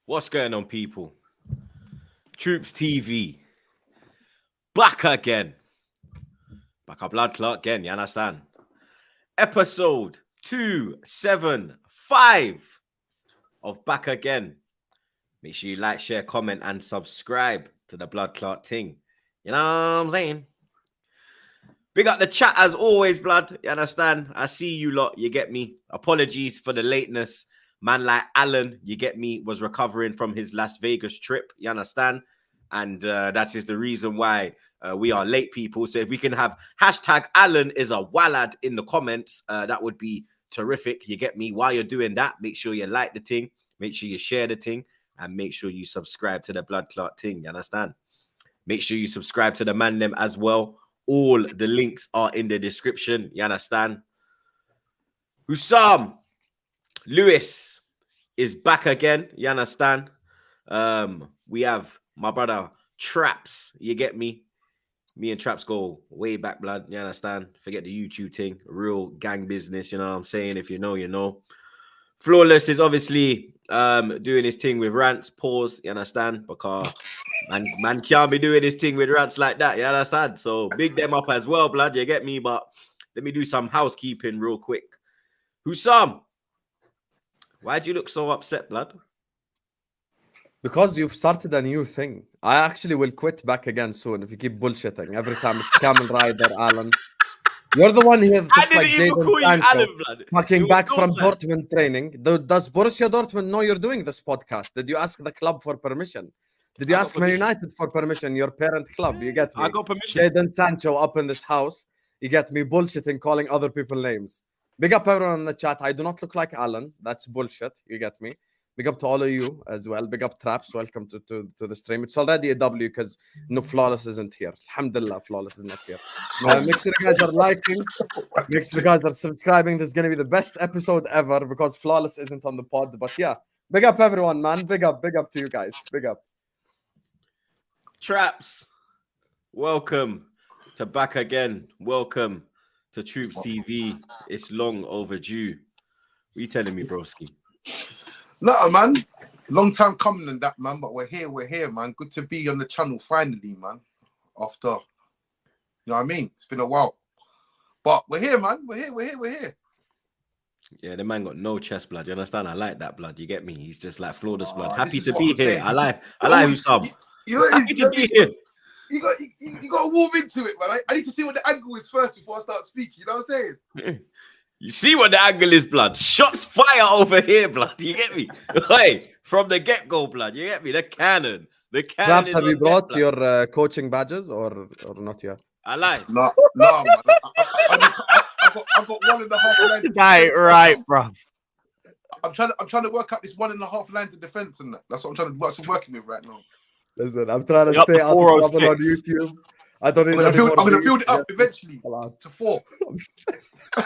What's going on, people? TroopzTV. Back again. Back up blood clot again, you understand? Episode 275 of Back Again. Make sure you like, share, comment, and subscribe to the blood clot thing. You know what I'm saying? Big up the chat as always, blood. You understand? I see you lot. You get me? Apologies for the lateness. Man like Alan, you get me, was recovering from his Las Vegas trip. You understand? And that is the reason why we are late, people. So if we can have hashtag Alan is a wallad in the comments, that would be terrific. You get me? While you're doing that, make sure you like the thing. Make sure you share the thing. And make sure you subscribe to the blood clot thing. You understand? Make sure you subscribe to the man them as well. All the links are in the description. You understand? Hussam Lewis is back again. You understand? We have my brother Traps. You get me? Me and Traps go way back, blood. You understand? Forget the YouTube thing. Real gang business. You know what I'm saying? If you know, you know. Flawless is obviously doing his thing with rants. Pause. You understand? Because man can't be doing his thing with rants like that. You understand? So big them up as well, blood. You get me? But let me do some housekeeping real quick. Hussam, why'd you look so upset, blood? Because you've started a new thing. I actually will quit Back Again soon if you keep bullshitting. Every time it's Kamen Rider, Alan. You're the one here I that's didn't like even Jadon call you Sancho, Alan, blood. fucking back from Dortmund. Dortmund training. Does Borussia Dortmund know you're doing this podcast? Did you ask the club for permission? Did you I got ask Man permission. United for permission? Your parent club, you get me? I got permission. Jadon Sancho up in this house. You get me bullshitting, calling other people names. Big up everyone in the chat. I do not look like Alan. That's bullshit. You get me? Big up to all of you as well. Big up Traps. Welcome to the stream. It's already a W because no Flawless isn't here. Alhamdulillah, Flawless is not here. Make sure you guys are liking. Make sure you guys are subscribing. This is going to be the best episode ever because Flawless isn't on the pod. But yeah, big up everyone, man. Big up to you guys. Big up. Traps, welcome to Back Again. Welcome to TroopzTV. It's long overdue. What you telling me, broski? No, man. Long time coming and that, man. But we're here, man. Good to be on the channel finally, man. After, you know what I mean? It's been a while. But we're here, man. We're here. Yeah, the man got no chest blood. You understand? I like that blood. You get me? He's just like flawless blood. Happy this to is be what I'm here. saying. I like Hussam. You know, Happy to be here. You got to warm into it, man. I need to see what the angle is first before I start speaking. You know what I'm saying? You see what the angle is, blood. Shots fire over here, blood. You get me? Hey, from the get-go, blood. You get me? The cannon. Traps, Is have you on brought deck, blood. your coaching badges or not yet? I lie. No, man. I've got 1.5 lines. Right, bro. I'm trying to work out this 1.5 lines of defense and that. That's what I'm trying to work. I'm working with right now. Listen, I'm trying to Yup, stay the out of trouble 406. on YouTube. I don't need I'm any more gonna beef. build it up eventually Alas. to 4. Oh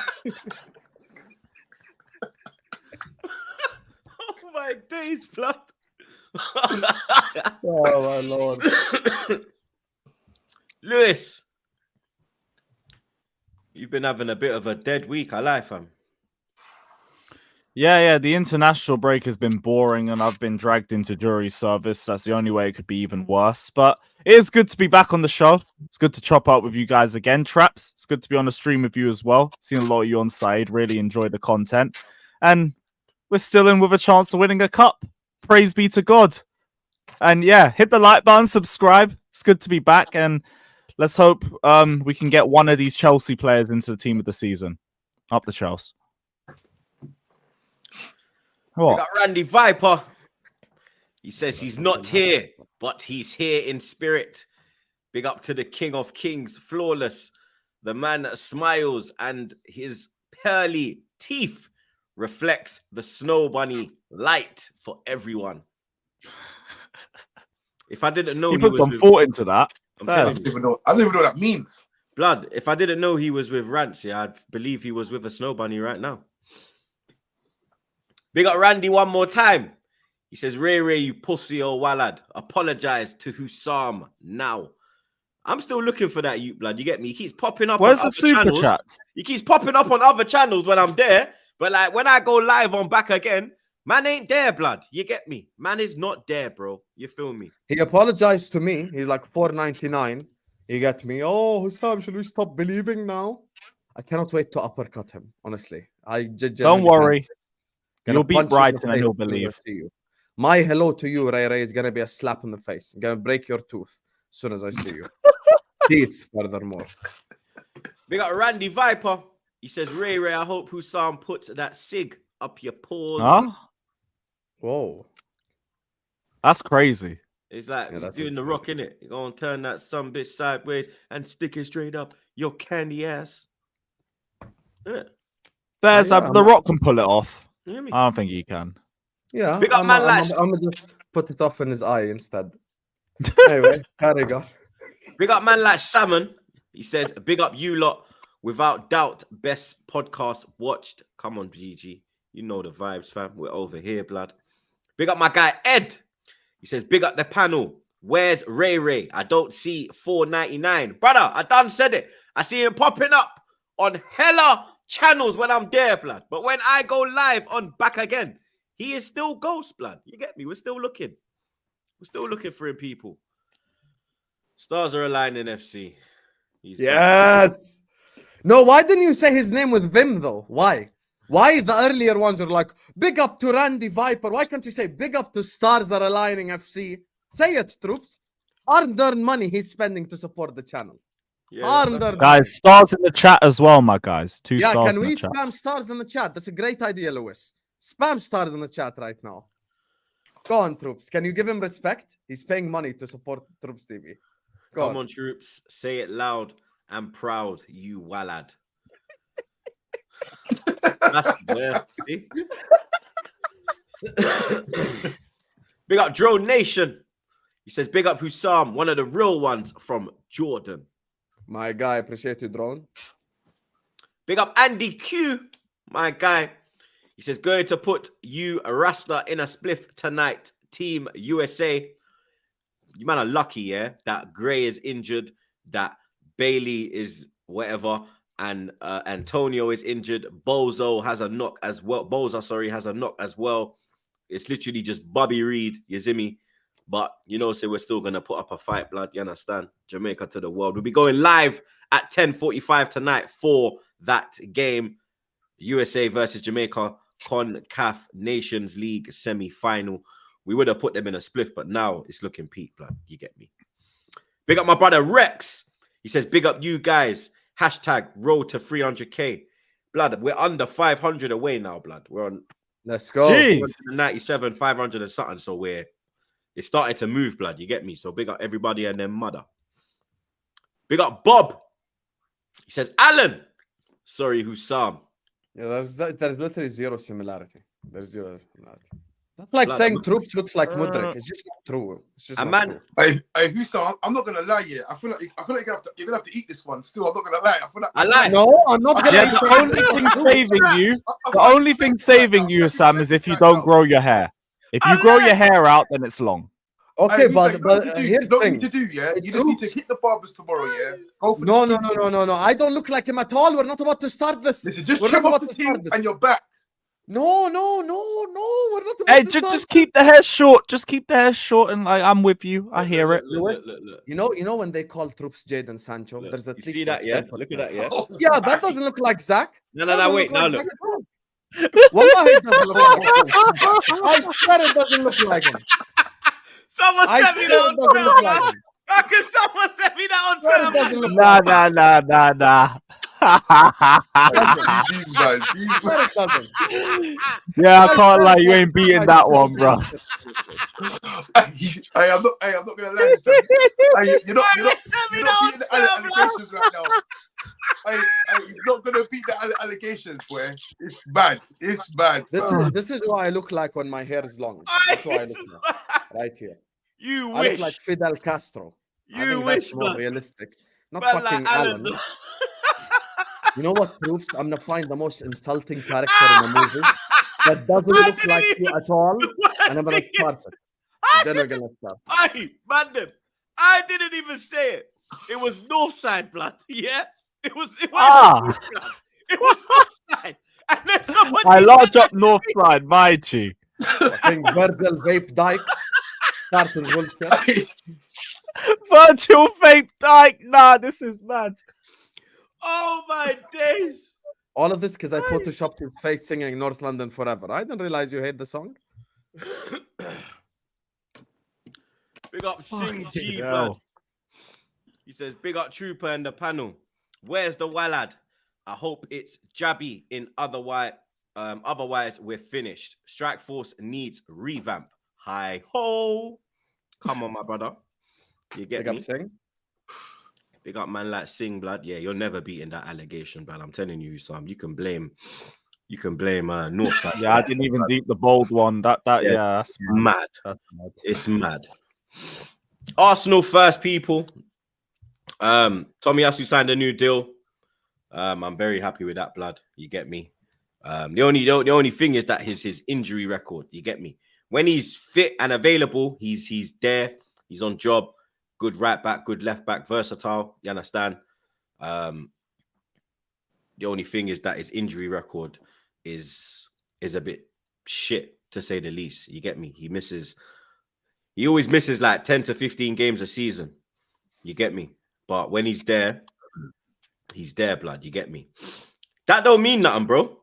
my days, blood. Oh my lord. Lewis, you've been having a bit of a dead week. I lie, fam. Yeah. The international break has been boring, and I've been dragged into jury service. That's the only way it could be even worse. But it is good to be back on the show. It's good to chop up with you guys again, Traps. It's good to be on the stream with you as well. Seen a lot of you on side. Really enjoyed the content, and we're still in with a chance of winning a cup. Praise be to God. And yeah, hit the like button, subscribe. It's good to be back, and let's hope we can get one of these Chelsea players into the team of the season. Up the Chelsea. We got Randy Viper. He says he's not here, but he's here in spirit. Big up to the King of Kings, Flawless. The man that smiles and his pearly teeth reflects the snow bunny light for everyone. If I didn't know He put some thought into that. I don't even know what that means. Blood, if I didn't know he was with Rancy, I'd believe he was with a snow bunny right now. Big up Randy one more time. He says, Ray, you pussy or wallad. Apologize to Hussam now. I'm still looking for that, you blood. You get me? He keeps popping up. Where's on the other super channels. chats? He keeps popping up on other channels when I'm there. But like when I go live on Back Again, Man ain't there, blood. You get me? Man is not there, bro. You feel me? He apologized to me. He's like 4.99. You get me? Oh, Hussam, should we stop believing now? I cannot wait to uppercut him. Honestly, Don't worry. Gonna You'll beat punch you in the Brighton and face he'll as soon as I believe. see you. My hello to you, Ray Ray, is gonna be a slap in the face. I'm gonna break your tooth as soon as I see you. Teeth, furthermore. We got Randy Viper. He says, Ray Ray, I hope Hussam puts that cig up your paws. Huh? Whoa. That's crazy. It's like Yeah, he's that's doing the rock, innit? You're gonna turn that some bitch sideways and stick it straight up your candy ass. Innit? There's Yeah, The Rock can pull it off. You hear me? I don't think he can. Yeah, Big up man like- I'm gonna just put it off in his eye instead. Anyway, carry on. Big up man like Salmon. He says, big up you lot. Without doubt, best podcast watched. Come on, GG. You know the vibes, fam. We're over here, blood. Big up my guy, Ed. He says, big up the panel. Where's Ray Ray? I don't see 4.99. Brother, I done said it. I see him popping up on hella channels when I'm there, blood. But when I go live on Back Again, he is still ghost, blood. You get me? We're still looking. We're still looking for him, people. Stars are aligning, FC. He's back. Yes. No, why didn't you say his name with Vim though? Why? Why the earlier ones are like, big up to Randy Viper? Why can't you say big up to Stars Are Aligning FC? Say it, troops. Hard-earned money he's spending to support the channel. Yeah, Hard-earned. Guys, stars in the chat as well, my guys. Two Yeah, stars can in we the chat. spam stars in the chat? That's a great idea, Lewis. Spam stars in the chat right now. Go on, troops. Can you give him respect? He's paying money to support TroopzTV. Go Come on, troops. Say it loud and proud, you wallad. That's yeah, see? Big up Drone Nation. He says, big up Hussam, one of the real ones from Jordan. My guy, appreciate you, Drone. Big up Andy Q, my guy. He says, going to put you a Rasta in a spliff tonight, Team USA. You man are lucky, yeah, that Gray is injured, that Bailey is whatever, and Antonio is injured. Bozo has a knock as well. Boza, sorry, has a knock as well. It's literally just Bobby Reed, you see me? But, you know, so we're still going to put up a fight, blood. You understand? Jamaica to the world. We'll be going live at 10:45 tonight for that game. USA versus Jamaica, CONCACAF Nations League semi-final. We would have put them in a spliff, but now it's looking peak, blood. You get me? Big up my brother Rex. He says, big up you guys. Hashtag road to 300K. Blood, we're under 500 away now, blood. We're on Let's go. Jeez. 97, 500 and something. So it's starting to move, blood. You get me? So big up everybody and their mother. Big up Bob. He says, Alan. Sorry, Hussam. Yeah, there's literally zero similarity. There's zero similarity. That's like Blood, saying Troops looks like Mudrik. It's just not true. It's just a not man. true. Hey, Hussam, I'm not gonna lie, yeah. I feel like you're gonna have to eat this one. Still, I'm not gonna lie. I feel like I lie. No, I'm not gonna. Yeah, the only thing saving you, the only thing saving you, Sam, is if you don't grow your hair. If you grow your hair out, then it's long. Okay, Hey, but Hussam, here's the what you thing. need to do, yeah. It You just need to proves- hit the barbers tomorrow, yeah. Go for No, the no. I don't look like him at all. We're not about to start this. Listen, just We're trim not off about the to start team this. and you're back. No. We're not about Hey, to start. just keep the hair short. Just keep the hair short, and like I'm with you. I hear it. Look. You know when they call Troops Jadon Sancho, Look. there's at You least see that, like yeah? 10%. Look at that, yeah? Oh, Yeah, that doesn't look like Zach. No, Doesn't wait, look now like look. Zach at all. Wallahi, it doesn't look like him. I swear it doesn't look like him. Someone I sent me swear that it doesn't look on like Twitter. him. How can someone send me that I swear it on doesn't Twitter? look Nah, like him. nah. these guys. I swear it doesn't. Yeah, I can't lie. You ain't beating that one, bro. Hey, I'm not gonna lie. Hey, you're not Send me beating that the on Twitter, bro. allegations right now. Hey, he's not gonna beat the allegations, boy. It's bad. It's bad. This is what I look like when my hair is long. That's what I look like right here. You I look wish. like Fidel Castro. I You think wish, that's more man. realistic. Not Man, fucking like Alan. Alan. You know what, Troops? I'm gonna find the most insulting character in a movie that doesn't I look didn't like even- you at all, What and I'm gonna thing start is- it. I Then we're didn't, gonna start. Aye, madam. I didn't even say it. It was Northside, blood. Yeah, it was. It was blood. It was Northside. And then someone. I just large said up north side, my G. I think Virgil Vape Dyke started bullshit. Virtual vape dyke. Nah, this is mad. Oh my days. All of this because I photoshopped his face singing North London Forever. I didn't realize you hate the song. Big up Sing G, hell. blood. He says, big up Trooper in the panel. Where's the Wallad? I hope it's Jabby in otherwise we're finished. Strike Force needs revamp. Hi ho. Come on, my brother. You get Big me? up Sing. Big up man like Sing, blood. Yeah, you're never beating that allegation, blood. I'm telling you, Sam. You can blame Northside. Yeah, I didn't even deep the bold one. Yeah, that's mad. That's mad. It's mad. Arsenal first, people. Tomiyasu signed a new deal. I'm very happy with that, blood. You get me? The only thing is that his injury record. You get me? When he's fit and available, he's there. He's on job. Good right back, good left back, versatile. You understand? The only thing is that his injury record is a bit shit, to say the least. You get me? He always misses like 10 to 15 games a season. You get me? But when he's there, blood. You get me? That don't mean nothing, bro.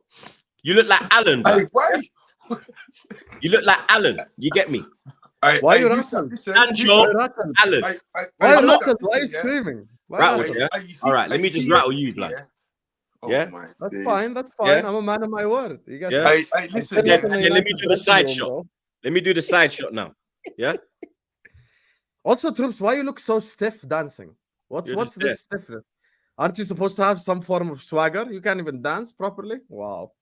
You look like Alan, bro. Hey, why? You look like Alan. You get me? Why are you rattling? Sancho, Alan. Why are you rattling? Why are you screaming? Rattle, yeah? All right, let me just rattle you, blood. Yeah? That's fine. That's fine. Yeah? I'm a man of my word. You got Yeah? Hey, listen. Yeah, Yeah. let me do the side shot. Let me do the side shot now. Yeah? Also, Troops, why you look so stiff dancing? What's You're just this stiffness? Aren't you supposed to have some form of swagger? You can't even dance properly. Wow.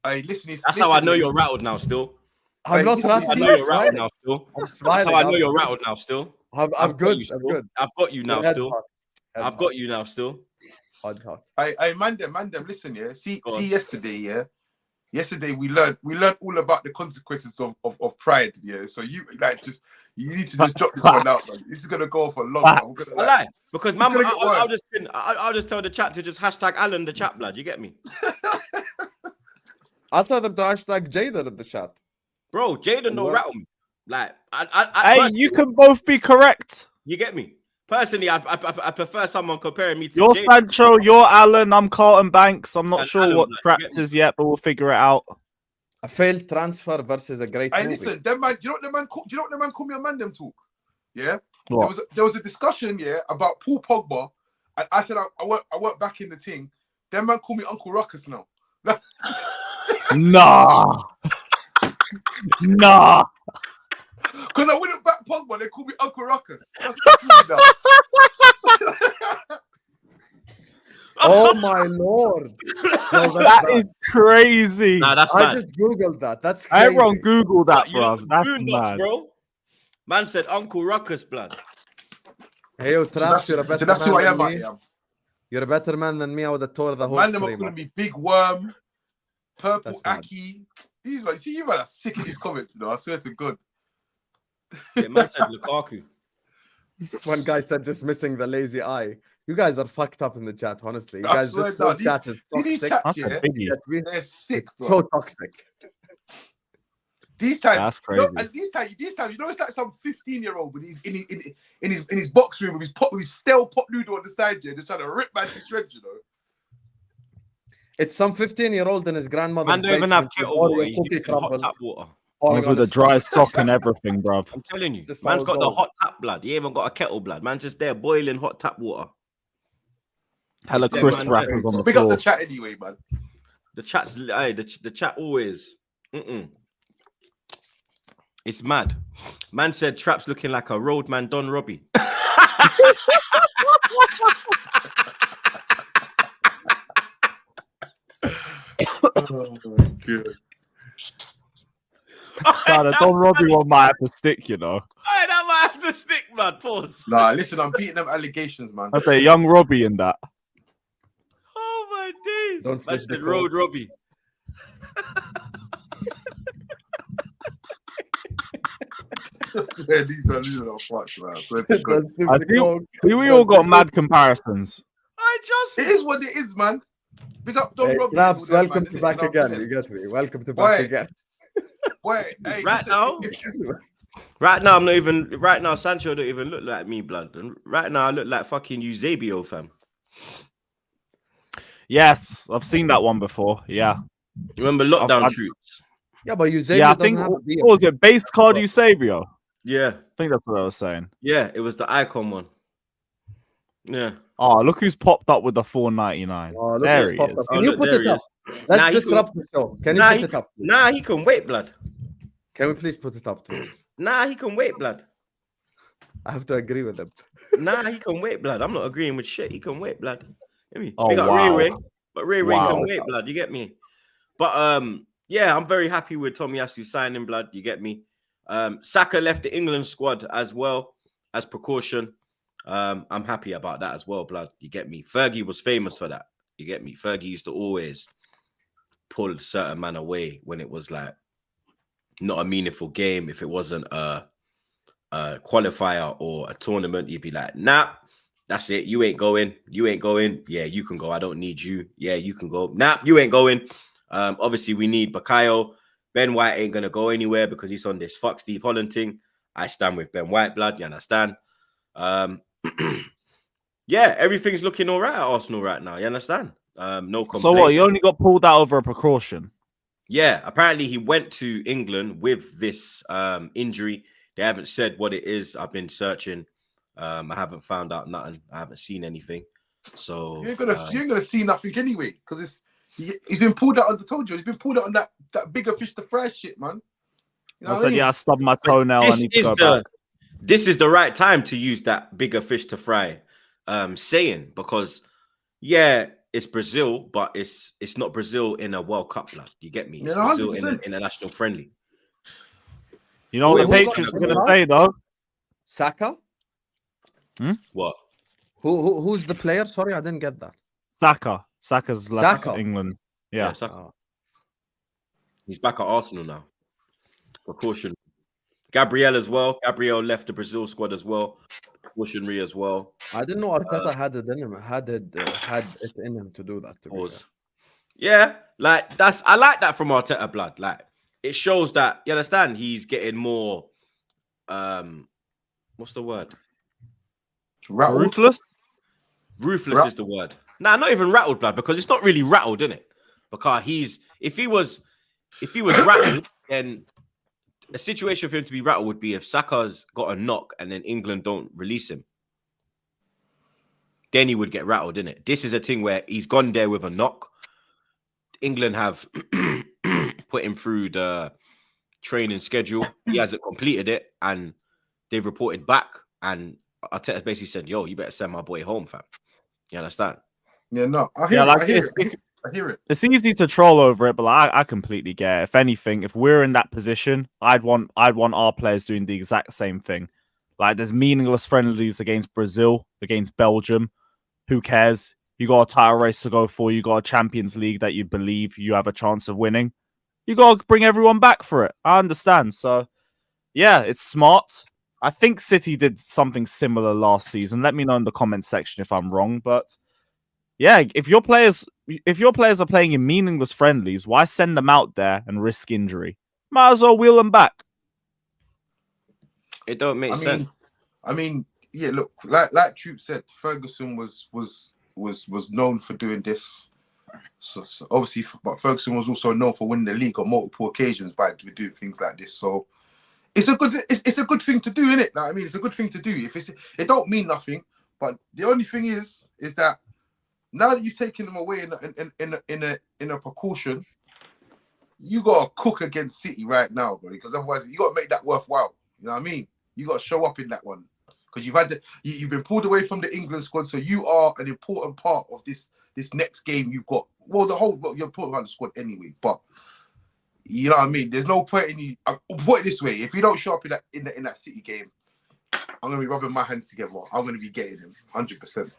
Hey, listen. That's how I know you're rattled now still. I'm not listen, I rattling. know you're rattled now still. I'm That's smiling. how I know you're rattled now still. I'm I've got good. you I'm still. good. I've got you now Your head's still. hot. Head's I've got you now still. hot. Hot. Hey, man, them. Listen, yeah. See, Go on. yesterday, yeah. Yesterday we learned all about the consequences of pride. Yeah. So you need to just drop this one out. Man. This is gonna go for a long time. We're gonna, I lie. Because man, gonna get I'll just tell the chat to just hashtag Alan the chat, blood. You get me? I'll tell them to hashtag Jaden in the chat. Bro, Jaden don't What? rattle me. Like, Hey, you can both be correct. You get me? Personally, I prefer someone comparing me to You're Jaden. Sancho, you're Alan, I'm Carlton Banks. I'm not And sure Alan, what like, Traps get me? is yet, but we'll figure it out. A failed transfer versus a great Hey, movie. listen, them man. Do you know what the man? Do you know what the man called me a man? Them talk. Yeah. What? There was a discussion, yeah, about Paul Pogba, and I said I work back in the thing. Them man call me Uncle Ruckus now. Nah. Nah. Because I wouldn't back Pogba, they call me Uncle Ruckus. That's the now. Oh my lord. No, That is crazy. Nah, that's I bad. just googled that. That's crazy. Everyone Google that, You know, bruv. That's Boondocks, mad. bro. Man said Uncle Ruckus, blood. Hey, yo, Traps, So you're a better that's who man I am. than I me. am. You're a better man than me. I would have tore the whole Man, them are stream calling up. me Big Worm, Purple That's mad. Aki. These like, see, you man are sick of these comments, you know. I swear to God. Yeah, man said Lukaku. One guy said just missing the lazy eye. You guys are fucked up in the chat, honestly. You I guys swear just down, so chat is These toxic. chats, That's a yeah, biggie. they're sick, bro. So toxic. These times, That's you know, crazy. and these times, you know, it's like some 15-year-old, but he's in his box room with his stale pot noodle on the side, yeah, just trying to rip man to shreds, you know. It's some 15-year-old in his grandmother's Man don't even have basement kettle with water. Oreo He's cookie using hot crumbles tap water. falling One's on with a his dry stomach. sock and everything, bruv. I'm telling you, Just man's how it got the goes. hot tap blood. He ain't even got a kettle blood. Man, just there boiling hot tap water. Hella It's them, crisp man. wrappers on the Big up floor. the chat anyway, man. The chat's the chat always. It's mad. Man said Traps looking like a roadman Don Robbie. Oh my God. Nah, the Don Robbie one might have to stick, you know. Hey, that might have to stick, man. Pause. Nah, listen, I'm beating them allegations, man. I say young Robbie in that. Oh my days. Don't Man slip the said Road Robbie. I swear these are fucked, man. I swear to God. I see we all got mad comparisons. I just It is what it is, man. Big up Don Hey, Robbie. Traps, and all them, welcome man, to innit? back You know what I'm again. saying? You get me? Welcome to Why? back again. Boy, hey, Right listen, now, right now, I'm not even. Right now, Sancho don't even look like me, blood. And right now, I look like fucking Eusebio, fam. Yes, I've seen that one before. Yeah. Remember lockdown I- troops? Yeah, but Yeah, Eusebio I doesn't think, have a what beard. was it? Base card Eusebio? Yeah, I think that's what I was saying. yeah. It was the icon one. Yeah. Oh, look who's popped up with the 4.99. Oh, look There who's he popped is. up. Oh, Can you look, put there it he up? is. Let's Nah, he disrupt the show. Can you Nah, put he it up? please? Nah, he can wait, blood. Can we please put it up, Troops? Nah, he can wait, blood. I have to agree with him. Nah, he can wait, blood. I'm not agreeing with shit. He can wait, blood. Get me? Oh, Big up wow. Ray, but Ray Wow. can wait, blood. You get me? But yeah, I'm very happy with Tomiyasu signing, blood. You get me? Saka left the England squad as well as precaution. I'm happy about that as well, blood. You get me? Fergie was famous for that. You get me? Fergie used to always pull a certain man away when it was like not a meaningful game. If it wasn't a qualifier or a tournament, you'd be like, nah, that's it. You ain't going. You ain't going. Yeah, you can go. I don't need you. Yeah, you can go. Nah, you ain't going. Obviously, we need Bakayo. Ben White ain't gonna go anywhere because he's on this fuck Steve Holland thing. I stand with Ben White, blood. You understand? Yeah, everything's looking all right at Arsenal right now. You understand? No complaints. So what? He only got pulled out over a precaution. Yeah, apparently he went to England with this injury. They haven't said what it is. I've been searching. I haven't found out nothing. I haven't seen anything. So you ain't gonna see nothing anyway, because he's been pulled out on the told you, he's been pulled out on that bigger fish to fry shit, man. You know I what said, I mean? yeah, I stubbed my toenail. I need to go back. This is the right time to use that bigger fish to fry saying, because yeah, it's Brazil, but it's not Brazil in a World Cup, blood. You get me? It's Yeah, Brazil in 100%. an international friendly. You know what the Wait, who got Patriots are pulled going to out? say, though? Saka? What? Who's the player? Sorry, I didn't get that. Saka. Saka's left Saka. England. Yeah. Saka. Oh. He's back at Arsenal now. Precaution. Gabriel as well. Gabriel left the Brazil squad as well. Precautionary as well. I didn't know Arteta had it in him. Had it in him to do that. To be fair. Pause. Yeah, like I like that from Arteta, blood. Like it shows that you understand he's getting more what's the word? Rattled. Ruthless? Ruthless is the word. Nah, not even rattled, blood, because it's not really rattled, isn't it? Because if he was rattled, then a situation for him to be rattled would be if Saka's got a knock and then England don't release him. Then he would get rattled, isn't it? This is a thing where he's gone there with a knock. England have put him through the training schedule. He hasn't completed it, and they've reported back. And Arteta basically said, "Yo, you better send my boy home, fam." You understand? Yeah, no, I Yeah, like hear it. I hear it. It's easy to troll over it, but like, I completely get it. If anything, if we're in that position, I'd want our players doing the exact same thing. Like, there's meaningless friendlies against Brazil, against Belgium. Who cares? You got a title race to go for. You got a Champions League that you believe you have a chance of winning. You got to bring everyone back for it. I understand. So, yeah, it's smart. I think City did something similar last season. Let me know in the comment section if I'm wrong. But yeah, if your players are playing in meaningless friendlies, why send them out there and risk injury? Might as well wheel them back. It don't make sense. I mean, yeah. Look, like Troop said, Ferguson was known for doing this. So obviously, but Ferguson was also known for winning the league on multiple occasions by doing things like this. So it's a good thing to do, isn't it? Like, I mean, it's a good thing to do. It don't mean nothing, but the only thing is that now that you've taken them away in a precaution, you gotta cook against City right now, bro. Because otherwise, you gotta make that worthwhile. You know what I mean? You gotta show up in that one because you've been pulled away from the England squad, so you are an important part of this next game you've got. Well, you're important on the squad anyway, but you know what I mean. There's no point in you. I'll put it this way: if you don't show up in that City game, I'm gonna be rubbing my hands together. I'm gonna be getting him 100%.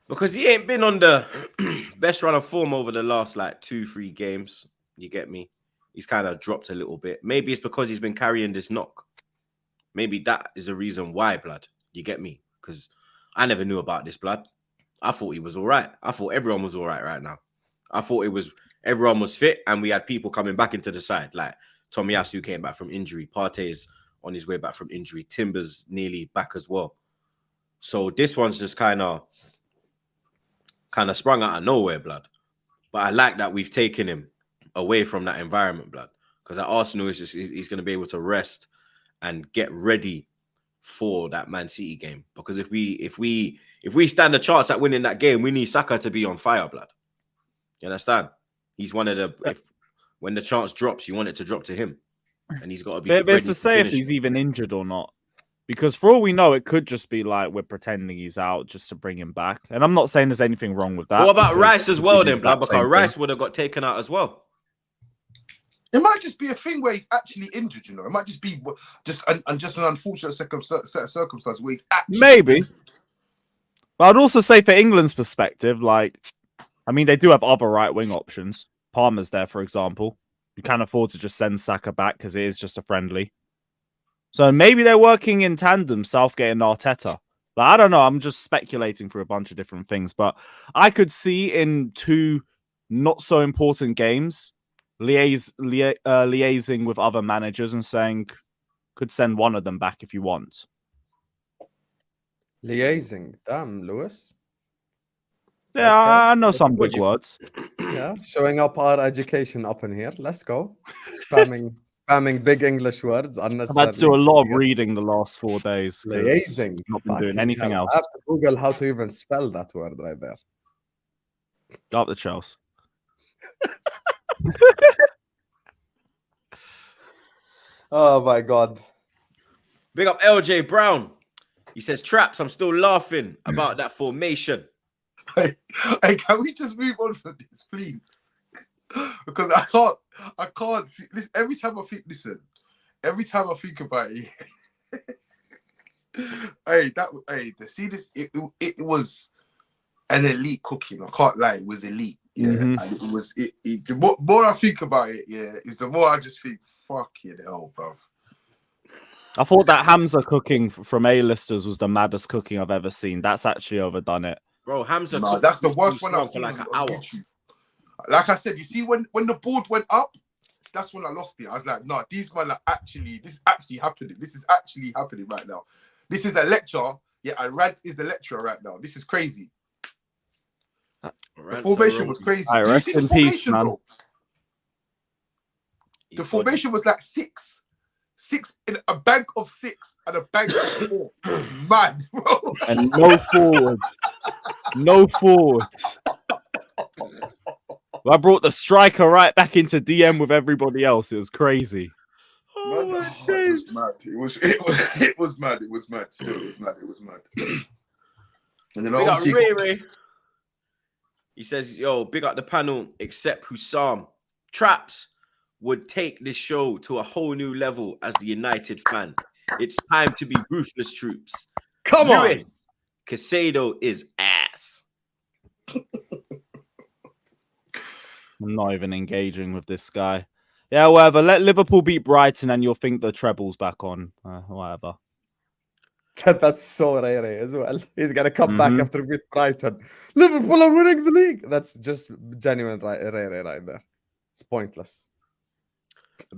Because he ain't been on the best run of form over the last like 2-3 games. You get me? He's kind of dropped a little bit. Maybe it's because he's been carrying this knock. Maybe that is a reason why, blood. You get me? Because I never knew about this, blood. I thought he was all right. I thought everyone was all right now. I thought everyone was fit and we had people coming back into the side. Like Tomiyasu came back from injury. Partey is on his way back from injury. Timber's nearly back as well. So this one's just kind of sprung out of nowhere, blood. But I like that we've taken him away from that environment, blood. Because at Arsenal, he's going to be able to rest and get ready for that Man City game. Because if we stand a chance at winning that game, we need Saka to be on fire, blood. You understand? He's one of the when the chance drops, you want it to drop to him, and he's got to be. But it's to say if he's even injured or not, because for all we know, it could just be like we're pretending he's out just to bring him back. And I'm not saying there's anything wrong with that. What about Rice as well, then, blood? Because Rice would have got taken out as well. It might just be a thing where he's actually injured, you know. It might just be just an unfortunate set of circumstances where he's actually maybe. But I'd also say for England's perspective, like, I mean, they do have other right wing options. Palmer's there, for example. You can't afford to just send Saka back because it is just a friendly. So maybe they're working in tandem, Southgate and Arteta. But I don't know. I'm just speculating for a bunch of different things. But I could see in 2 not so important games, liaising with other managers and saying, could send one of them back if you want. Liaising. Damn, Lewis. Yeah, Okay. I know some big words. Yeah, showing up our education up in here. Let's go. Spamming big English words. I've had to do a lot of reading the last 4 days. Liaising. Not been doing anything else. I have to Google how to even spell that word right there. Up the Chelsea. Oh my God. Big up LJ Brown. He says, Traps, I'm still laughing about that formation. Hey, can we just move on from this, please? Because I can't. Every time I think about it, see this. It was an elite cooking. I can't lie, it was elite. Yeah, and it was. The more I think about it, yeah, is the more I just think, fucking hell, bro. I thought that Hamza cooking from A-listers was the maddest cooking I've ever seen. That's actually overdone it. Bro, Hamza. No, that's the worst one I've for seen like an on hour. YouTube. Like I said, you see, when the board went up, that's when I lost it. I was like, no, these men are actually, this is actually happening. This is actually happening right now. This is a lecture. Yeah, and Rant is the lecturer right now. This is crazy. The formation was crazy. Right, rest in peace, man. Bro? The formation was like six in a bank of 6 and a bank of 4. Mad, bro. And no forwards. No forwards. I brought the striker right back into DM with everybody else. It was crazy. Oh my days. It was mad. It was mad. Still, it was mad. And then we got Ray. He says, yo, big up the panel, except Hussam. Traps would take this show to a whole new level as the United fan. It's time to be ruthless, troops. Come on. Casado is ass. I'm not even engaging with this guy. Yeah, whatever. Let Liverpool beat Brighton and you'll think the treble's back on. Whatever. That's so rare as well. He's going to come back after beat Brighton. Liverpool are winning the league. That's just genuine rare right there. It's pointless.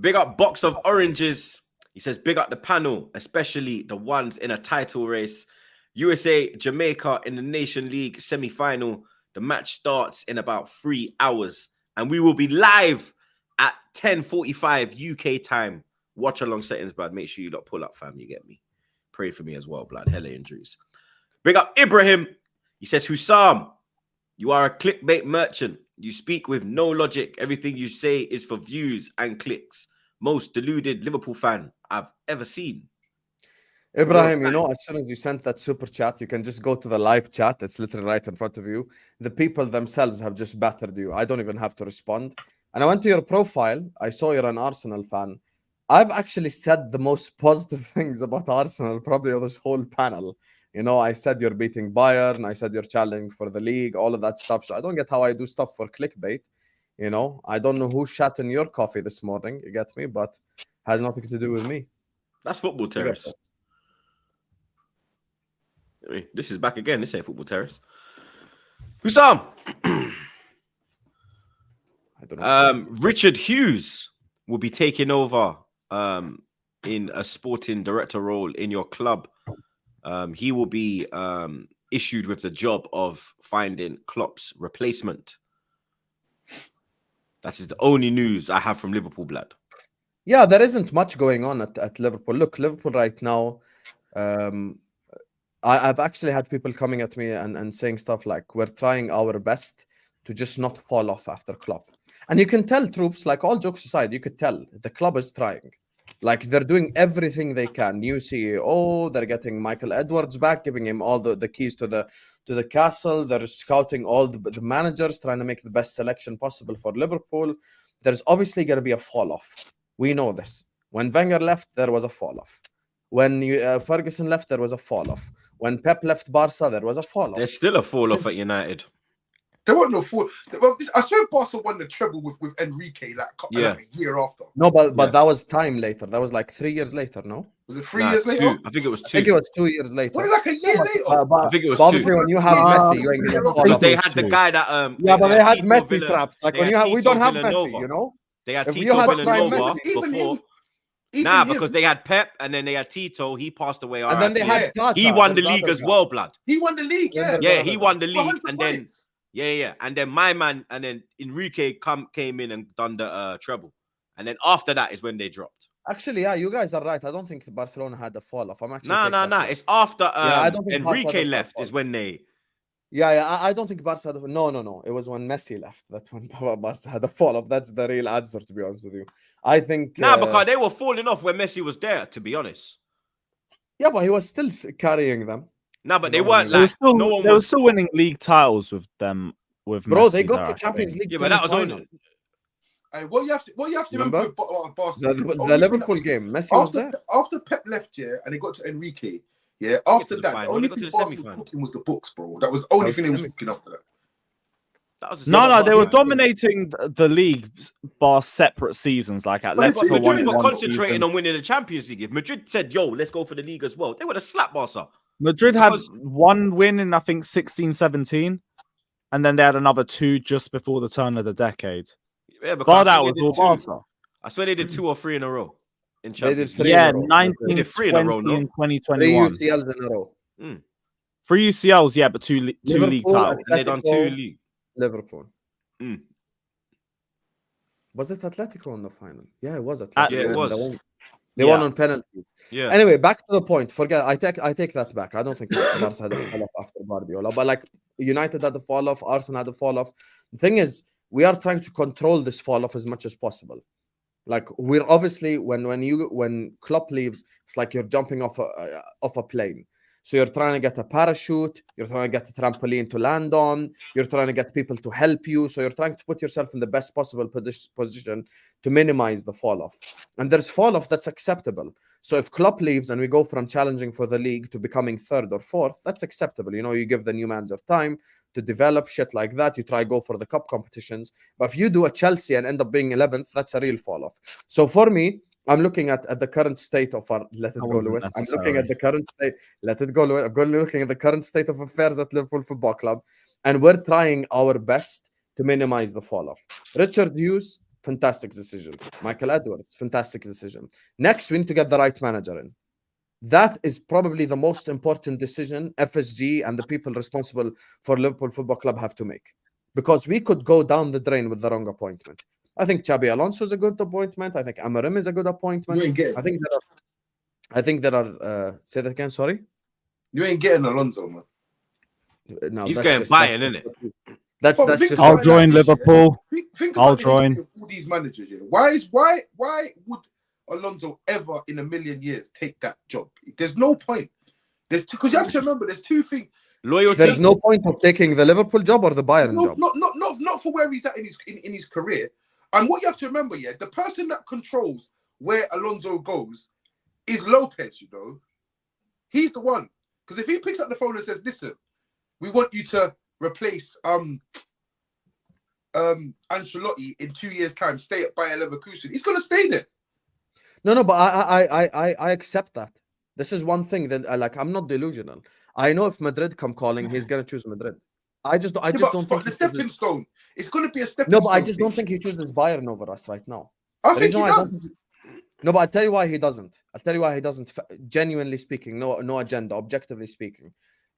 Big up Box of Oranges. He says, big up the panel, especially the ones in a title race. USA, Jamaica in the Nation League semi-final. The match starts in about 3 hours. And we will be live at 10:45 UK time. Watch along settings, blood. Make sure you lot pull up, fam. You get me? Pray for me as well, blood. Hella injuries. Big up Ibrahim. He says, Hussam, you are a clickbait merchant. You speak with no logic. Everything you say is for views and clicks. Most deluded Liverpool fan I've ever seen. Ibrahim, you know, as soon as you sent that super chat, you can just go to the live chat. It's literally right in front of you. The people themselves have just battered you. I don't even have to respond. And I went to your profile. I saw you're an Arsenal fan. I've actually said the most positive things about Arsenal, probably on this whole panel. You know, I said you're beating Bayern. I said you're challenging for the league, all of that stuff. So I don't get how I do stuff for clickbait. You know, I don't know who shat in your coffee this morning. You get me? But has nothing to do with me. That's football terrace. I mean, this is back again. This ain't football terrace. Hussam. I don't know. Richard Hughes. will be taking over in a sporting director role in your club, he will be issued with the job of finding Klopp's replacement. That is the only news I have from Liverpool, blood. Yeah, there isn't much going on at Liverpool. Look, Liverpool right now, I've actually had people coming at me and saying stuff like, we're trying our best to just not fall off after Klopp. And you can tell, troops, like all jokes aside, you could tell the club is trying. Like they're doing everything they can. New CEO, they're getting Michael Edwards back, giving him all the keys to the castle. They're scouting all the managers, trying to make the best selection possible for Liverpool. There's obviously going to be a fall off. We know this. When Wenger left, there was a fall off. When Ferguson left, there was a fall off. When Pep left Barca, there was a fall off. There's still a fall off at United. There wasn't no fall. I swear Barca won the treble with Enrique like a year after. No, but that was time later. That was like 3 years later, no? Was it 3 years later? I think it was 2. I think it was 2 years later. What, like a year later? I think it was obviously 2. when you have Messi, you ain't gonna fall Because off. they had the guy that Yeah, but they had Tito Messi Villa- traps. Like they when had you have, we Tito don't have Villanova. Messi, you know. They had If you Tito had Villanova even before. Even Nah, him. because they had Pep and then they had Tito. He passed away. And then they had Tata. He won the There's league other as guy. well, blood. He won the league, yeah. Yeah, he won the league, 100 and then points. and then my man, and then Enrique came in and done the treble, and then after that is when they dropped. Actually, yeah, you guys are right. I don't think Barcelona had a fall off. I'm actually Nah. It's after I don't think Barca Enrique had a left fall is when they. Yeah, I don't think Barca had a, no. It was when Messi left. That's when Barca had a fall off. That's the real answer, to be honest with you. I think Because they were falling off when Messi was there. To be honest. yeah, but he was still carrying them. No, but they No, weren't they like They were still winning league titles with them. With Bro, Messi they got there, the I Champions think. League. Yeah, but that was semi-final. only And what you have to remember about Barca. the Liverpool game. Messi was there. After Pep left, yeah, and they got to Enrique, yeah. After the that, final. the only They got thing to the Barca was semi-final. cooking was the books, bro. That was the only was thing they was semi- cooking after that. that was a No, semi-final. they were Yeah. dominating the league bar separate seasons. Like But it's- Atletico it's won Madrid it They were one concentrating season. on winning the Champions League. If Madrid said, "Yo, let's go for the league as well," they would have slapped Barca. Madrid had Because- one win in I think 16-17, and then they had another 2 just before the turn of the decade. Yeah, because Bar I that think was they all did 2. Barca. I swear they did 2 or 3 in a row in They did Champions 3 League. in Yeah, a row. 19, They did 3 in a row, 20, no? and 3 2021. UCLs in a row. 3 UCLs, yeah, but two league Liverpool, titles. And they done 2 Atletico, league. Liverpool. Mm. Was it Atletico in the final? Yeah, it was Yeah, Atletico. it They was. won- They won on penalties. Yeah. Anyway, back to the point. I take that back. I don't think Barca had a fall off after Guardiola, but like United had a fall off, Arsenal had a fall off. The thing is, we are trying to control this fall off as much as possible. Like we're obviously when Klopp leaves, it's like you're jumping off a plane. So you're trying to get a parachute, you're trying to get a trampoline to land on, you're trying to get people to help you. So you're trying to put yourself in the best possible position to minimize the fall off. And there's fall off that's acceptable. So if Klopp leaves and we go from challenging for the league to becoming 3rd or 4th, that's acceptable. You know, you give the new manager time to develop shit like that. You try go for the cup competitions. But if you do a Chelsea and end up being 11th, that's a real fall off. So for me, I'm looking at the current state of our let it go, Lewis. I'm looking at the current state. Let it go, Lewis. I'm looking at the current state of affairs at Liverpool Football Club, and we're trying our best to minimize the fall off. Richard Hughes, fantastic decision. Michael Edwards, fantastic decision. Next, we need to get the right manager in. That is probably the most important decision FSG and the people responsible for Liverpool Football Club have to make, because we could go down the drain with the wrong appointment. I think Xabi Alonso is a good appointment. I think Amorim is a good appointment. You ain't getting. I think there are. Say that again. Sorry. You ain't getting Alonso, man. No, He's that's getting just- Bayern, isn't it? That's But think just. I'll about it join like this, Liverpool. yeah. Think I'll about the history join. of all these managers. Yeah. Why would Alonso ever in a million years take that job? There's no point. Because you have to remember, there's 2 things. Loyalty. There's no point of taking the Liverpool job or the Bayern No, job. not for where he's at in his career. And what you have to remember, yeah, the person that controls where Alonso goes is Lopez. You know, he's the one. Because if he picks up the phone and says, "Listen, we want you to replace Ancelotti in 2 years' time, stay at Bayer Leverkusen," he's gonna stay there. No, but I accept that. This is one thing that I'm not delusional. I know if Madrid come calling, he's gonna choose Madrid. I just don't But think the stepping stone. It's gonna be a stepping No, stone. but I just don't thing. think he chooses Bayern over us right now. I The think reason he why I don't does. No, but I'll tell you why he doesn't. I'll tell you why he doesn't. Genuinely speaking, no agenda. Objectively speaking,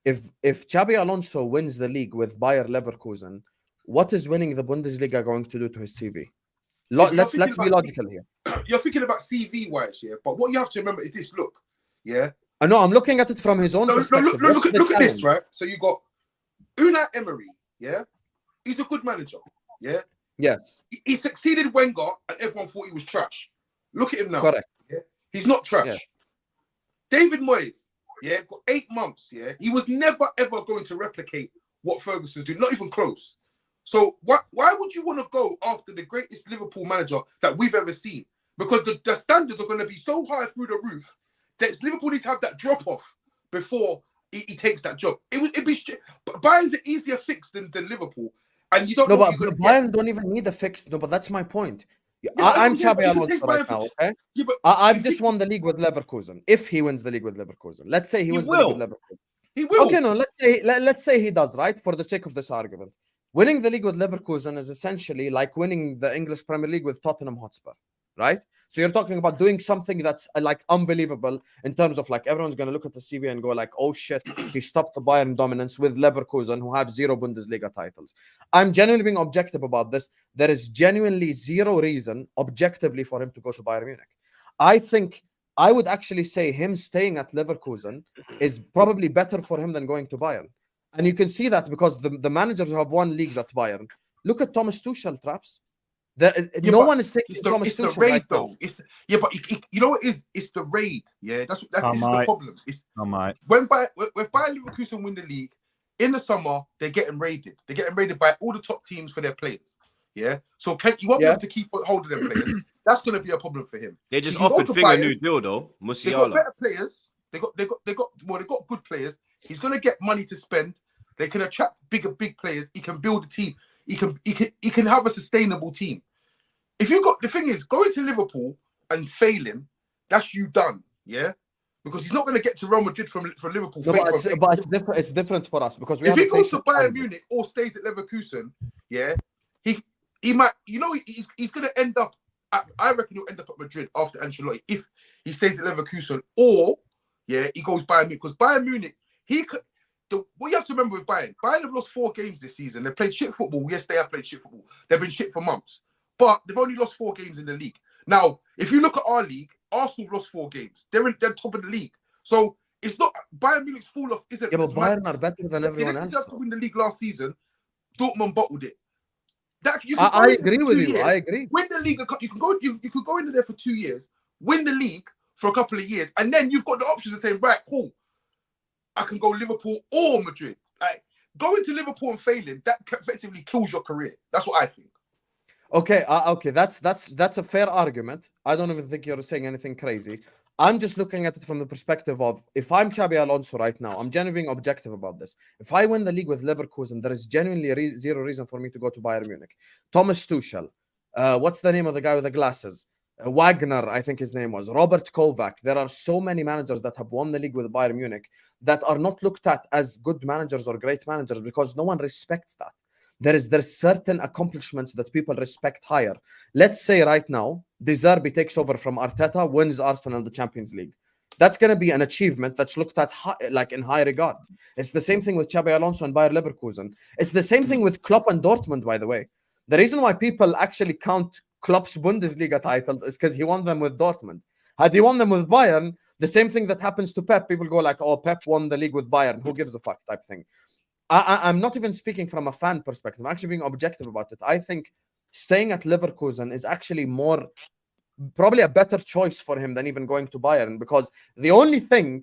if Xabi Alonso wins the league with Bayer Leverkusen, what is winning the Bundesliga going to do to his CV? Yeah, but Let's thinking be about logical here. You're thinking about CV wise, yeah. But what you have to remember is this: look, yeah. I know I'm looking at it from his own No, perspective. look at this, challenge? right? So you got Unai Emery, yeah. He's a good manager, yeah. Yes, He succeeded Wenger, and everyone thought he was trash. Look at him now. correct. Yeah, he's not trash. Yeah. David Moyes, yeah, got 8 months. Yeah, he was never ever going to replicate what Ferguson's doing, not even close. So why would you want to go after the greatest Liverpool manager that we've ever seen? Because the standards are going to be so high through the roof that Liverpool need to have that drop off before he takes that job. Bayern's an easier fix than Liverpool, and you don't know No, what but you're going to Bayern get. don't even need a fix. No, but that's my point. Yeah, I'm yeah, but Xabi you can Alonso take right Bayern now. for- Okay, Yeah, but I've you just think- won the league with Leverkusen. If he wins the league with Leverkusen, let's say he wins the will. league with Leverkusen. He will. Okay, no, let's say he does, right? For the sake of this argument, winning the league with Leverkusen is essentially like winning the English Premier League with Tottenham Hotspur, right? So you're talking about doing something that's like unbelievable in terms of like everyone's going to look at the CV and go like, oh shit, he stopped the Bayern dominance with Leverkusen, who have 0 Bundesliga titles. I'm genuinely being objective about this. There is genuinely 0 reason objectively for him to go to Bayern Munich. I think I would actually say him staying at Leverkusen is probably better for him than going to Bayern. And you can see that because the managers who have won leagues at Bayern, look at Thomas Tuchel, Traps. No one is taking Thomas It's the Tuchel raid right though. now. But you know what it is? It's the raid. Yeah, this is the mate. problem. It's I might. when Bayern Leverkusen win the league in the summer, they're getting raided. They're getting raided by all the top teams for their players. Yeah, so you won't be able to keep hold of them players. That's going to be a problem for him. They just If you go offered to Thing a Bayern, new deal though. They got Musiala. better players. They got good players. He's going to get money to spend. They can attract big players. He can build a team. He can have a sustainable team. If you got the thing is going to Liverpool and failing, that's you done. Yeah, because he's not going to get to Real Madrid from Liverpool. No, but it's different. It's different for us because we if have he goes to Bayern time. Munich or stays at Leverkusen, yeah, he might. You know, he's going to end up. I reckon he'll end up at Madrid after Ancelotti if he stays at Leverkusen or he goes Bayern Munich because Bayern Munich he could. What you have to remember with Bayern have lost 4 games this season. They played shit football. Yes, they have played shit football. They've been shit for months. But they've only lost 4 games in the league. Now, if you look at our league, Arsenal have lost 4 games. They're top of the league. So it's not Bayern Munich's fall off. Isn't Yeah, but Bayern are better than everyone else. They didn't to win the league last season. Dortmund bottled it. I agree with you. I agree. Win the league. You can go into there for 2 years, win the league for a couple of years, and then you've got the options of saying, right, cool, I can go Liverpool or Madrid. Like going to Liverpool and failing, that effectively kills your career. That's what I think. Okay, that's a fair argument. I don't even think you're saying anything crazy. I'm just looking at it from the perspective of if I'm Xabi Alonso right now, I'm genuinely being objective about this. If I win the league with Leverkusen, there is genuinely 0 reason for me to go to Bayern Munich. Thomas Tuchel, what's the name of the guy with the glasses? Wagner, I think his name was. Robert Kovac. There are so many managers that have won the league with Bayern Munich that are not looked at as good managers or great managers because no one respects that. There's certain accomplishments that people respect higher. Let's say right now, De Zerbi takes over from Arteta, wins Arsenal the Champions League. That's going to be an achievement that's looked at in high regard. It's the same thing with Xabi Alonso and Bayer Leverkusen. It's the same thing with Klopp and Dortmund, by the way. The reason why people actually count Klopp's Bundesliga titles is because he won them with Dortmund. Had he won them with Bayern, the same thing that happens to Pep, people go like, oh, Pep won the league with Bayern. Who gives a fuck type thing. I'm not even speaking from a fan perspective. I'm actually being objective about it. I think staying at Leverkusen is actually probably a better choice for him than even going to Bayern because the only thing,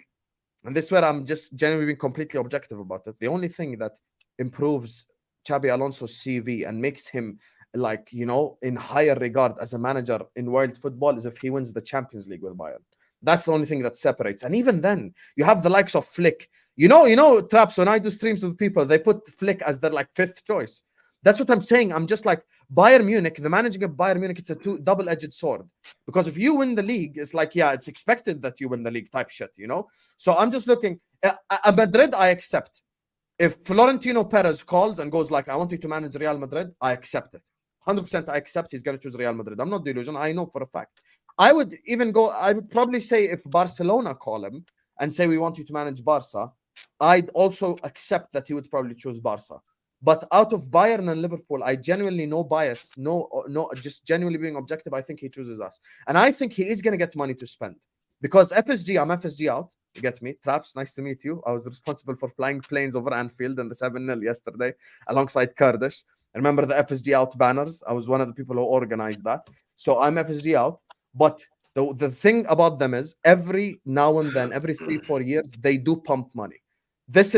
and this is where I'm just genuinely being completely objective about it, the only thing that improves Xabi Alonso's CV and makes him in higher regard as a manager in world football is if he wins the Champions League with Bayern. That's the only thing that separates. And even then, you have the likes of Flick. You know, Traps, when I do streams with people, they put Flick as their 5th choice. That's what I'm saying. I'm just like, Bayern Munich, the managing of Bayern Munich, it's a double-edged sword. Because if you win the league, it's like, yeah, it's expected that you win the league type shit, you know? So I'm just looking, at Madrid, I accept. If Florentino Perez calls and goes like, I want you to manage Real Madrid, I accept it. 100% I accept he's going to choose Real Madrid. I'm not delusional. I know for a fact. I would probably say if Barcelona call him and say, we want you to manage Barca, I'd also accept that he would probably choose Barca. But out of Bayern and Liverpool, I genuinely no bias, no, just genuinely being objective, I think he chooses us. And I think he is going to get money to spend. Because FSG, I'm FSG out. You get me? Traps, nice to meet you. I was responsible for flying planes over Anfield and the 7-0 yesterday alongside Kurdish. Remember the FSG out banners? I was one of the people who organized that. So I'm FSG out. But the thing about them is every now and then, every 3-4 years, they do pump money. This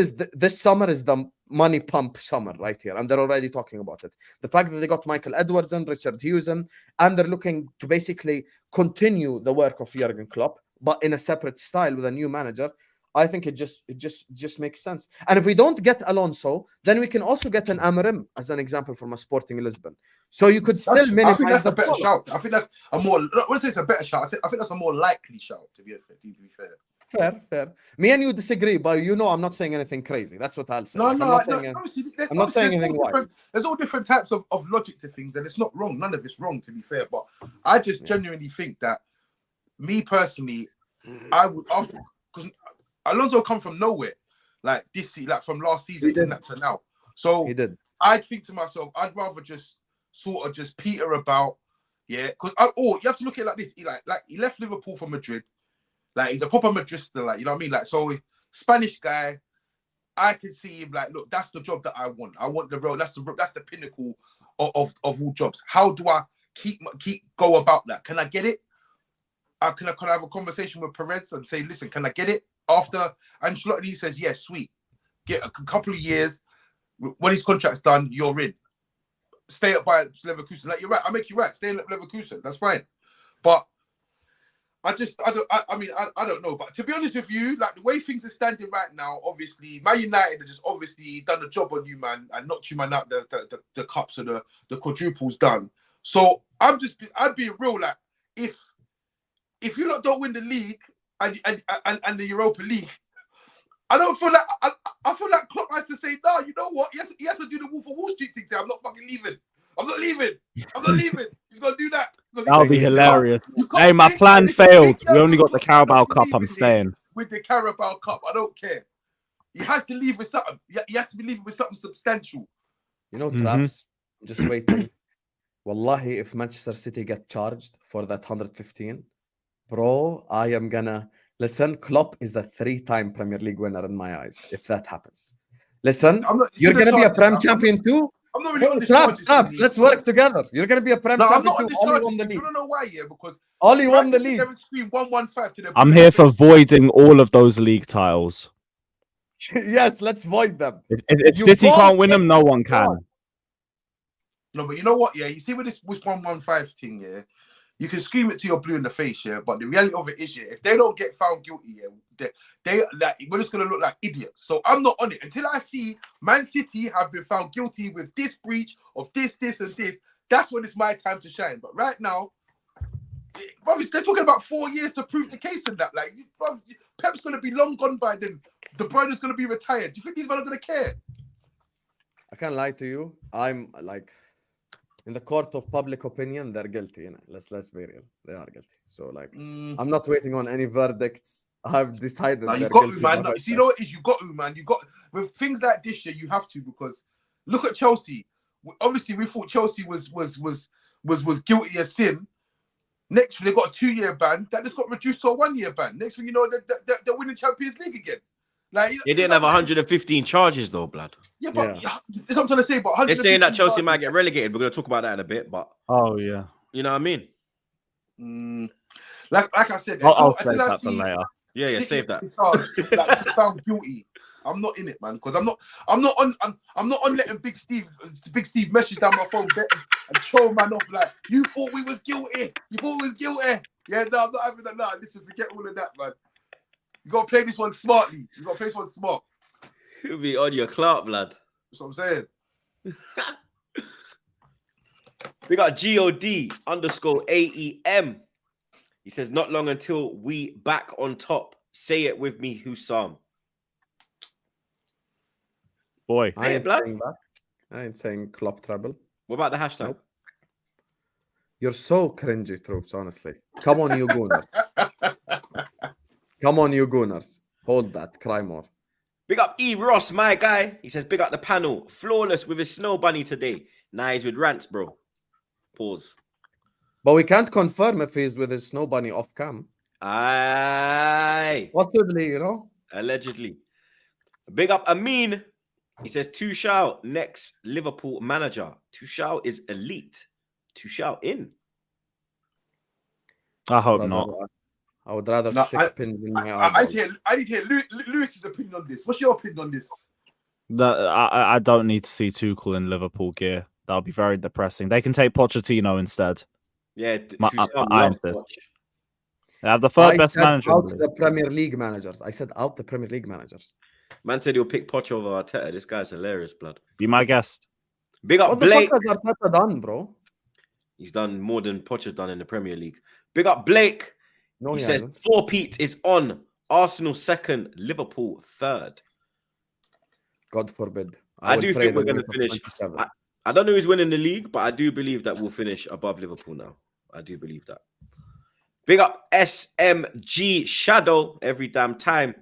summer is the money pump summer right here, and they're already talking about it. The fact that they got Michael Edwards and Richard Hughes and they're looking to basically continue the work of Jurgen Klopp, but in a separate style with a new manager. I think it just makes sense. And if we don't get Alonso, then we can also get an Amorim as an example from a Sporting Lisbon. So you could still minimize. I think that's the a better problem. shout. I think that's a more. I wouldn't say it's a better shout. I think that's a more likely shout. To be fair. Fair. Me and you disagree, but I'm not saying anything crazy. That's what I'll say. No, I'm no. I'm not saying anything wild. There's all different types of logic to things, and it's not wrong. None of it's wrong, to be fair. But I just genuinely think that, me personally, I would after because Alonso come from nowhere, like from last season to now. So he did. I'd think to myself, I'd rather just sort of just peter about, because you have to look at it like this. He left Liverpool for Madrid. Like, he's a proper Madrista, like, you know what I mean? Like, so Spanish guy, I can see him like, look, that's the job that I want. I want the role. That's the pinnacle of all jobs. How do I keep go about that? Can I get it? Can I have a conversation with Perez and say, listen, can I get it? After Ancelotti says, yes, sweet. Get a couple of years. When his contract's done, you're in. Stay up by Leverkusen. Like, you're right. I'll make you right. Stay in Leverkusen. That's fine. But I don't know. But to be honest with you, like, the way things are standing right now, obviously, Man United have just obviously done a job on you, man, and knocked you, man, out the cups and the quadruples done. So I'd be real, like, if you lot don't win the league and the Europa League, I don't feel like I feel like Klopp has to say, no, you know what? He has to do the Wolf of Wall Street thing. Say, I'm not fucking leaving. I'm not leaving. He's gonna do that. That would be hilarious. Hey, my plan failed. We only got the Carabao Cup. I'm staying. With the Carabao Cup, I don't care. He has to leave with something. He has to be leaving with something substantial. Traps. I'm just waiting. Wallahi, if Manchester City get charged for that 115, bro, I am gonna listen. Klopp is a 3-time Premier League winner in my eyes. If that happens, listen, you're gonna be a Prem champion too. I'm not really on this Traps, let's work together. You're gonna be a Prem champion too. All you won the league. You don't know why, because all you won the league. I'm here for voiding all of those league titles. Yes, let's void them. If City can't win them, no one can. No, but you know what? Yeah, you see with this 115 thing, yeah, you can scream it to your blue in the face, yeah. But the reality of it is, yeah, if they don't get found guilty, yeah, they like, we're just gonna look like idiots. So I'm not on it until I see Man City have been found guilty with this breach of this, and this. That's when it's my time to shine. But right now, they're talking about 4 years to prove the case in that. Like, Pep's gonna be long gone by then. De Bruyne's gonna be retired. Do you think these men are gonna care? I can't lie to you. I'm like, in the court of public opinion, they're guilty. You know? Let's be real. They are guilty. So like, I'm not waiting on any verdicts. I've decided. Nah, they're you got guilty, to, man. No, you know what it is? You got to, man. You got with things like this year. You have to, because look at Chelsea. Obviously, we thought Chelsea was guilty of sin. Next, they got a 2-year ban. That just got reduced to a 1-year ban. Next thing you know, they're winning Champions League again. Like, they didn't have 115 charges though, blood. Yeah, but that's what I'm trying to say. But they're saying that Chelsea might get relegated. We're going to talk about that in a bit. But oh yeah, you know what I mean. Like I said, I'll save that for later. Yeah, save that. Like, found guilty. I'm not in it, man, because I'm not on letting Big Steve message down my phone and throw man off like, you thought we was guilty. Yeah, no, I'm not having that. Nah, listen, forget all of that, man. You gotta play this one smartly. You gotta play this one smart. You'll be on your clout, blood. That's what I'm saying. We got God_AEM. He says, not long until we back on top. Say it with me, Hussam. Boy, I ain't saying Klopp treble. What about the hashtag? Nope. You're so cringy, Troops, honestly. Come on, you gooners. Come on, you gooners. Hold that. Cry more. Big up E. Ross, my guy. He says, big up the panel. Flawless with his snow bunny today. Nah, he's with rants, bro. Pause. But we can't confirm if he's with his snow bunny off cam. Aye. Possibly, you know? Allegedly. Big up Amin. He says, Tuchel, next Liverpool manager. Tuchel is elite. Tuchel in. I hope Rather- not. I would rather No, stick pins in my I eyeballs. need to hear Lewis's opinion on this. What's your opinion on this? I don't need to see Tuchel in Liverpool gear. That'll be very depressing. They can take Pochettino instead. Yeah, I Tuchel loves insist. Poch. They have the third I best said manager. in out the league. the Premier League managers. I said out the Premier League managers. Man said he'll pick Poch over Arteta. This guy's hilarious, blood. Be my guest. Big up What the Blake. fuck has Arteta done, bro? He's done more than Poch has done in the Premier League. Big up Blake. No, He he says hasn't. 4-peat is on. Arsenal second, Liverpool third. God forbid. I will do pray think we're the going to win of finish. 27. I don't know who's winning the league, but I do believe that we'll finish above Liverpool now. I do believe that. Big up SMG Shadow every damn time.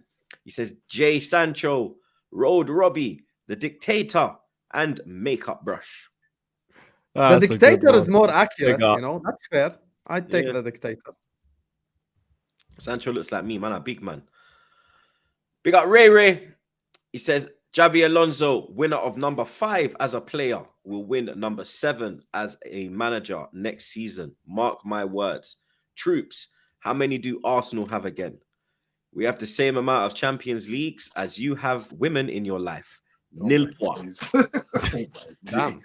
He says Jay Sancho, Road Robbie, the Dictator, and Makeup Brush. The That's a good dictator is one. more accurate, Big up. you know. That's fair. I'd take Yeah. the dictator. Sancho looks like me, man. A big man. Big up Ray Ray. He says Jabi Alonso, winner of number 5 as a player, will win number 7 as a manager next season. Mark my words. Troops, how many do Arsenal have again? We have the same amount of Champions Leagues as you have women in your life. Nil point. Damn.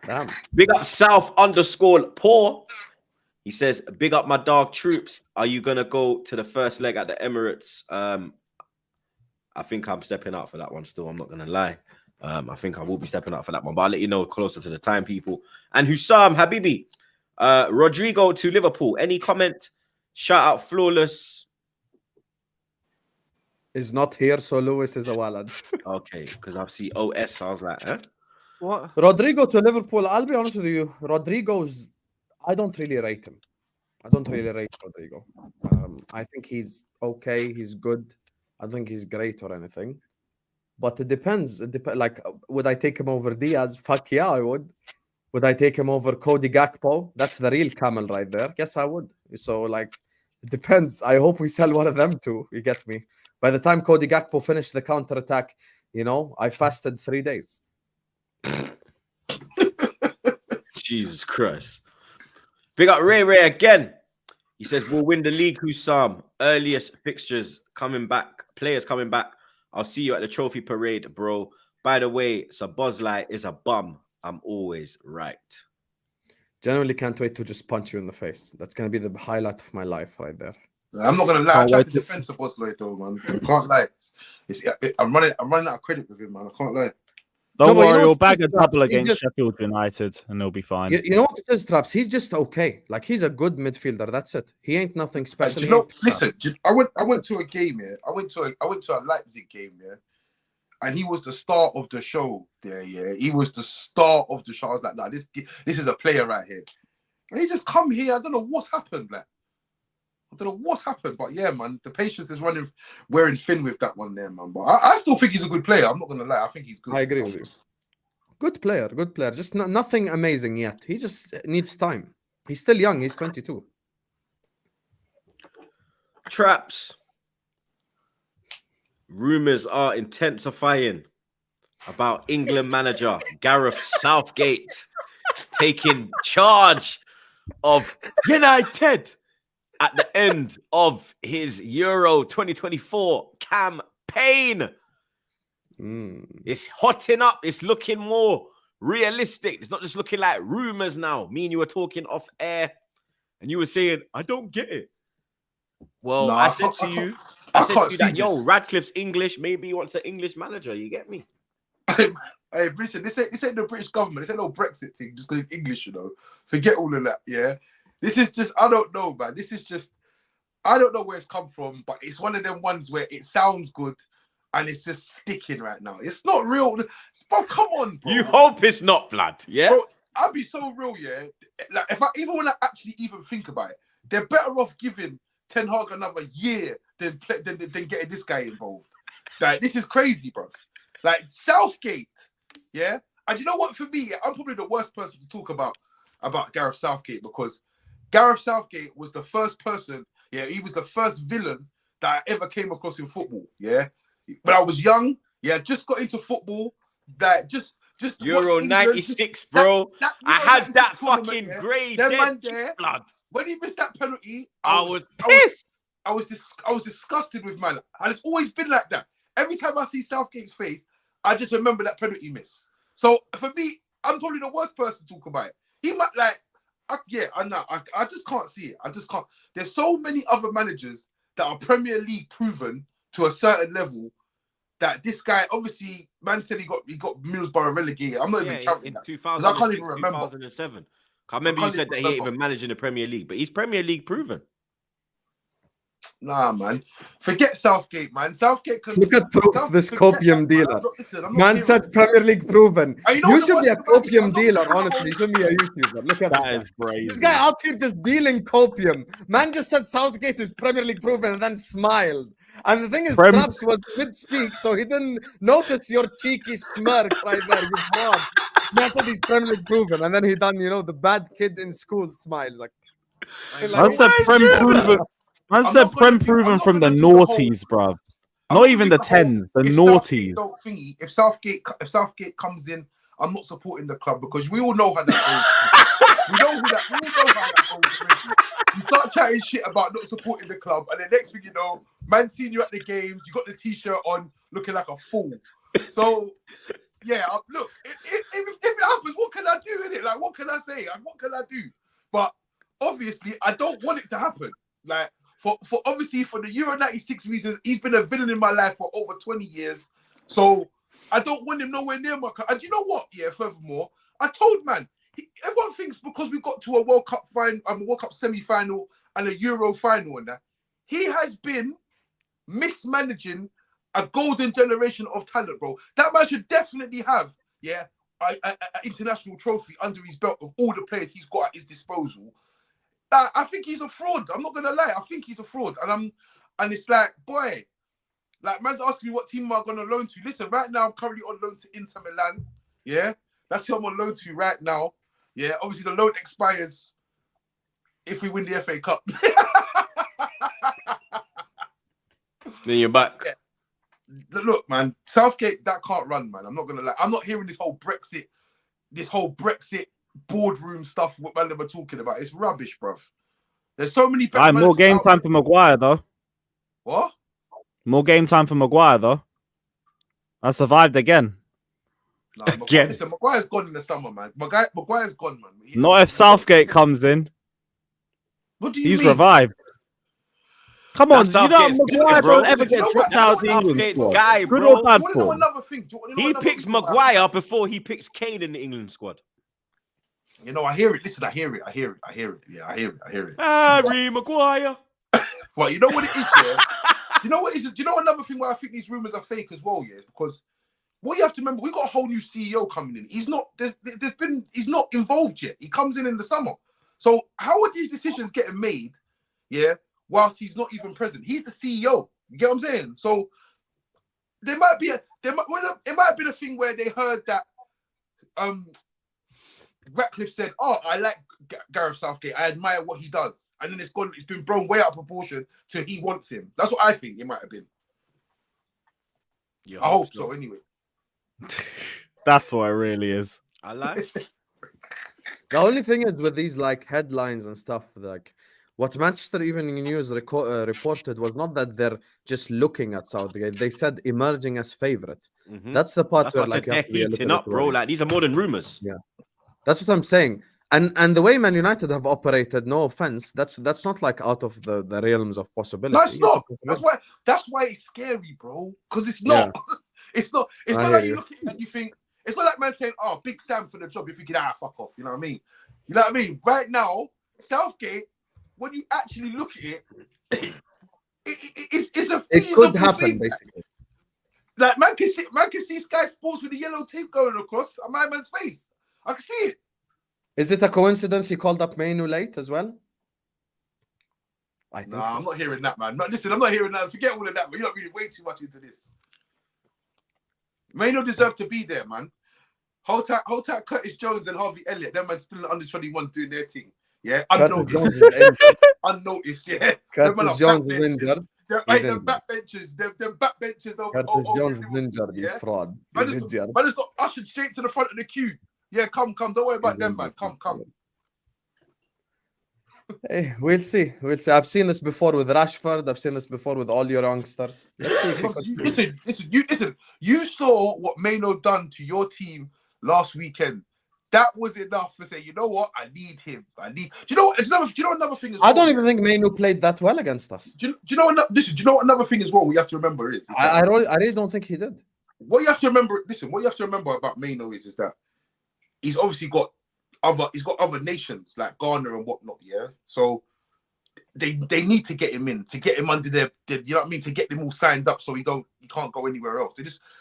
Damn. Big up South_Paul. He says, big up my dog Troops. Are you going to go to the first leg at the Emirates? I think I'm stepping out for that one still. I'm not going to lie. I think I will be stepping out for that one. But I'll let you know closer to the time, people. And Hussam Habibi. Rodrigo to Liverpool. Any comment? Shout out Flawless. Is not here, so Lewis is a walad. Okay, because I see OS. I was like, huh? What? Rodrigo to Liverpool. I'll be honest with you. Rodrigo's. I don't really rate him. I don't really rate Rodrigo. I think he's okay. He's good. I don't think he's great or anything. But it depends. Like, would I take him over Diaz? Fuck yeah, I would. Would I take him over Cody Gakpo? That's the real camel right there. Yes, I would. So, like, it depends. I hope we sell one of them too. You get me? By the time Cody Gakpo finished the counter-attack, you know, I fasted 3 days. Jesus Christ. Big up Ray Ray again. He says, we'll win the league, Hussam. Earliest fixtures coming back. Players coming back. I'll see you at the trophy parade, bro. By the way, Sabozlai is a bum. I'm always right. Genuinely can't wait to just punch you in the face. That's going to be the highlight of my life right there. I'm not gonna lie. I Can't tried wait to to- defend Sabozlai though, man. I can't lie. I'm running out of credit with him, man. I can't lie. Don't No, but you worry, know we'll what's bag a just- double he's against just- Sheffield United and they'll be fine. You know what it is, Traps? He's just okay. Like, he's a good midfielder. That's it. He ain't nothing special. Do He you know? ain't- Listen, I went to a game here. I went to a Leipzig game there, and he was the star of the show there. Yeah, he was the star of the show. I was like, nah, this is a player right here. And he just come here. I don't know what's happened. Like, I don't know what's happened, but yeah, man, the patience is wearing thin with that one there, man. But I still think he's a good player. I'm not gonna lie. I think he's good. I agree with you. Good player. Good player. Just nothing amazing yet. He just needs time. He's still young. He's 22. Traps. Rumors are intensifying about England manager Gareth Southgate taking charge of United at the end of his Euro 2024 campaign. It's hotting up. It's looking more realistic. It's not just looking like rumors now. Me and you were talking off air and you were saying, I don't get it. Well, Nah, I said to you that, see yo, this. Radcliffe's English. Maybe he wants an English manager. You get me? Hey, listen, this ain't the British government. This ain't no Brexit thing just because it's English, you know. Forget all of that, yeah? This is just, I don't know, man. This is just, I don't know where it's come from, but it's one of them ones where it sounds good and it's just sticking right now. It's not real, bro. Come on, bro. You hope it's not blood, yeah? Bro, I'll be so real, yeah. Like if I even when I actually even think about it, they're better off giving Ten Hag another year than getting this guy involved. Like this is crazy, bro. Like Southgate, yeah. And you know what? For me, I'm probably the worst person to talk about Gareth Southgate because Gareth Southgate was the first person. Yeah, he was the first villain that I ever came across in football. Yeah, when I was young, yeah, just got into football. That just Euro '96, bro. I had that fucking grade dead blood. When he missed that penalty, I was pissed. I was disgusted with man, and it's always been like that. Every time I see Southgate's face, I just remember that penalty miss. So for me, I'm probably the worst person to talk about it. He might I know. I just can't see it. I just can't. There's so many other managers that are Premier League proven to a certain level that this guy, obviously, man said he got Middlesbrough relegated. I'm not even counting in that. 2006, I can't even remember. 2007. I remember you said that he ain't even managing the Premier League, but he's Premier League proven. Nah, man. Forget Southgate, man. Southgate can look at Troops, this copium dealer. Man said Premier League proven. You should be a copium dealer, honestly. You should be a YouTuber. Look at that. Is crazy. This guy out here just dealing copium. Man just said Southgate is Premier League proven and then smiled. And the thing is, Traps was mid-speak, so he didn't notice your cheeky smirk right there. You fraud. Man said he's Premier League proven, and then he done, the bad kid in school smiles like. Man said Prem proven. Man said Prem proven from the noughties, bruv. Not even the tens, the noughties. If Southgate comes in, I'm not supporting the club because we all know how that goes. we all know how that goes. You start chatting shit about not supporting the club, and the next thing you know, man seen you at the games, you got the t-shirt on, looking like a fool. So, yeah, look, if it happens, what can I do in it? Like, what can I say? Like, what can I do? But obviously, I don't want it to happen. Like, for the Euro '96 reasons, he's been a villain in my life for over 20 years. So I don't want him nowhere near my club. And you know what? Yeah, furthermore, I told man, everyone thinks because we got to a World Cup final, World Cup semi-final and a Euro final and that, he has been mismanaging a golden generation of talent, bro. That man should definitely have, an international trophy under his belt of all the players he's got at his disposal. I think he's a fraud. I'm not gonna lie. I think he's a fraud, and it's like, boy, like man's asking me what team am I gonna loan to. Listen, right now I'm currently on loan to Inter Milan. Yeah, that's who I'm on loan to right now. Yeah, obviously the loan expires if we win the FA Cup. Then you're back. Yeah. Look, man, Southgate, that can't run, man. I'm not gonna lie. I'm not hearing this whole Brexit boardroom stuff what man were talking about. It's rubbish, bruv. There's so many better more game time for Maguire though. What? More game time for Maguire though. I survived again. Nah, again. Listen, Maguire's gone in the summer, man. Maguire's gone, man. Not if Southgate comes in. What do you mean? He's revived. Come on, Maguire don't ever get dropped out of the England squad. Guy, Good bro. or bad for? He picks Maguire before he picks Kane in the England squad. You know, I hear it. Listen, I hear it. Yeah, I hear it. Harry Maguire. Well, you know what it is, yeah? Do you know another thing why I think these rumors are fake as well, yeah? Because what you have to remember, we got a whole new CEO coming in. He's not involved yet. He comes in the summer. So how are these decisions getting made, yeah, whilst he's not even present? He's the CEO. You get what I'm saying? So it might have been a thing where they heard that Ratcliffe said, "Oh, I like Gareth Southgate. I admire what he does," and then it's been blown way out of proportion to he wants him. That's what I think it might have been. I hope so. Anyway, that's what it really is. I like. The only thing is with these like headlines and stuff, like what Manchester Evening News reported was not that they're just looking at Southgate. They said emerging as favorite. Mm-hmm. That's the part that's where like they're heating up, bro. Like these are more than rumors. Yeah. That's what I'm saying. And the way Man United have operated, no offense, that's not like out of the realms of possibility. No, it's not. That's why it's scary, bro. Because it's not. Yeah. it's not like you look at it and you think, it's not like man saying, "Oh, Big Sam for the job." If you get fuck off, you know what I mean? You know what I mean? Right now, Southgate, when you actually look at it, it's a it could happen, basically. Like man can see Sky Sports with the yellow tape going across on my man's face. I can see it. Is it a coincidence he called up Mainu late as well? I think. Nah, I'm not hearing that, man. Listen, I'm not hearing that. Forget all of that, man. You're not reading way too much into this. Maino deserve to be there, man. Hold tight Curtis Jones and Harvey Elliott. Them man still under 21 doing their thing. Yeah, unnoticed. Unnoticed, yeah. Curtis Jones is injured. Them backbenchers. Them backbenchers. Curtis Jones is injured, you fraud. Man just got ushered straight to the front of the queue. Yeah, come. Don't worry about them, man. Come. Hey, we'll see. I've seen this before with Rashford. I've seen this before with all your youngsters. Let's see. Listen. You saw what Maino done to your team last weekend. That was enough to say, you know what? I need him. Do you know another thing as well? I don't even think Maino played that well against us. Do you know what another thing as well? We have to remember is I really don't think he did. What you have to remember. Listen, what you have to remember about Maino is that he's obviously got other nations like Ghana and whatnot, yeah. So they need to get him in, to get him under their you know what I mean, to get them all signed up so he can't go anywhere else.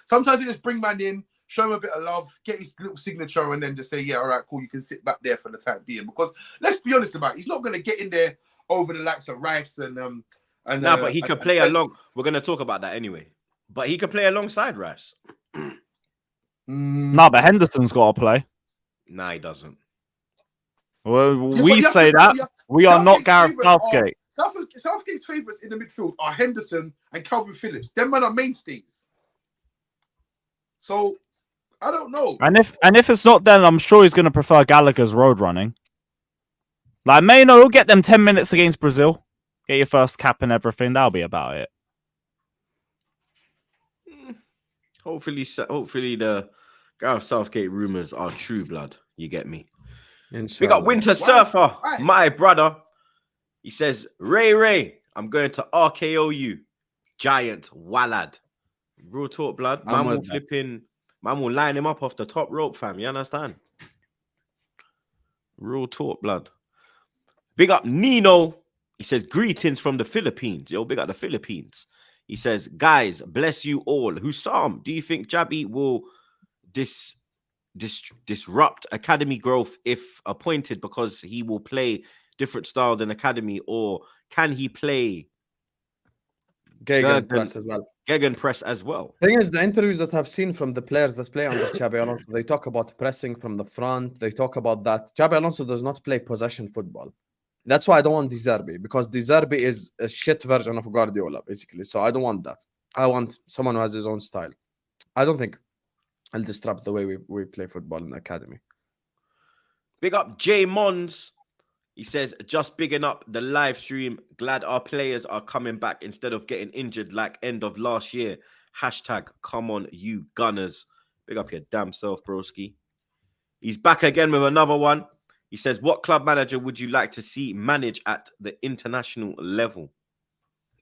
Sometimes they just bring man in, show him a bit of love, get his little signature, and then just say, yeah, all right, cool, you can sit back there for the time being. Because let's be honest about it, he's not gonna get in there over the likes of Rice and but he could play along. We're gonna talk about that anyway. But he could play alongside Rice. No, but Henderson's got to play. Nah, he doesn't. Well, we say that. We are not Gareth Southgate. Southgate's favourites in the midfield are Henderson and Calvin Phillips. Them men are mainstays. So, I don't know. And if it's not, then I'm sure he's going to prefer Gallagher's road running. Like, Maino, he'll get them 10 minutes against Brazil. Get your first cap and everything. That'll be about it. Hopefully the Gareth Southgate rumours are true, blood. You get me? We got Winter Surfer, my brother. He says, Ray, I'm going to RKO you. Giant Wallad. Real talk, blood. Man will line him up off the top rope, fam. You understand? Real talk, blood. Big up Nino. He says, greetings from the Philippines. Yo, big up the Philippines. He says, guys, bless you all. Hussam, do you think Jabby will disrupt academy growth if appointed because he will play different style than academy, or can he play Gegenpress as well? Gegenpress as well. Thing is, the interviews that I've seen from the players that play under Xabi Alonso, they talk about pressing from the front. They talk about that. Xabi Alonso does not play possession football. That's why I don't want De Zerbi, because De Zerbi is a shit version of Guardiola, basically. So I don't want that. I want someone who has his own style. I don't think I'll disrupt the way we play football in the academy. Big up J Mons. He says, just bigging up the live stream. Glad our players are coming back instead of getting injured like end of last year. Hashtag come on, you Gunners. Big up your damn self, broski. He's back again with another one. He says, what club manager would you like to see manage at the international level?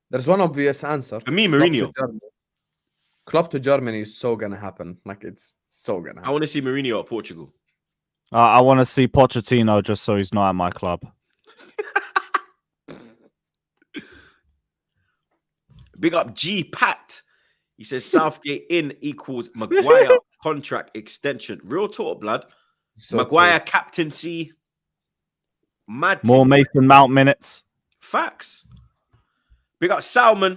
There's one obvious answer. For me, Mourinho. Club to Germany is so going to happen. Like, it's so going to happen. I want to see Mourinho at Portugal. I want to see Pochettino just so he's not at my club. Big up G Pat. He says Southgate in equals Maguire contract extension. Real talk, blood. So Maguire cool. Captaincy. Mad more Mason Mount minutes. Facts. Big up Salmon.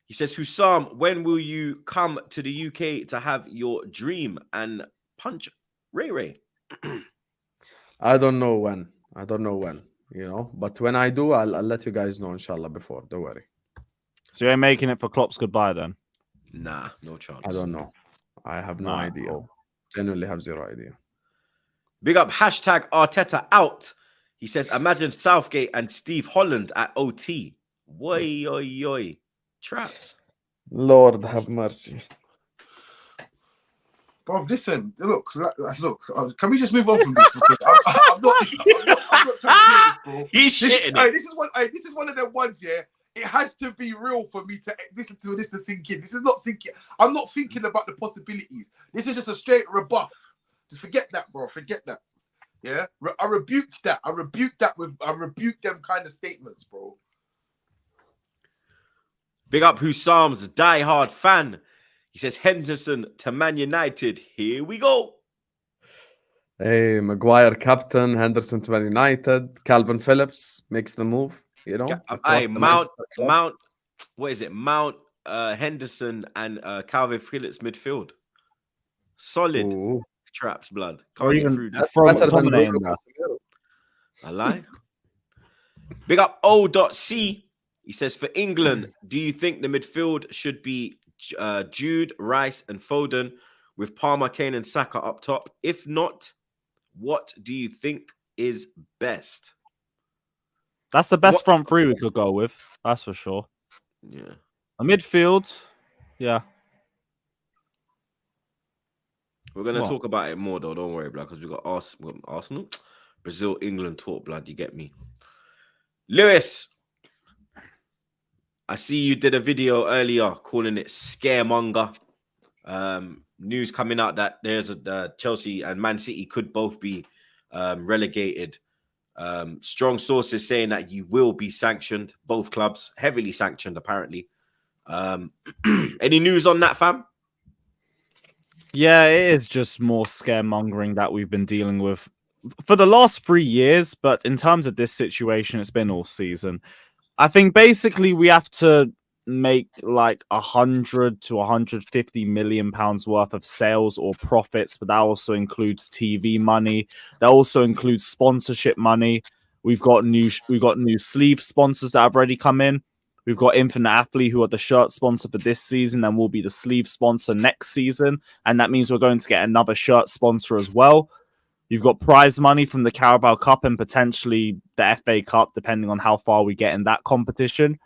He says, Hussam, when will you come to the UK to have your dream and punch Ray? I don't know when. You know, but when I do, I'll let you guys know, inshallah, before. Don't worry. So you ain't making it for Klopp's goodbye then? Nah, no chance. I don't know. I have no idea. Cool. Genuinely have zero idea. Big up hashtag Arteta out. He says, imagine Southgate and Steve Holland at OT. Oi. Traps. Lord have mercy. Bro, listen, look. Can we just move on from this? Because I'm not trying to hear this, bro. He's shitting. This is one of them ones, yeah. It has to be real for me to listen to this to sink in. This is not sinking. I'm not thinking about the possibilities. This is just a straight rebuff. Just forget that, bro. Forget that. Yeah, I rebuke that. I rebuke them kind of statements, bro. Big up Hussam's diehard fan. He says Henderson to Man United. Here we go. Hey, Maguire captain, Henderson to Man United, Calvin Phillips makes the move. You know, across the Manchester club. Mount. What is it? Mount Henderson and Calvin Phillips midfield. Solid. Ooh. Traps blood. Or Can't get even through that. from Better than McTominay in Bruno there. Casemiro. I lie. Big up O.C. He says, for England, do you think the midfield should be Jude, Rice, and Foden with Palmer, Kane, and Saka up top? If not, what do you think is best? That's the best front three we could go with. That's for sure. Yeah. A midfield, yeah. We're going to talk about it more, though. Don't worry, blood, because we got Arsenal, Brazil, England talk, blood. You get me? Lewis, I see you did a video earlier calling it scaremonger. News coming out that there's Chelsea and Man City could both be relegated. Strong sources saying that you will be sanctioned, both clubs, heavily sanctioned, apparently. Any news on that, fam? Yeah, it is just more scaremongering that we've been dealing with for the last 3 years. But in terms of this situation, it's been all season. I think basically we have to make like 100 to 150 million pounds worth of sales or profits, but that also includes TV money. That also includes sponsorship money. We've got new sleeve sponsors that have already come in. We've got Infinite Athlete, who are the shirt sponsor for this season and will be the sleeve sponsor next season. And that means we're going to get another shirt sponsor as well. You've got prize money from the Carabao Cup and potentially the FA Cup, depending on how far we get in that competition.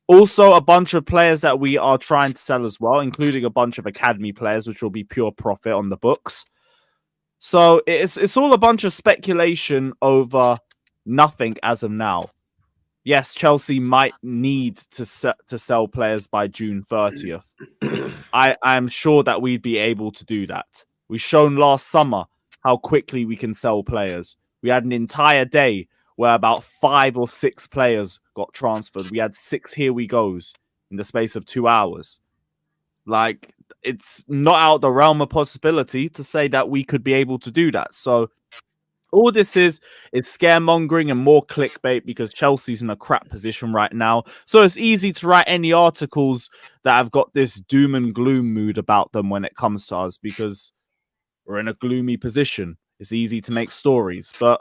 Also, a bunch of players that we are trying to sell as well, including a bunch of academy players, which will be pure profit on the books. So it's all a bunch of speculation over nothing as of now. Yes, Chelsea might need to sell players by June 30th. I am sure that we'd be able to do that. We've shown last summer how quickly we can sell players. We had an entire day where about 5 or 6 players got transferred. We had 6 here we goes in the space of 2 hours. Like, it's not out the realm of possibility to say that we could be able to do that. So all this is scaremongering and more clickbait because Chelsea's in a crap position right now. So it's easy to write any articles that have got this doom and gloom mood about them when it comes to us because we're in a gloomy position. It's easy to make stories, but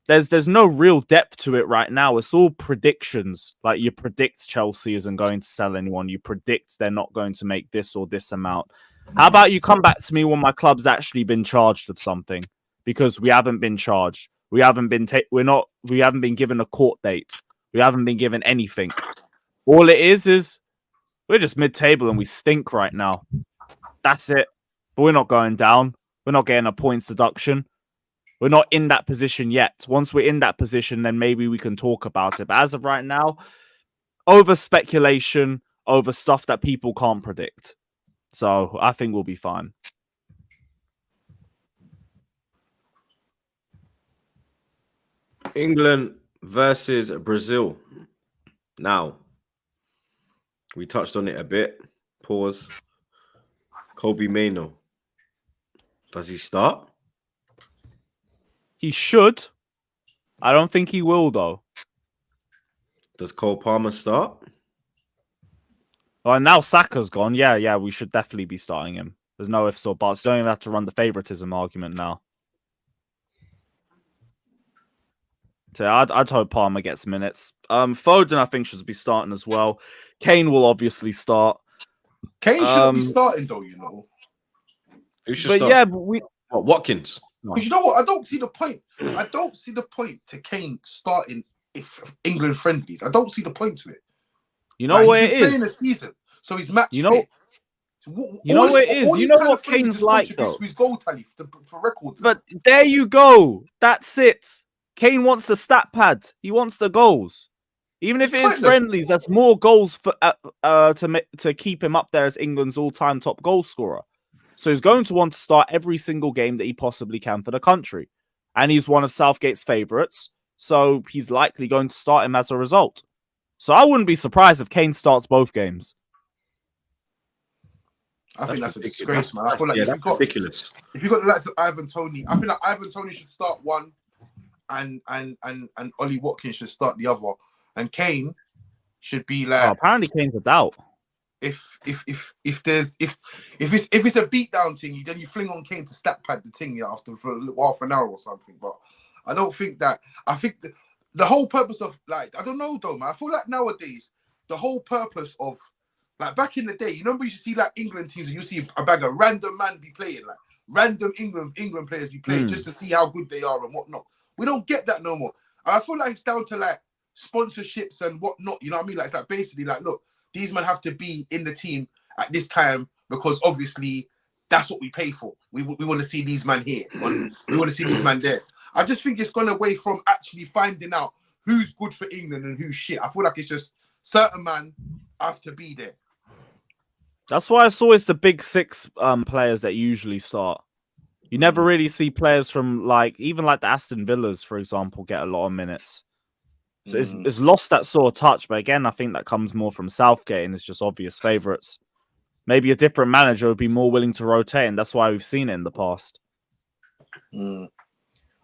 there's no real depth to it right now. It's all predictions. Like, you predict Chelsea isn't going to sell anyone. You predict they're not going to make this or this amount. How about you come back to me when my club's actually been charged of something? Because we haven't been charged. We haven't been given a court date. We haven't been given anything. All it is we're just mid-table and we stink right now. That's it. But we're not going down. We're not getting a points deduction. We're not in that position yet. Once we're in that position, then maybe we can talk about it. But as of right now, over speculation, over stuff that people can't predict. So I think we'll be fine. England versus Brazil. Now, we touched on it a bit. Pause. Kobe Mainoo. Does he start? He should. I don't think he will, though. Does Cole Palmer start? Well, now Saka's gone. Yeah, we should definitely be starting him. There's no ifs or buts. Don't even have to run the favoritism argument now. So I'd hope Palmer gets minutes. Foden, I think, should be starting as well. Kane will obviously start. Kane shouldn't be starting, though, you know. Who should But start? yeah, but we... What, Watkins? Because you know what? I don't see the point. I don't see the point to Kane starting if England friendlies. I don't see the point to it. You know what it is? He's playing a season, so he's match You know, fit. You know what it is? You know what Kane's like, though? His goal tally for records. But there you go. That's it. Kane wants the stat pad. He wants the goals. Even if it is friendlies, that's more goals for to keep him up there as England's all-time top goal scorer. So he's going to want to start every single game that he possibly can for the country. And he's one of Southgate's favourites, so he's likely going to start him as a result. So I wouldn't be surprised if Kane starts both games. I think that's a ridiculous. disgrace, man. I feel like Yeah, if that's ridiculous. you got the likes of Ivan Toney, I feel like Ivan Toney should start one, and Ollie Watkins should start the other, and Kane should be Oh, like apparently Kane's a doubt. if it's a beatdown thing, then you fling on Kane to stat pad the thing after for half an hour or something. But I don't think that. I think the whole purpose of like I don't know though, man. I feel like nowadays the whole purpose of like back in the day, you remember you see like England teams and you see a bag of random man be playing like random England players be playing just to see how good they are and whatnot. We don't get that no more. And I feel like it's down to like sponsorships and whatnot. You know what I mean? Like it's like basically like look. These men have to be in the team at this time because obviously that's what we pay for. We want to see these men here. We want to see these men there. I just think it's gone away from actually finding out who's good for England and who's shit. I feel like it's just certain men have to be there. That's why it's always the big six players that usually start. You never really see players from like even like the Aston Villas, for example, get a lot of minutes. So it's lost that sort of touch, but again, I think that comes more from Southgate and it's just obvious favourites. Maybe a different manager would be more willing to rotate, and that's why we've seen it in the past.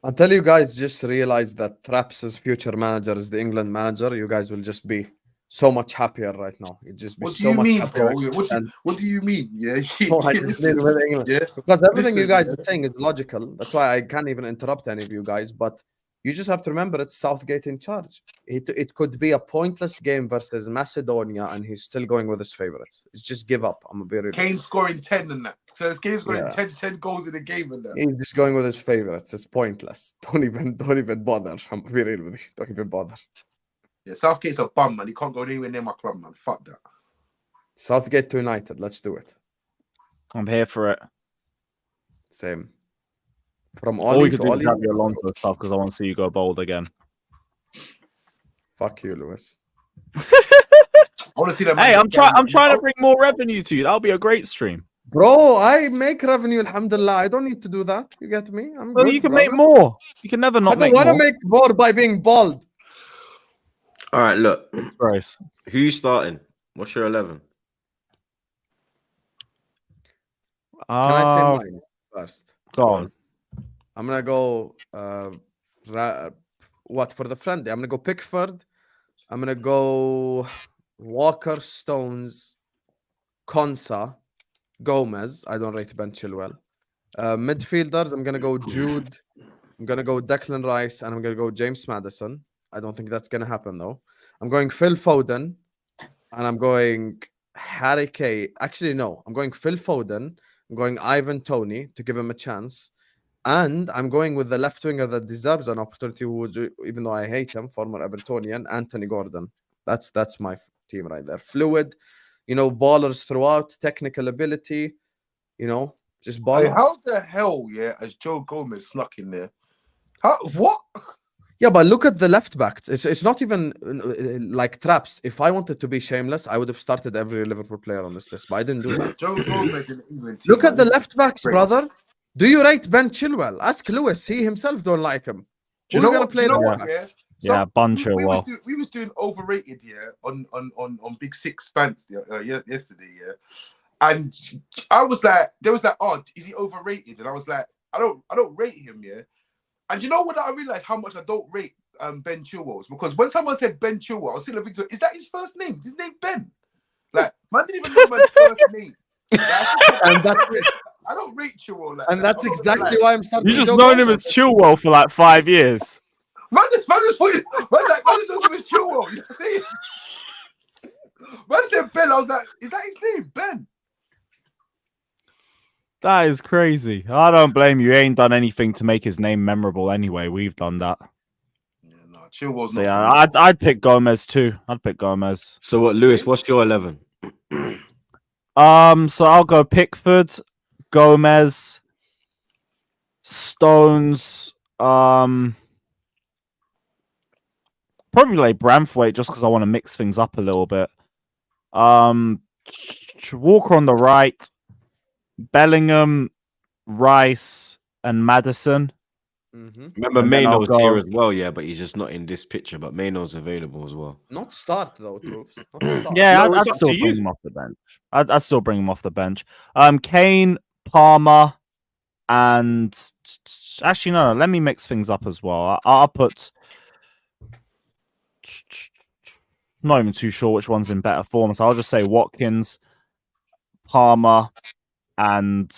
Until you guys just realize that Traps' future manager is the England manager, you guys will just be so much happier right now. You'll just be What do so you much mean, happier. bro? What do you mean? Yeah, No, I just deal with England. yeah. Because everything you guys Listen, are saying is logical. That's why I can't even interrupt any of you guys. But you just have to remember it's Southgate in charge. It could be a pointless game versus Macedonia, and he's still going with his favorites. It's just give up. I'm a bit. Kane scoring 10 and that. So it's Kane scoring 10 goals in a game and that. He's just going with his favorites. It's pointless. Don't even bother. I'm be real with you. Don't even bother. Yeah, Southgate's a bum, man. He can't go anywhere near my club, man. Fuck that. Southgate to United. Let's do it. I'm here for it. Same. From All Ollie we could to do is Ollie. have your Alonso stuff because I want to see you go bold again. Fuck you, Lewis. I want to see that. Hey, I'm trying to bring more revenue to you. That'll be a great stream. Bro, I make revenue, alhamdulillah. I don't need to do that. You get me? I'm Well, good, you can brother. make more. You can never I not don't make want to more. make more by being bald. All right, look. Gross. Who you starting? What's your 11? Can I say mine first? Go on. I'm gonna go. What for the friendly? I'm gonna go Pickford. I'm gonna go Walker, Stones, Konsa, Gomez. I don't rate Ben Chilwell. Midfielders. I'm gonna go Jude. I'm gonna go Declan Rice, and I'm gonna go James Maddison. I don't think that's gonna happen though. I'm going Phil Foden, and I'm going Harry Kane. Actually, no. I'm going Phil Foden. I'm going Ivan Toney to give him a chance. And I'm going with the left winger that deserves an opportunity, even though I hate him, former Evertonian, Anthony Gordon. That's my team right there. Fluid, ballers throughout, technical ability, just ball. Hey, how the hell, has Joe Gomez snuck in there? What? Yeah, but look at the left backs. It's not even like Traps. If I wanted to be shameless, I would have started every Liverpool player on this list, but I didn't do that. Joe Gomez in the England team. Look at the left backs, brother. Do you rate Ben Chilwell? Ask Lewis. He himself don't like him. Do you know what? Yeah. Yeah, Bun Chilwell. We was doing overrated, on Big Six Spence yesterday, and I was like, there was like, oh, is he overrated? And I was like, I don't rate him, And you know what? I realized how much I don't rate Ben Chilwell because when someone said Ben Chilwell, I was sitting there, is that his first name? Is his name Ben? Like, man didn't even know my first name. And that's it. I don't rate Chilwell like and that. that's exactly why I'm starting. You just known him as Chilwell for like 5 years. Man just put it. Man just knows him as Chilwell. You know what I'm saying? Man said Ben. I was like, is that his name, Ben? That is crazy. I don't blame you. He ain't done anything to make his name memorable anyway. We've done that. Yeah, no, Chilwell's So not. yeah, I'd pick Gomez too. I'd pick Gomez. So what, Lewis? What's your 11? So I'll go Pickford, Gomez, Stones, probably like Bramthwaite just because I want to mix things up a little bit. Walker on the right, Bellingham, Rice, and Maddison. Remember, And then I'll Mayno's here go- as well, yeah, but he's just not in this picture. But Mayno's available as well. Not start though, Troops. Not start. Yeah, No, it's I'd up still to bring you. him off the bench. I'd still bring him off the bench. Kane, Palmer, and actually no. Let me mix things up as well. I'll put. Not even too sure which one's in better form, so I'll just say Watkins, Palmer, and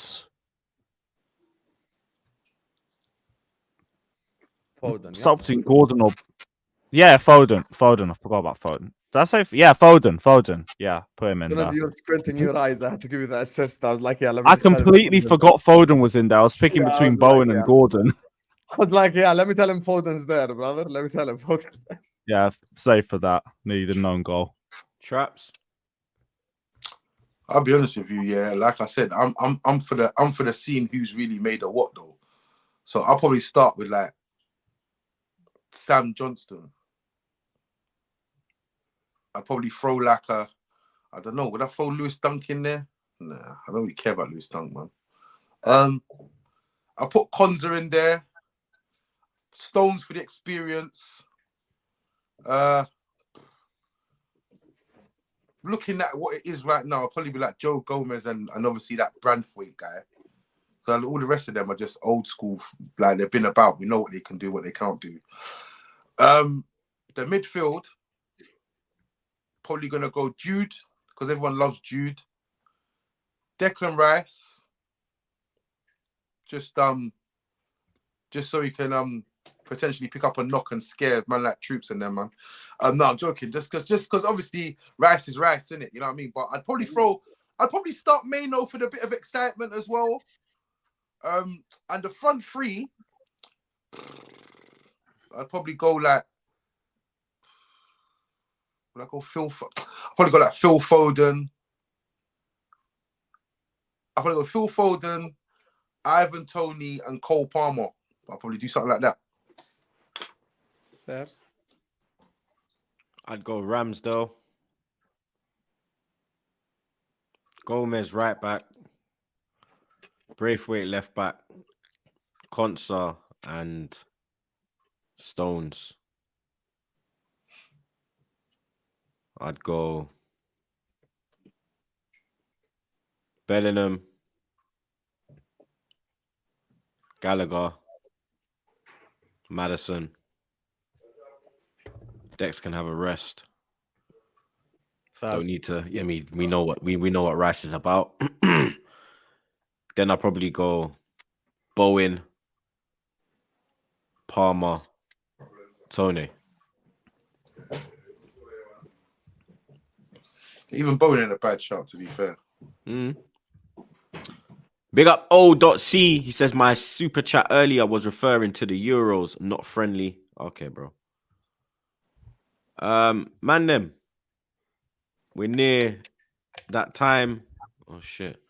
Foden. start between Gordon or Foden. I forgot about Foden. Did I say Foden? Yeah, put him As in soon as there. you were squinting your eyes, I had to give you the assist. I was like, yeah, let me I just tell him completely Foden's forgot Foden was in there. I was picking Yeah, I between was like, Bowen and yeah. Gordon. there. I was like, yeah, let me tell him Foden's there, brother. Let me tell him Foden's there. Yeah, safe for that. Needed an own goal. Traps. I'll be honest with you, yeah. Like I said, I'm for the scene who's really made a what though. So I'll probably start with like Sam Johnston. I'd probably throw like I don't know, would I throw Lewis Dunk in there? Nah, I don't really care about Lewis Dunk, man. I'll put Konza in there. Stones for the experience. Looking at what it is right now, I'll probably be like Joe Gomez and obviously that Branthwaite guy. So all the rest of them are just old school, like they've been about. We know what they can do, what they can't do. The midfield, probably gonna go Jude, because everyone loves Jude. Declan Rice. Just so he can potentially pick up a knock and scare man like Troops and them, man. No, I'm joking. Just because obviously Rice is Rice, isn't it? You know what I mean? But I'd probably start Mayno for the bit of excitement as well. And the front three, I'd probably go like, would I go Phil? I'd probably go like Phil Foden. I'd probably go Phil Foden, Ivan Toney, and Cole Palmer. I'll probably do something like that. There's. I'd go Ramsdale. Gomez right back. Braithwaite left back. Konsa and Stones. I'd go Bellingham, Gallagher, Madison. Dex can have a rest. Don't need to. Yeah, we know what we know what Rice is about. Then I'll probably go Bowen, Palmer, Tony. Even Bowen ain't a bad shot, to be fair. Big up O.C. He says my super chat earlier was referring to the Euros, not friendly. Okay, bro. Man, them. We're near that time. Oh shit.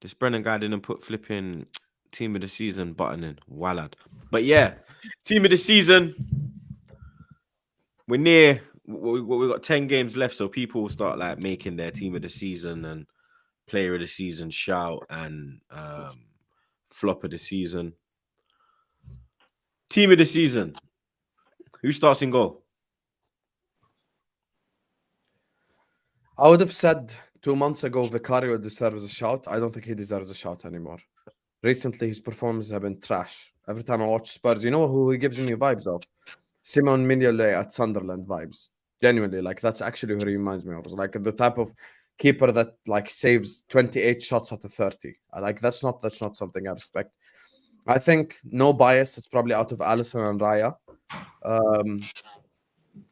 This Brennan guy didn't put flipping team of the season button in. Wallad. But yeah, team of the season. We're near. We got 10 games left, so people will start like making their team of the season and player of the season shout and flop of the season. Team of the season. Who starts in goal? I would have said 2 months ago Vicario deserves a shout. I don't think he deserves a shout anymore. Recently, his performances have been trash. Every time I watch Spurs, you know who he gives me vibes of? Simon Mignolet at Sunderland vibes. Genuinely, like that's actually who he reminds me of. It's like the type of keeper that like saves 28 shots out of 30. That's not something I respect. I think no bias. It's probably out of Alisson and Raya.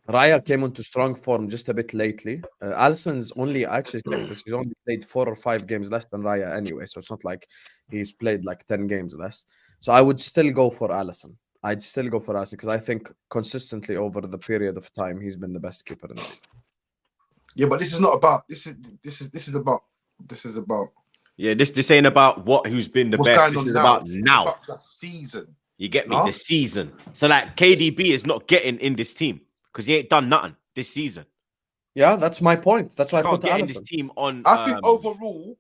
Raya came into strong form just a bit lately. Alisson's only, I actually checked this, he's only played 4 or 5 games less than Raya anyway, so it's not like he's played like 10 games less. So I would still go for Alisson. I'd still go for Alisson because I think consistently over the period of time, he's been the best keeper in the league. Yeah, but this is not about, this is about. Yeah, this ain't about who's been the what's best. going This on is now. about It's now. about the season. You get me? Huh? The season. So like KDB is not getting in this team because he ain't done nothing this season. Yeah, that's my point. That's why I Can't put get in this Alisson. team on. I think overall,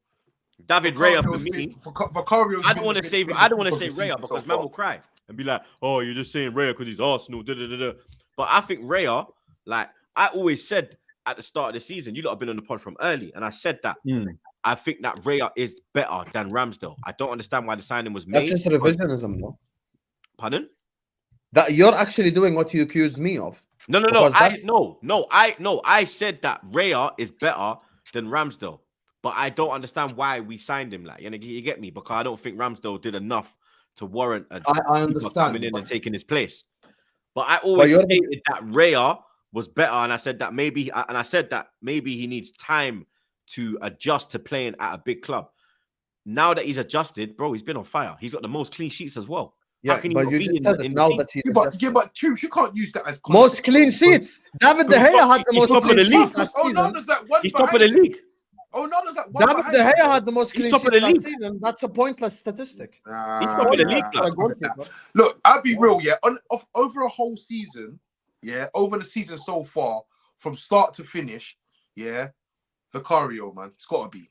David Raya for me. Vicario. I don't want to say Raya because man will cry. and be like, oh, you're just saying Raya because he's Arsenal. Da, da, da, da. But I think Raya, like I always said at the start of the season, you lot have been on the pod from early, and I said that I think that Raya is better than Ramsdale. I don't understand why the signing was made. That's just revisionism, though. Pardon? That you're actually doing what you accused me of. No. I said that Raya is better than Ramsdale, but I don't understand why we signed him. Like, you get me? Because I don't think Ramsdale did enough to warrant I understand coming in and taking his place. But I always stated that Raya was better, and I said that maybe he needs time to adjust to playing at a big club. Now that he's adjusted, bro, he's been on fire. He's got the most clean sheets as well. Yeah, but you just said it now that he's but Troops, you can't use that as most clean sheets. David De Gea had the most clean sheets. He's top of the league. Oh no, there's that one. David De Gea had the most clean sheets last season. That's a pointless statistic. He's top of the league. Look, I'll be real, yeah. Over a whole season, yeah, over the season so far, from start to finish, yeah, Vicario, man, it's got to be.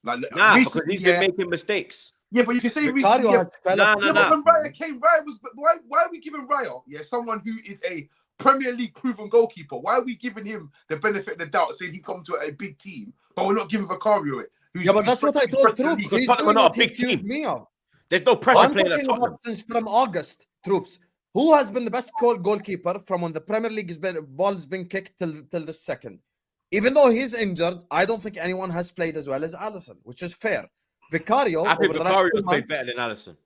Like, because he's been making mistakes. Yeah, but you can say recently. When Raya came, Raya was. Why are we giving Raya, someone who is a Premier League proven goalkeeper? Why are we giving him the benefit of the doubt, saying he come to a big team, but we're not giving Vicario it? But that's what I told Troops. He's doing not a big team. There's no pressure playing at Tottenham. Since from August, Troops. Who has been the best goalkeeper from when the Premier League ball's been kicked till the second? Even though he's injured, I don't think anyone has played as well as Alisson, which is fair. Vicario, I think Vicario played better than Alisson.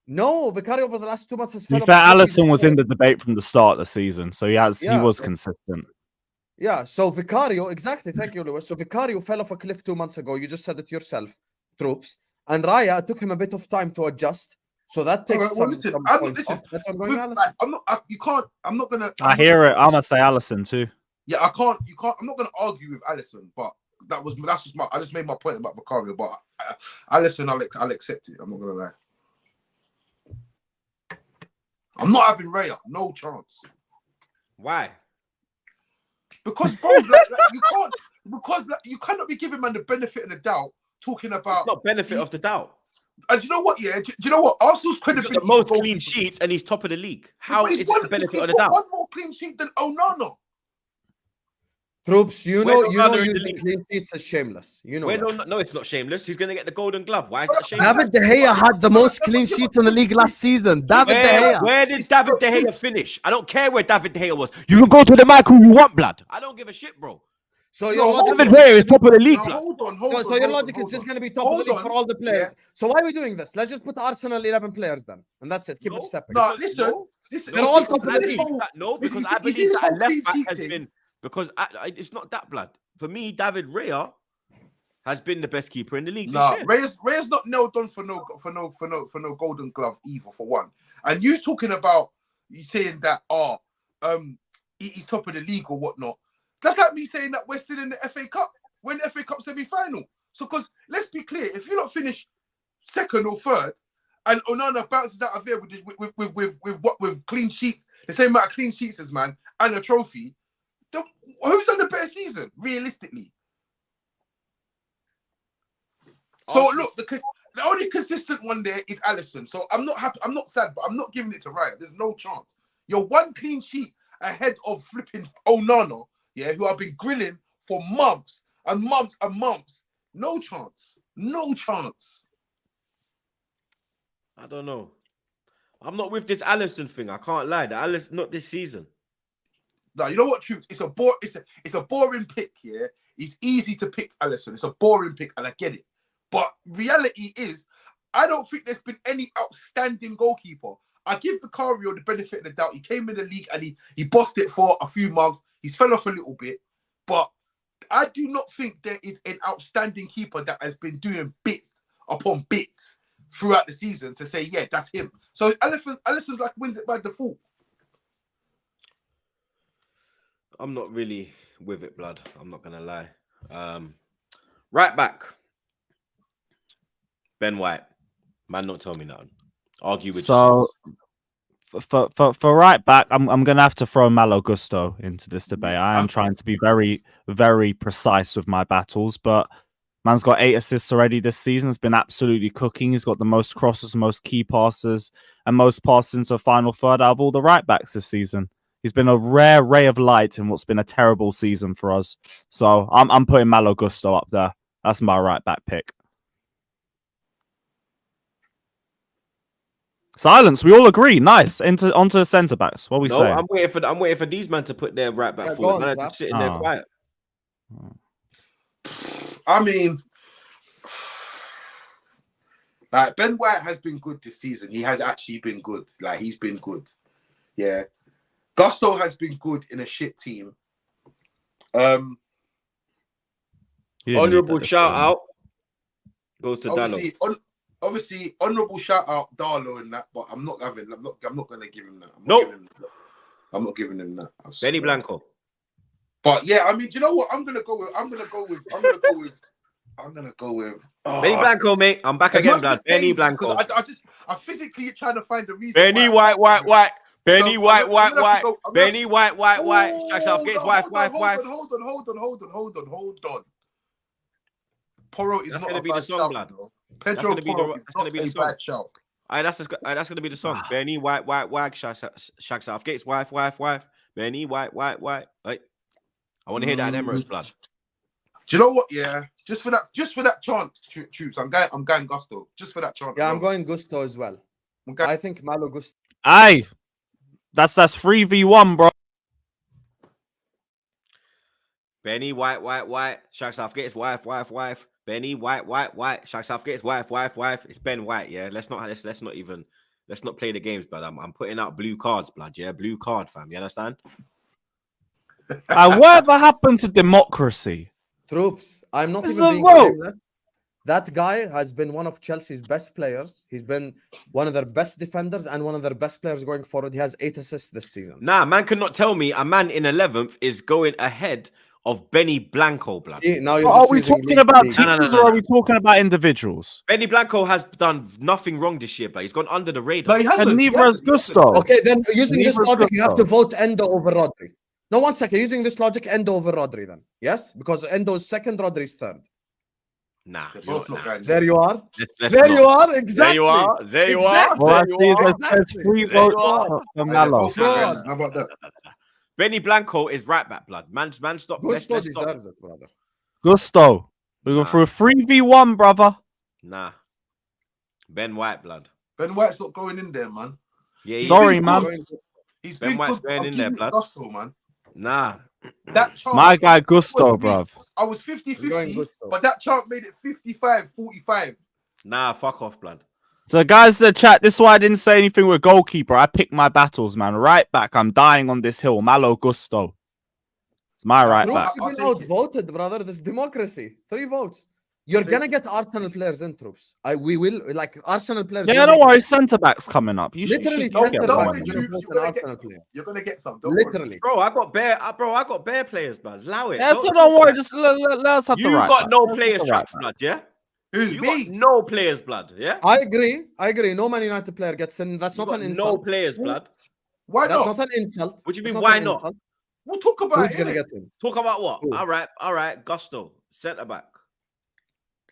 No, Vicario over the last 2 months has fell. Alisson was in the debate from the start of the season, so he was consistent. Yeah, so Vicario, exactly. Thank you, Lewis. So Vicario fell off a cliff 2 months ago. You just said it yourself, Troops. And Raya, it took him a bit of time to adjust. So that takes some points off. That's what I'm going, Alisson. I'm not gonna. I hear it. I'm gonna say Alisson too. Yeah, I can't. You can't. I'm not gonna argue with Alisson, but that's just I just made my point about Vicario, but Alisson, I'll accept it. I'm not gonna lie. I'm not having Raya. No chance. Why? Because, bro, you can't. Because you cannot be giving man the benefit of the doubt. Talking about it's not benefit of the doubt. And you know what? Yeah, do you know what? Arsenal's credibility. The most clean sheets, and he's top of the league. How is it the benefit of the doubt? One more clean sheet than Onana. Troops, you know, the clean sheets is shameless. You know, no, it's not shameless. He's going to get the Golden Glove. Why is that shameless? David De Gea had the most clean sheets in the league last season. David De Gea. Where did David De Gea finish? I don't care where David De Gea was. You can go to the Michael you want, blood. I don't give a shit, bro. So your David De Gea is top of the league. Hold on. So your logic is just going to be top of the league for all the players. Yeah. So why are we doing this? Let's just put Arsenal 11 players then, and that's it. Keep it stepping. No, listen. They're all top of the league. No, because I believe that a left back has been. Because it's not that, blood. For me, David Raya has been the best keeper in the league. No, Raya's not nailed on for no Golden Glove either, for one. And you talking about you saying that he's top of the league or whatnot. That's like me saying that we're still in the FA Cup. We're in the FA Cup semi-final. So, because let's be clear, if you not finish second or third, and Onana bounces out of here with clean sheets, the same amount of clean sheets as man, and a trophy. Who's on the better season, realistically? So look, the only consistent one there is Alisson. So I'm not happy. I'm not sad, but I'm not giving it to Raya. There's no chance. You're one clean sheet ahead of flipping Onana, yeah, who I've been grilling for months and months and months. No chance. No chance. I don't know. I'm not with this Alisson thing. I can't lie. The Alisson, not this season. No, you know what, Troops? It's a boring pick, yeah. It's easy to pick Alisson. It's a boring pick, and I get it. But reality is, I don't think there's been any outstanding goalkeeper. I give Vicario the benefit of the doubt. He came in the league and he bossed it for a few months. He's fell off a little bit, but I do not think there is an outstanding keeper that has been doing bits upon bits throughout the season to say, yeah, that's him. So Alisson's like wins it by default. I'm not really with it, blood. I'm not gonna lie. Right back. Ben White. Man, not tell me nothing. Argue with so for right back, I'm gonna have to throw Malo Gusto into this debate. I am trying to be very, very precise with my battles, but Man's got 8 assists already this season. Has been absolutely cooking. He's got the most crosses, most key passes, and most passes into a final third out of all the right backs this season. He's been a rare ray of light in what's been a terrible season for us. So I'm putting Malo Gusto up there. That's my right back pick. Silence. We all agree. Nice. Onto centre backs. What are we saying? I'm waiting for these men to put their right back Yeah, forward. go on, Man, they're just sitting there quiet. I mean, like Ben White has been good this season. He has actually been good. Like he's been good. Yeah. Gusto has been good in a shit team. Honourable shout out goes to Dallo. Obviously, honourable shout out Darlow and that, but I'm not gonna give him that. I'm not giving him that. Benny Blanco. But yeah, I mean, do you know what? I'm gonna go with. Benny Blanco, mate. I'm back again, blood. Benny Blanco. I physically trying to find the reason. Benny White. Benny White. Benny White. Shaq Southgate's wife. Hold on. Poro is That's not gonna be a the bad song, shout, blood. though. Pedro Poro is that's gonna not be a the song. bad shout. That's gonna be the song. Benny White. Shaq Southgate's wife. Benny White. Like, I want to hear that in Emirates, blood. Do you know what? Yeah, just for that chance, troops. I'm going Gusto. Just for that chance. Yeah, I'm going Gusto as well. I think Malo Gusto. Aye. That's 3v1, bro. Benny White. Shaq Southgate's wife. Benny White. Shaq Southgate's wife. It's Ben White. Yeah, let's not play the games, blood. I'm putting out blue cards, blood. Yeah, blue card, fam. You understand? Whatever happened to democracy? Troops. I'm not This even is a being vote. shameless. That guy has been one of Chelsea's best players. He's been one of their best defenders and one of their best players going forward. He has 8 assists this season. Nah, man cannot tell me a man in 11th is going ahead of Benny Blanco, blood. Now you're Are just we using talking league about league. teams No. or are we talking about individuals? Benny Blanco has done nothing wrong this year, but he's gone under the radar. No, he hasn't. And He neither has hasn't. He hasn't. Gusto. Okay, then using this Neither logic, you have to Gusto. vote Endo over Rodri. No, 1 second. Using this logic, Endo over Rodri then. Yes? Because Endo is second, Rodri is third. Nah, They're both not going There you are. Let's There not. you are. Exactly. There you are. Exactly. Well, I There you see are. there's 3 There you votes are. for They're Malo. both not going. How about that? Benny Blanco is right back, blood. Man, stop. Gusto Let's stop. deserves it, brother. Gusto. We go through a 3v1, brother. Nah. Ben White, blood. Ben White's not going in there, man. Yeah, Sorry, been man. good. He's Ben been White's good. going I'm in there, giving it blood. Gusto, man. Nah. That chart, My guy it Gusto, was me. bruv. I was We're 50-50, going Gusto. but that chart made it 55-45. Nah, fuck off, blood. So, guys, chat, this is why I didn't say anything with goalkeeper. I picked my battles, man. Right back, I'm dying on this hill. Malo Gusto. It's my right Troops, back. you've been outvoted, brother. This is democracy. 3 votes. You're gonna get Arsenal players in, Troops. We will, like, Arsenal players. Yeah, don't worry. Centre back's coming up. You Literally, should go centre get Don't back. one. worry, You're Troops, gonna vote you're an gonna get Arsenal some. player. You're gonna get some. Don't worry. Literally. Bro, I got bare players, blood. Allow it. Yeah, so don't worry. Just let us have the You right got back. no Let us players, have the right traps, back. blood, yeah? Who? You Me? got no players, blood, yeah? I agree. No Man United player gets in. That's You not got an no insult. players, blood. Why That's not? not an insult. What do you It's mean, not why an not? insult. We'll talk about Who's it. gonna innit? get in? Talk about what? Who? All right. Gusto, centre back.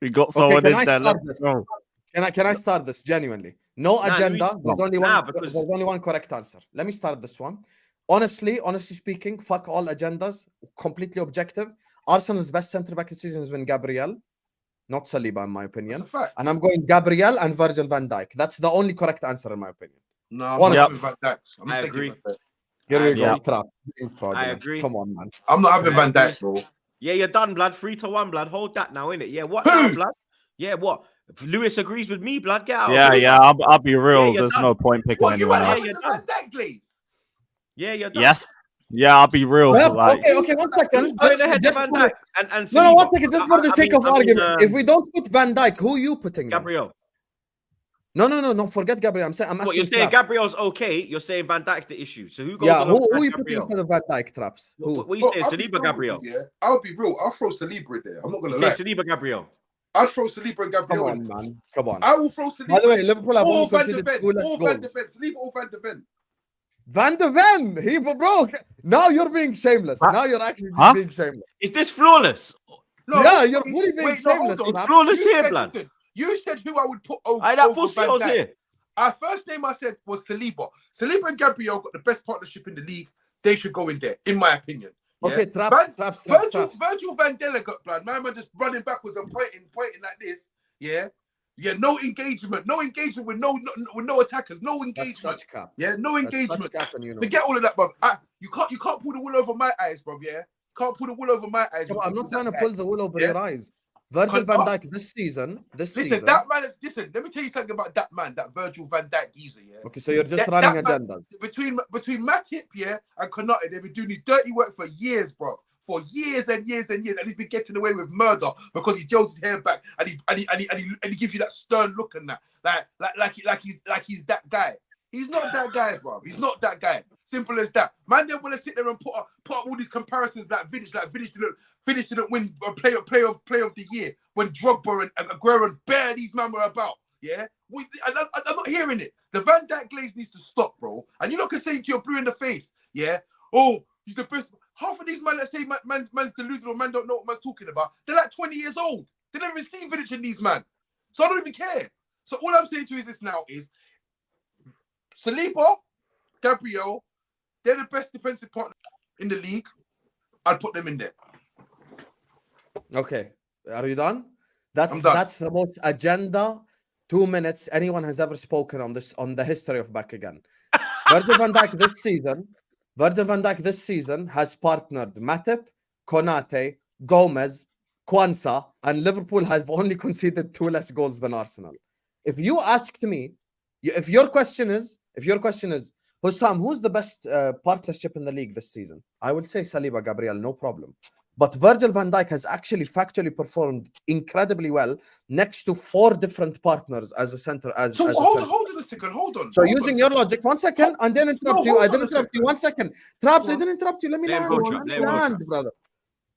We got Okay, someone can in I there. start Let's this? go. Can I start this genuinely? No Nah, let me agenda. stop. There's only one. Nah, because- There's only one correct answer. Let me start this one. Honestly speaking, fuck all agendas. Completely objective. Arsenal's best centre back this season has been Gabriel, not Saliba, in my That's opinion. a fact. And I'm going Gabriel and Virgil van Dijk. That's the only correct answer in my opinion. No, I'm Honestly. not having Van Dijk. I'm I taking agree. Van Dijk. Here we Yeah. go. Trap. Fraudulent. agree. Come on, man. I'm not having I Van agree. Dijk, bro. Yeah, you're done, blood. 3-1, blood. Hold that now, innit? Yeah, what Who? now, blood? Yeah, what? If Lewis agrees with me, blood. Get out. Yeah. I'll be real. you're There's done. no point picking What, you anyone want else. to Yeah, the you're Van Dijk, please? Yeah, you're done. Yes. Yeah, I'll be real. Well, Like, okay, 1 second. Going ahead to Just Van for- Dijk and No, Saliba. 1 second. Just for the sake of argument. If we don't put Van Dijk, who are you putting? Then? Gabriel. No. Forget Gabriel. I'm What asking you're saying? Traps. Gabriel's okay. You're saying Van Dijk's the issue. So who goes? Yeah, on who alongside are you putting Gabriel? instead of Van Dijk, Traps? Who? What you Bro, saying? I'll be Saliba, real Gabriel. with you, yeah? I'll be real. I'll throw Saliba in there. I'm not You gonna say lie. Saliba, Gabriel. I'll throw Saliba and Come Gabriel on, in. man. Come on. I will throw Saliba. By the way, Liverpool have Or only Van de conceded Ven. 2 less Or Van de goals. Ven. Saliba or Van de Ven. Van de Ven. He bro. Now you're being shameless. Huh? Now you're actually just Huh? being shameless. Is this flawless? No, Yeah, you're fully being wait, no, hold shameless. on. It's flawless You here, said, blood. listen, you said who I would put over, Aye, that over pussy Van was Dijk. here. Our first name I said was Saliba. Saliba and Gabriel got the best partnership in the league. They should go in there, in my opinion. Yeah? Okay, traps. Virgil van Dijk got blood. Man, just running backwards and pointing like this. Yeah. Yeah, no engagement with no attackers, no engagement. That's such cap. Yeah, no engagement. Cap, and you know. Forget all of that, bro. You can't pull the wool over my eyes, bro. Yeah, can't pull the wool over my eyes. I'm not trying to guy. pull the wool over your eyes. Virgil van Dijk this season. Listen, that man is. Listen, let me tell you something about that man, that Virgil van Dijk geezer. Yeah. Okay, so you're just running agendas. Between Matip, yeah, and Konate, they've been doing his dirty work for years, bro. For years and years and years, and he's been getting away with murder because he jolts his hair back and he gives you that stern look and that, like he's that guy. He's not that guy, bro. He's not that guy. Simple as that. Man, they want to sit there and put up all these comparisons like Vidic didn't win a play of the year when Drogba and Aguero and Bear these men were about. Yeah, I'm not hearing it. The Van Dijk glaze needs to stop, bro. And you're not gonna say to your blue in the face, yeah. Oh, he's the best. Half of these men that say man's delusional, man don't know what man's talking about. They're like 20 years old. They never seen Vidic in these man. So I don't even care. So all I'm saying to you is this now is Saliba, Gabriel, they're the best defensive partner in the league. I'd put them in there. Okay, are you done? I'm done. That's the most agenda 2 minutes anyone has ever spoken on the history of Back Again. Virgil van Dijk this season has partnered Matip, Konate, Gomez, Kwanzaa, and Liverpool have only conceded 2 less goals than Arsenal. If you asked me, if your question is, Hussam, who's the best partnership in the league this season? I will say Saliba, Gabriel, no problem. But Virgil van Dijk has actually factually performed incredibly well next to 4 different partners as a center. Hold on a second. Hold on. So using your logic, 1 second, and then interrupt you. I didn't interrupt you. 1 second. Traps, I didn't interrupt you. Let me land, brother.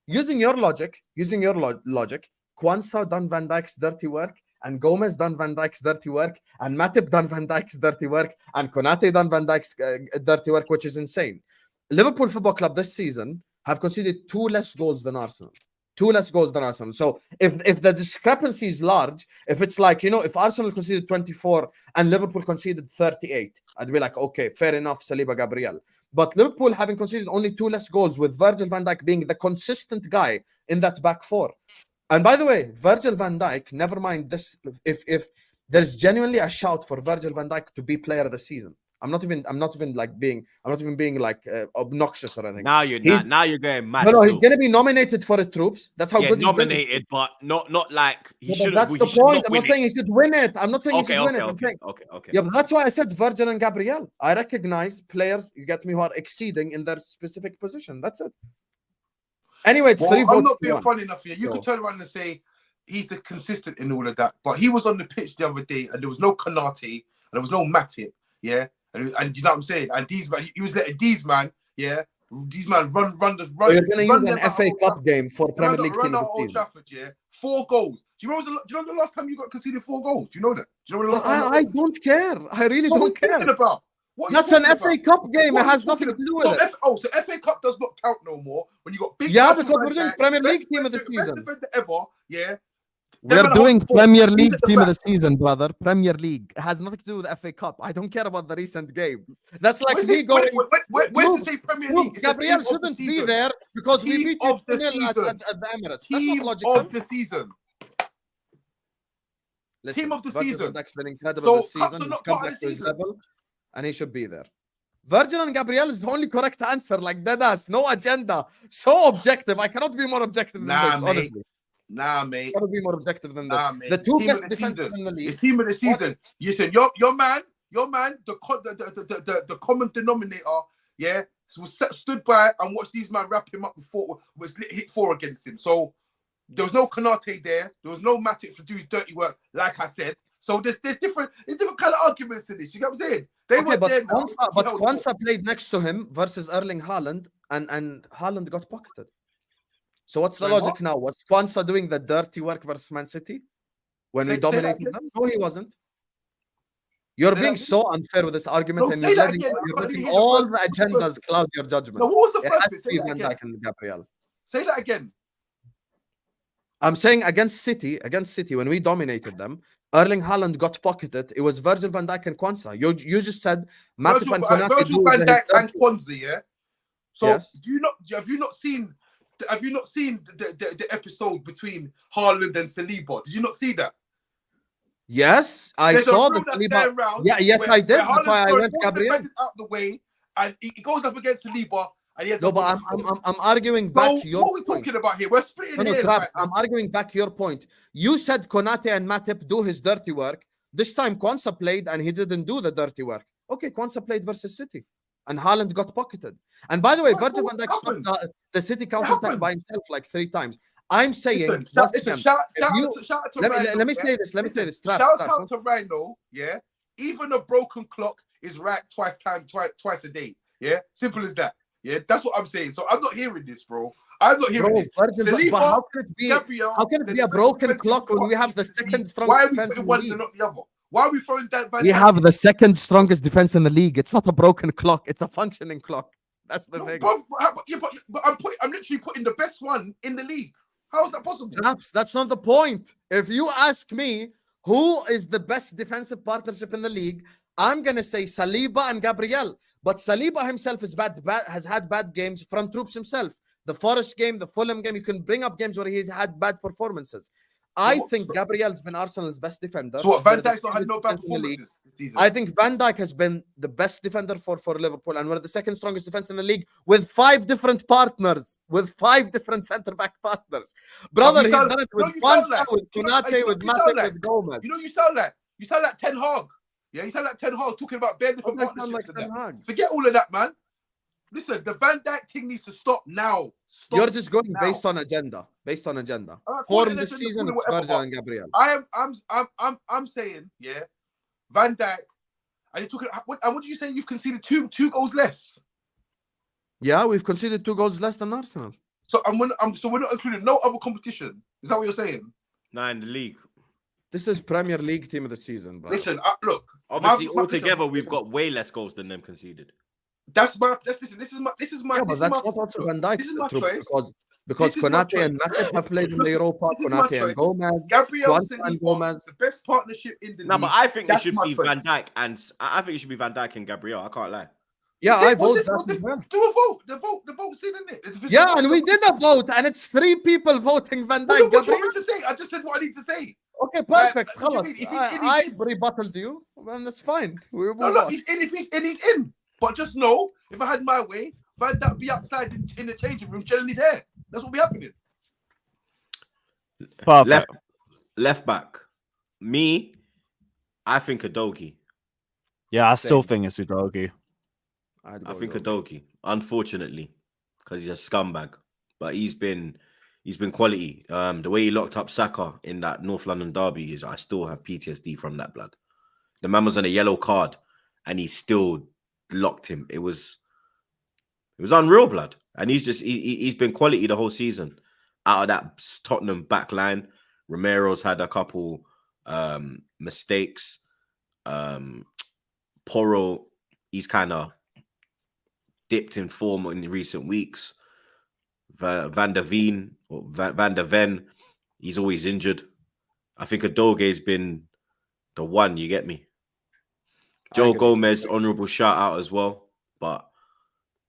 Using your logic, Kwanzaa done Van Dijk's dirty work, and Gomez done Van Dijk's dirty work, and Matip done Van Dijk's dirty work, and Konate done Van Dijk's dirty work, which is insane. Liverpool Football Club this season have conceded 2 less goals than Arsenal. 2 less goals than Arsenal. So if the discrepancy is large, if it's like, if Arsenal conceded 24 and Liverpool conceded 38, I'd be like, okay, fair enough, Saliba, Gabriel. But Liverpool having conceded only 2 less goals with Virgil van Dijk being the consistent guy in that back 4. And by the way, Virgil van Dijk, never mind this, if there's genuinely a shout for Virgil van Dijk to be player of the season. I'm not even being like obnoxious or anything. Now you're going mad. No, he's gonna be nominated for it, Troops. That's how good he's nominated, but not like he should. That's the point. I'm not saying he should win it. I'm not saying he should win it. Okay. Yeah, but that's why I said Virgil and Gabriel. I recognize players, you get me, who are exceeding in their specific position. That's it. Anyway, it's 3 votes. I'm not being funny enough here. You could turn around and say he's the consistent in all of that, but he was on the pitch the other day and there was no Konate and there was no Matip. Yeah. And you know what I'm saying? And these man, he was letting these man run. So you're gonna use an FA Cup game for Premier League team of the season. Trafford, yeah, 4 goals. Do you know the last time you got conceded 4 goals? Do you know that? Do you know the last time? I don't care. I really don't care. About? That's an FA Cup game. It has nothing to do with it. So FA Cup does not count no more when you got big. Yeah, because we're doing Premier League team of the season. Best defender ever, yeah. We're doing Premier League team of the season, brother. Premier League. It has nothing to do with the FA Cup. I don't care about the recent game. That's like me going. Where's the say Premier League? Gabriel shouldn't be there because we beat you 2-0 at the Emirates. Team of the season. Listen, team of the season. That's been incredible this season. He's come back to his level, and he should be there. Virgil and Gabriel is the only correct answer. Like deadass, no agenda, so objective. I cannot be more objective than this, honestly. Nah, mate. Gotta be more objective than this. Mate. The 2 best defenders in the league. It's team of the season. Listen, your man, the common denominator, yeah, stood by and watched these men wrap him up before was hit 4 against him. So there was no Konate there. There was no Matip to do his dirty work, like I said. So there's different kind of arguments to this. You know what I'm saying? Kwanzaa played next to him versus Erling Haaland, and Haaland got pocketed. So what's the logic now? Was Kwanzaa doing the dirty work versus Man City when we dominated them? No, he wasn't. You're being so unfair with this argument, and you're letting all the agendas cloud your judgment. No, what was the first bit? Van Dijk and Gabriel. Say that again. I'm saying against City, when we dominated them, Erling Haaland got pocketed. It was Virgil van Dijk and Kwanzaa. You just said Matip and Konate Virgil do van the Dijk and his- Kwanzaa, yeah. So Yes. have you not seen the episode between Haaland and Saliba? Did you not see that? Yes, I There's saw a the rule that's Saliba. going round. Yeah, yes, I did. That's why I went Gabriel. Out the way, and he goes up against Saliba, and he has. No, but I'm arguing back So your what are we point. talking about here? We're splitting No, hairs Traps, right now. I'm arguing back your point. You said Konate and Matip do his dirty work. This time Kwanzaa played and he didn't do the dirty work. Okay, Kwanzaa played versus City. And Haaland got pocketed. And by the way, Right, Virgil what van Dijk stopped happened? the City counter-attack by happens. himself like 3 times. I'm saying, Listen, shout you- out to let Rhino, me yeah? say this. Let me say Listen, this. Traps, shout Traps, out to Rhino, yeah. Even a broken clock is right twice a day. Yeah, simple as that. Yeah, that's what I'm saying. So I'm not hearing this, bro. I'm not hearing Bro, this. Virgil, Saliba, but how can it be? Gabriel, How can it the be a best broken defensive clock when we have the partnership in second league. strongest Why are we defense putting in the one league? and not the other? Why are we throwing that? We have the second strongest defense in the league. It's not a broken clock. It's a functioning clock. That's the thing. Bro, but I'm literally putting the best one in the league. How is that possible? Traps, that's not the point. If you ask me who is the best defensive partnership in the league, I'm gonna say Saliba and Gabriel. But Saliba himself is has had bad games from Troops himself. The Forest game, the Fulham game, you can bring up games where he's had bad performances. I think Gabriel's been Arsenal's best defender. So what? Van They're the Dijk's not had no bad strongest defense in the league. performances this season. I think Van Dijk has been the best defender for Liverpool, and we're the second strongest defense in the league with 5 different partners, with 5 different centre back partners. Brother, he's done it with Kwanzaa, with Konate, with Matip, with Gomez. You know, you sound like Ten Hag. Yeah, you sound like Ten Hag talking about bare different partnerships and that. Forget all of that, man. Listen, the Van Dijk thing needs to stop now. You're just going based on agenda. Based on agenda. Right, Form this season, it's Virgil and Gabriel. I'm saying, yeah, Van Dijk. And you're talking. And what do you say? You've conceded two goals less. Yeah, we've conceded 2 goals less than Arsenal. So so we're not including no other competition. Is that what you're saying? Nah, in the league. This is Premier League team of the season, bro. Listen, look. Obviously, altogether, we've got way less goals than them conceded. Listen. This is my. Yeah, but that's not also Van Dijk. This is my choice. Because Konate and Matip have played in the Europa. Konate and Gomez. Gabriel and Gomez. the best partnership in the league. No, but I think it That's should my be choice. Van Dijk Van Dijk and Gabriel. I can't lie. Yeah, I vote that as well. Do a vote. The vote's in it. Yeah, and we did a vote, and it's 3 people voting Van Dijk. What do you Gabriel. want me to say? I just said what I need to say. Okay, perfect. What do you mean? If I rebutted you, then that's fine. No, look, he's in. If he's in, he's in. But just know, if I had my way, Van Dijk be outside in the changing room, gelling his hair. That's what be happening. Perfect. Left back. Me, I think Udogie. Yeah, I still Same. think it's Udogie. I think Udogie. Unfortunately, because he's a scumbag, but he's been quality. The way he locked up Saka in that North London derby is I still have PTSD from that blood. The man was on a yellow card, and he still locked him. It was unreal, blood. And he's been quality the whole season. Out of that Tottenham back line, Romero's had a couple mistakes. Porro, he's kind of dipped in form in recent weeks. Van der Ven, he's always injured. I think Udoge's been the one, you get me? Joe Gomez, honourable shout out as well. But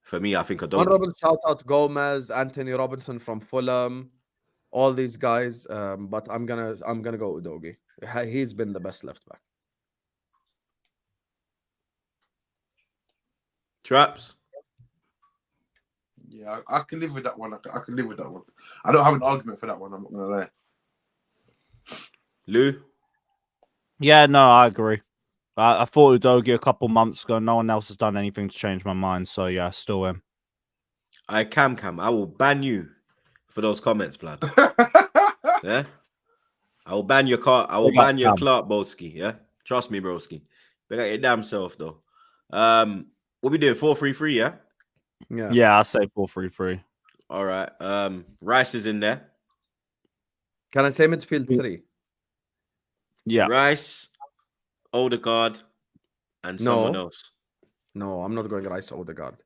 for me, I think Udogie. Honourable shout out Gomez, Anthony Robinson from Fulham, all these guys. But I'm gonna go Udogie. He's been the best left back. Traps. Yeah, I can live with that one. I can live with that one. I don't have an argument for that one. I'm not gonna lie. Lou. Yeah, no, I agree. I thought Udogie a couple months ago. No one else has done anything to change my mind. So yeah, still him. Cam, I will ban you for those comments, blood. Yeah, I will ban your car. I will ban your Clark, Bolski. Yeah, trust me, broski. But your damn self though. What we doing? 4-3-3, yeah. Yeah, I say 4-3-3. All right. Rice is in there. Can I say midfield 3? Yeah. Rice, Odegaard, and someone else. No, I'm not going Rice Odegaard.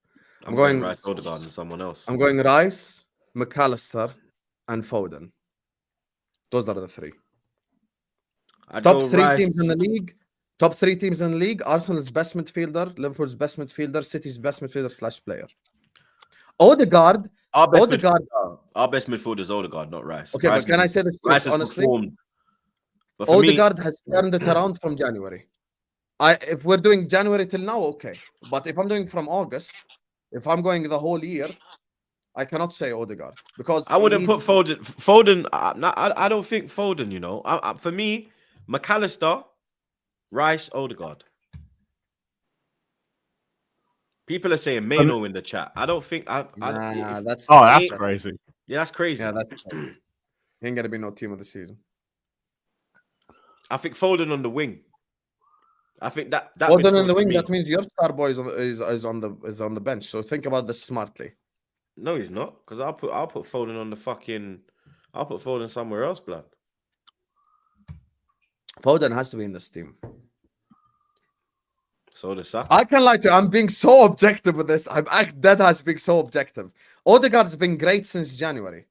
I'm going Rice, Odegaard, and someone else. I'm going Rice, McAllister, and Foden. Those are the three. I'd Top go three Rice. teams in the league. Top three teams in the league. Arsenal's best midfielder, Liverpool's best midfielder, City's best midfielder / player. Odegaard. Our best Odegaard. Our best midfielder is Odegaard, not Rice. Okay, Rice but can I say this Rice has honestly? performed. But for me, Odegaard has turned it around from January. If we're doing January till now, okay. But if I'm doing from August, if I'm going the whole year, I cannot say Odegaard because I wouldn't put Foden. Foden, I don't think Foden. You know, for me, McAllister, Rice, Odegaard. People are saying Mano in the chat. I don't think. that's crazy. Yeah, that's crazy. Yeah, that's crazy. Ain't gonna be no team of the season. I think Foden on the wing. I think that Foden on the wing. That means your star boy is on the bench. So think about this smartly. No, he's not. Because I'll put Foden on the fucking. I'll put Foden somewhere else, blood. Foden has to be in this team. So the Saka. I can lie to you. I'm being so objective with this. I'm dead has being so objective. Odegaard's been great since January.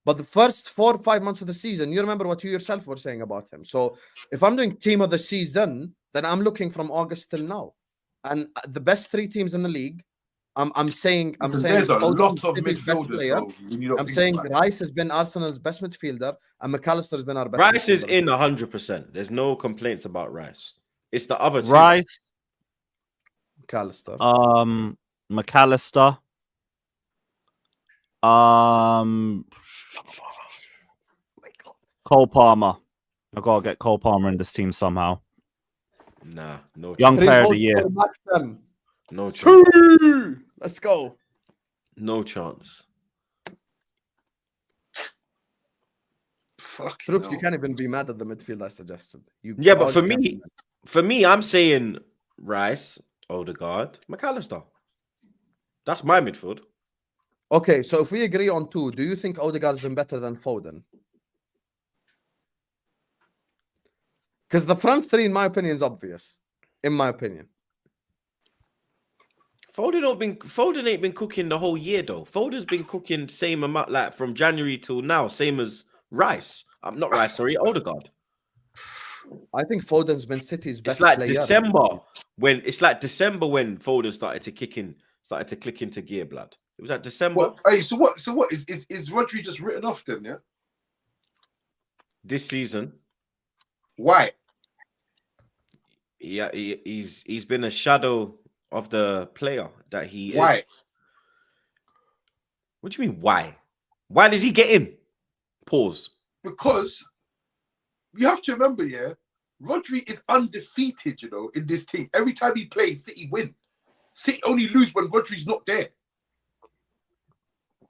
But the first 4 or 5 months of the season, you remember what you yourself were saying about him. So if I'm doing team of the season, then I'm looking from August till now. And the best 3 teams in the league, I'm saying there's a Foden lot of is best player. midfielders. I'm saying Rice has been Arsenal's best midfielder and McAllister has been our best Rice is midfielder. in 100%. There's no complaints about Rice. It's the other two. Rice, McAllister. McAllister. Cole Palmer. I gotta get Cole Palmer in this team somehow. Nah, no. Young Three player of votes the year. for Maxton. No chance. Let's go. No chance. Troops, you can't even be mad at the midfield I suggested. Yeah, but for me, I'm saying Rice, Odegaard, McAllister. That's my midfield. Okay, so if we agree on 2, do you think Odegaard's been better than Foden? Because the front 3, in my opinion, is obvious. In my opinion. Foden ain't been cooking the whole year though. Foden's been cooking same amount, like from January till now, same as Rice. I'm not Rice, sorry, Odegaard. I think Foden's been City's best It's like player. December when Foden started to click into gear, blood. It was like December. So what is Rodri just written off then? Yeah, This season. Why? Yeah, he's been a shadow of the player that he is. Why? What do you mean, why? Why does he get in? Pause. Because you have to remember, yeah, Rodri is undefeated, you know, in this team. Every time he plays, City win. City only lose when Rodri's not there.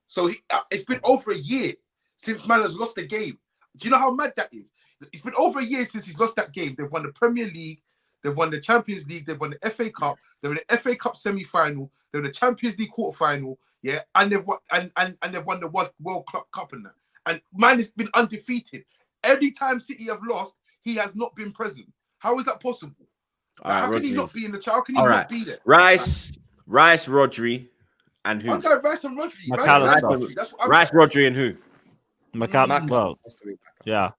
So it's been over a year since man has lost the game. Do you know how mad that is? It's been over a year since he's lost that game. They've won the Premier League, they've won the Champions League, they've won the FA Cup, they're in the FA Cup semi-final, they're in the Champions League quarter-final, yeah, and they've won and they've won the World Cup and that. And man has been undefeated. Every time City have lost, he has not been present. How is that possible? How can he not be in the How can he not be there? Rice, Rodri, and who? I'm going Rice and Rodri. Rice, Rodri, and who? McAllister. Well, yeah.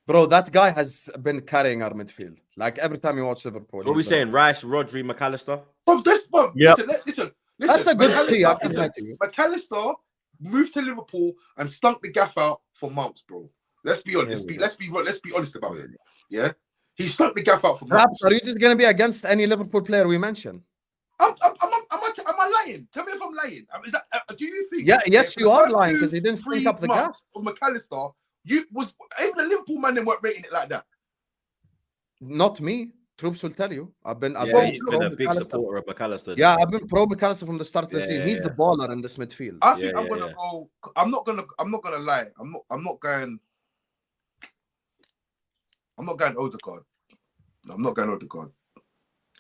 Bro, that guy has been carrying our midfield. Like every time you watch Liverpool. What are we saying? Rice, Rodri, McAllister? Listen. That's a good play. McAllister moved to Liverpool and stunk the gaff out for months, bro. Let's be honest. Let's be honest about it. Yeah, he stunk the gaff out for months. Are you just gonna be against any Liverpool player we mention? Am I lying? Tell me if I'm lying. Is that? Do you think? Yeah, yes, you are lying because he didn't stink up the gaff. Of McAllister, even the Liverpool man, they weren't rating it like that. Not me. Troops will tell you. I've been he's been a big supporter of McAllister. Yeah, I've been pro McAllister from the start of the season. He's the baller in this midfield. I think I'm gonna go. I'm not gonna lie. I'm not going Odegaard. I'm not going Odegaard.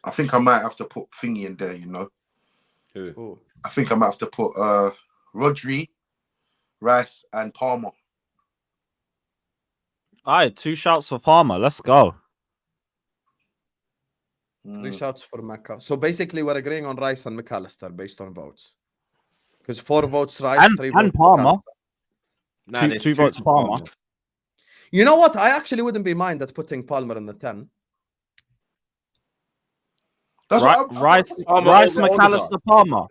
I think I might have to put Thingy in there. You know. Who? I think I might have to put Rodri, Rice, and Palmer. All right, 2 shouts for Palmer. Let's go. 3 shouts for Mecca. So basically, we're agreeing on Rice and McAllister based on votes. Because 4 votes Rice, 3 votes Palmer. Nah, two votes Palmer. You know what? I actually wouldn't be mind at putting Palmer in the 10. That's what I'm- Rice, Palmer Rice, over McAllister, Palmer.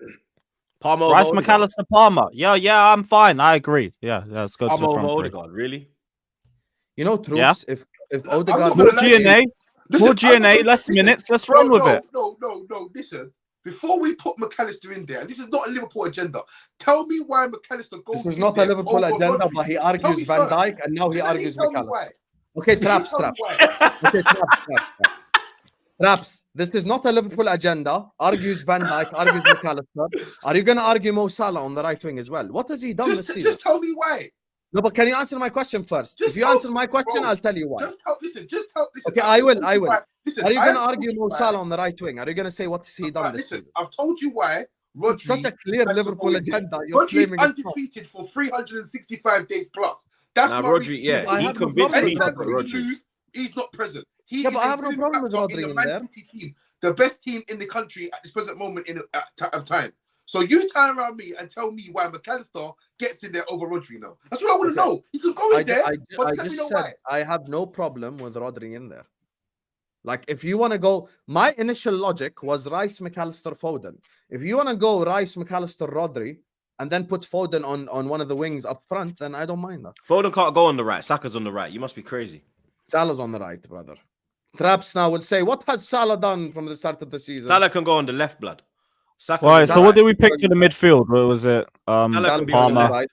Palmer over Rice, Odegaard. McAllister, Palmer. Yeah, I'm fine. I agree. Yeah, let's go to Palmer the over front three. Odegaard. Really? You know, Troops, Yeah. if I'm Odegaard... not More gonna lie to you. GNA, Listen, more I'm GNA, not- less listen, minutes. Let's run with it. No. Listen, before we put McAllister in there, and this is not a Liverpool agenda, tell me why McAllister goes. This is in not a there Liverpool over agenda, Rodri. but he Tell argues me Van first. Dijk, and now he Just at least argues tell me McAllister. why. Okay, Just at least Traps. tell me why. Okay, Traps. Traps, this is not a Liverpool agenda. Argues Van Dijk, argues McAllister. Are you going to argue Mo Salah on the right wing as well? What has he done this season? Just tell me why. No, but can you answer my question first? Just If you tell- answer my question, bro, I'll tell you why. Just tell. Listen. Okay, I will. Listen, Are you going to I've argue told Mo you why. Salah on the right wing? Are you going to say what has he done Alright, this listen, season? I've told you why. Rodri It's such a clear has to Liverpool go in there. agenda. You're Rodri's claiming it's not. undefeated for 365 days plus. That's Now, my Rodri, reason. yeah, I he have no convinced problem me with to Anytime put Rodri. City Rodri. lose, he's not present. He Yeah, is but I a have no brilliant problem with factor Rodri in the in Man there. City team, the best team in the country at this present moment of time. So you turn around me and tell me why McAllister gets in there over Rodri now. That's what I want to know. You can go in there, but I tell me just know said why. I have no problem with Rodri in there. Like, if you want to go, my initial logic was Rice, McAllister, Foden. If you want to go Rice, McAllister, Rodri, and then put Foden on one of the wings up front, then I don't mind that. Foden can't go on the right. Saka's on the right. You must be crazy. Salah's on the right, brother. Traps now will say, what has Salah done from the start of the season? Salah can go on the left, blood. Saka Right, on the so right. what did we pick for the midfield? What was it? Salah can be on the Palmer. left. right.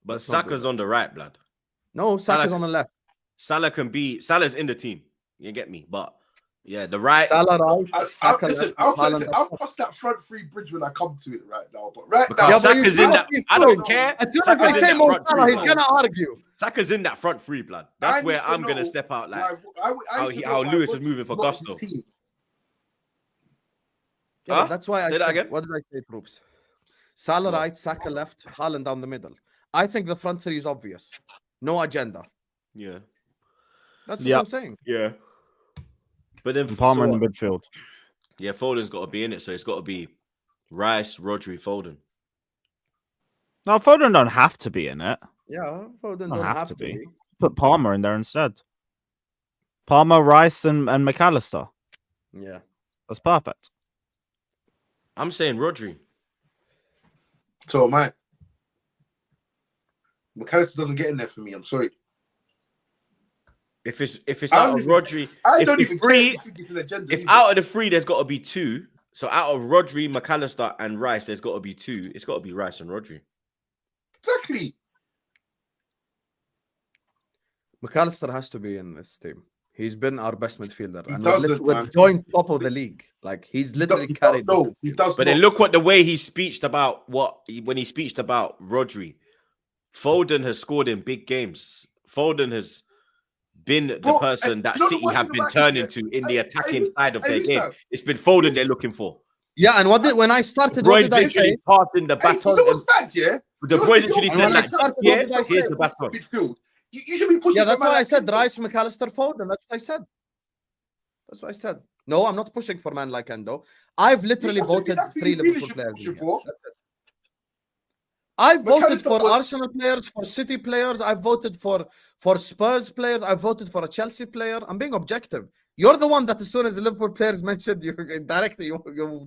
But Let's not do Saka's that. on the right, blood. No, Saka's Salah- on the left. Salah's in the team. You get me? But yeah, the right. Salah right, Saka Listen, left, Haaland I'll up. cross that front three bridge when I come to it right now. But right Because now, Yeah, but you Saka's see in what that. he's I doing. don't care. As soon as Saka's I in say that Mo front Salah, three, he's blood. going to argue. Saka's in that front three, blood. That's I where need to I'm gonna know step out. Like I how need to how know why Lewis is Rodri's moving for not in this gusto. team. Yeah, Huh? but that's why I Say that said, again? what did I say, Troops? Salah What? right, Saka left, Haaland down the middle. I think the front three is obvious. No agenda. Yeah, That's what Yeah. I'm saying. yeah. But then And Palmer so in the what? midfield. Yeah, Foden's got to be in it, so it's got to be Rice, Rodri, Foden. No, Foden don't have to be in it. Yeah, Foden Don't don't have have to to be. be. Put Palmer in there instead. Palmer, Rice, and McAllister. Yeah. That's perfect. I'm saying Rodri. So am I. McAllister doesn't get in there for me. I'm sorry. If it's I out don't of even- Rodri, I if don't the even three, care if you think it's an agenda. if either. out of the three, there's got to be two. So out of Rodri, McAllister, and Rice, there's got to be two. It's got to be Rice and Rodri. Exactly. McAllister has to be in this team. He's been our best midfielder. He And doesn't, we're man. joint top of the league. Like, he's literally carried this. No, he does. But not. then look what the way he speeched about when he speeched about Rodri. Foden has scored in big games. Foden has been the Bro, person and that you know the City worst have thing been about turning it, to in I- the I attacking miss- side of I their miss game. that. It's been Foden they're looking for. Yeah, and when I started, what Roy did I say? literally passing the Hey, you baton. know what's bad, yeah? The boy literally And said when I like, started, yeah, what did I here's say? the baton. Midfield. You should be pushing. Yeah, that's a man why I like said Endo. Rice, McAllister, Foden. That's what I said. That's what I said. No, I'm not pushing for man like Endo. I've literally That's what- voted that's what 3 you really Liverpool should players. push in it here. for. That's it. I've voted McAllister for was- Arsenal players, for City players. I've voted for Spurs players. I've voted for a Chelsea player. I'm being objective. You're the one that as soon as the Liverpool players mentioned, you directly you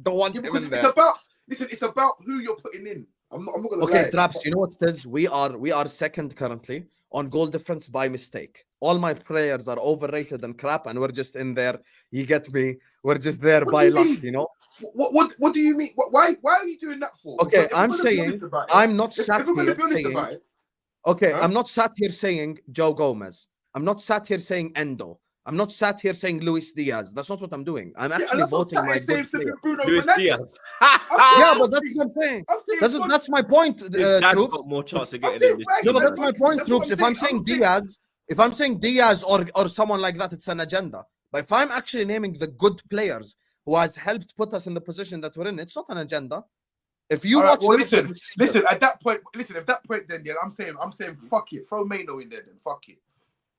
don't want Yeah, him because in it's there. about it's about who you're putting in. I'm not gonna lie. Okay, Traps, you know what it is? We are second currently on goal difference by mistake. All my players are overrated and crap, and we're just in there. You get me? We're just there What by do you luck, mean? you know? What do you mean? Why are you doing that for? Okay, Because if I'm we're gonna be saying honest about it, I'm not if sat we're gonna here be honest saying. about it, Okay, Huh? I'm not sat here saying Joe Gomez. I'm not sat here saying Endo. I'm not sat here saying Luis Diaz. That's not what I'm doing. I'm yeah, and actually that's what voting my Saturday's saying good flipping player. Bruno Luis Fernandes. Diaz. Yeah, but that's what I'm saying. I'm saying That's my point, His dad's Troops. got more chance of I'm getting saying in this Rice No, team. but and that's man. my point, That's Troops. what If I'm I'm saying saying. Diaz, if I'm saying Diaz or someone like that, it's an agenda. But if I'm actually naming the good players who has helped put us in the position that we're in, it's not an agenda. If you All right, watch, well, Liverpool listen, this season- listen. At that point, then, yeah, I'm saying, fuck it. Throw Mano in there, then. Fuck it.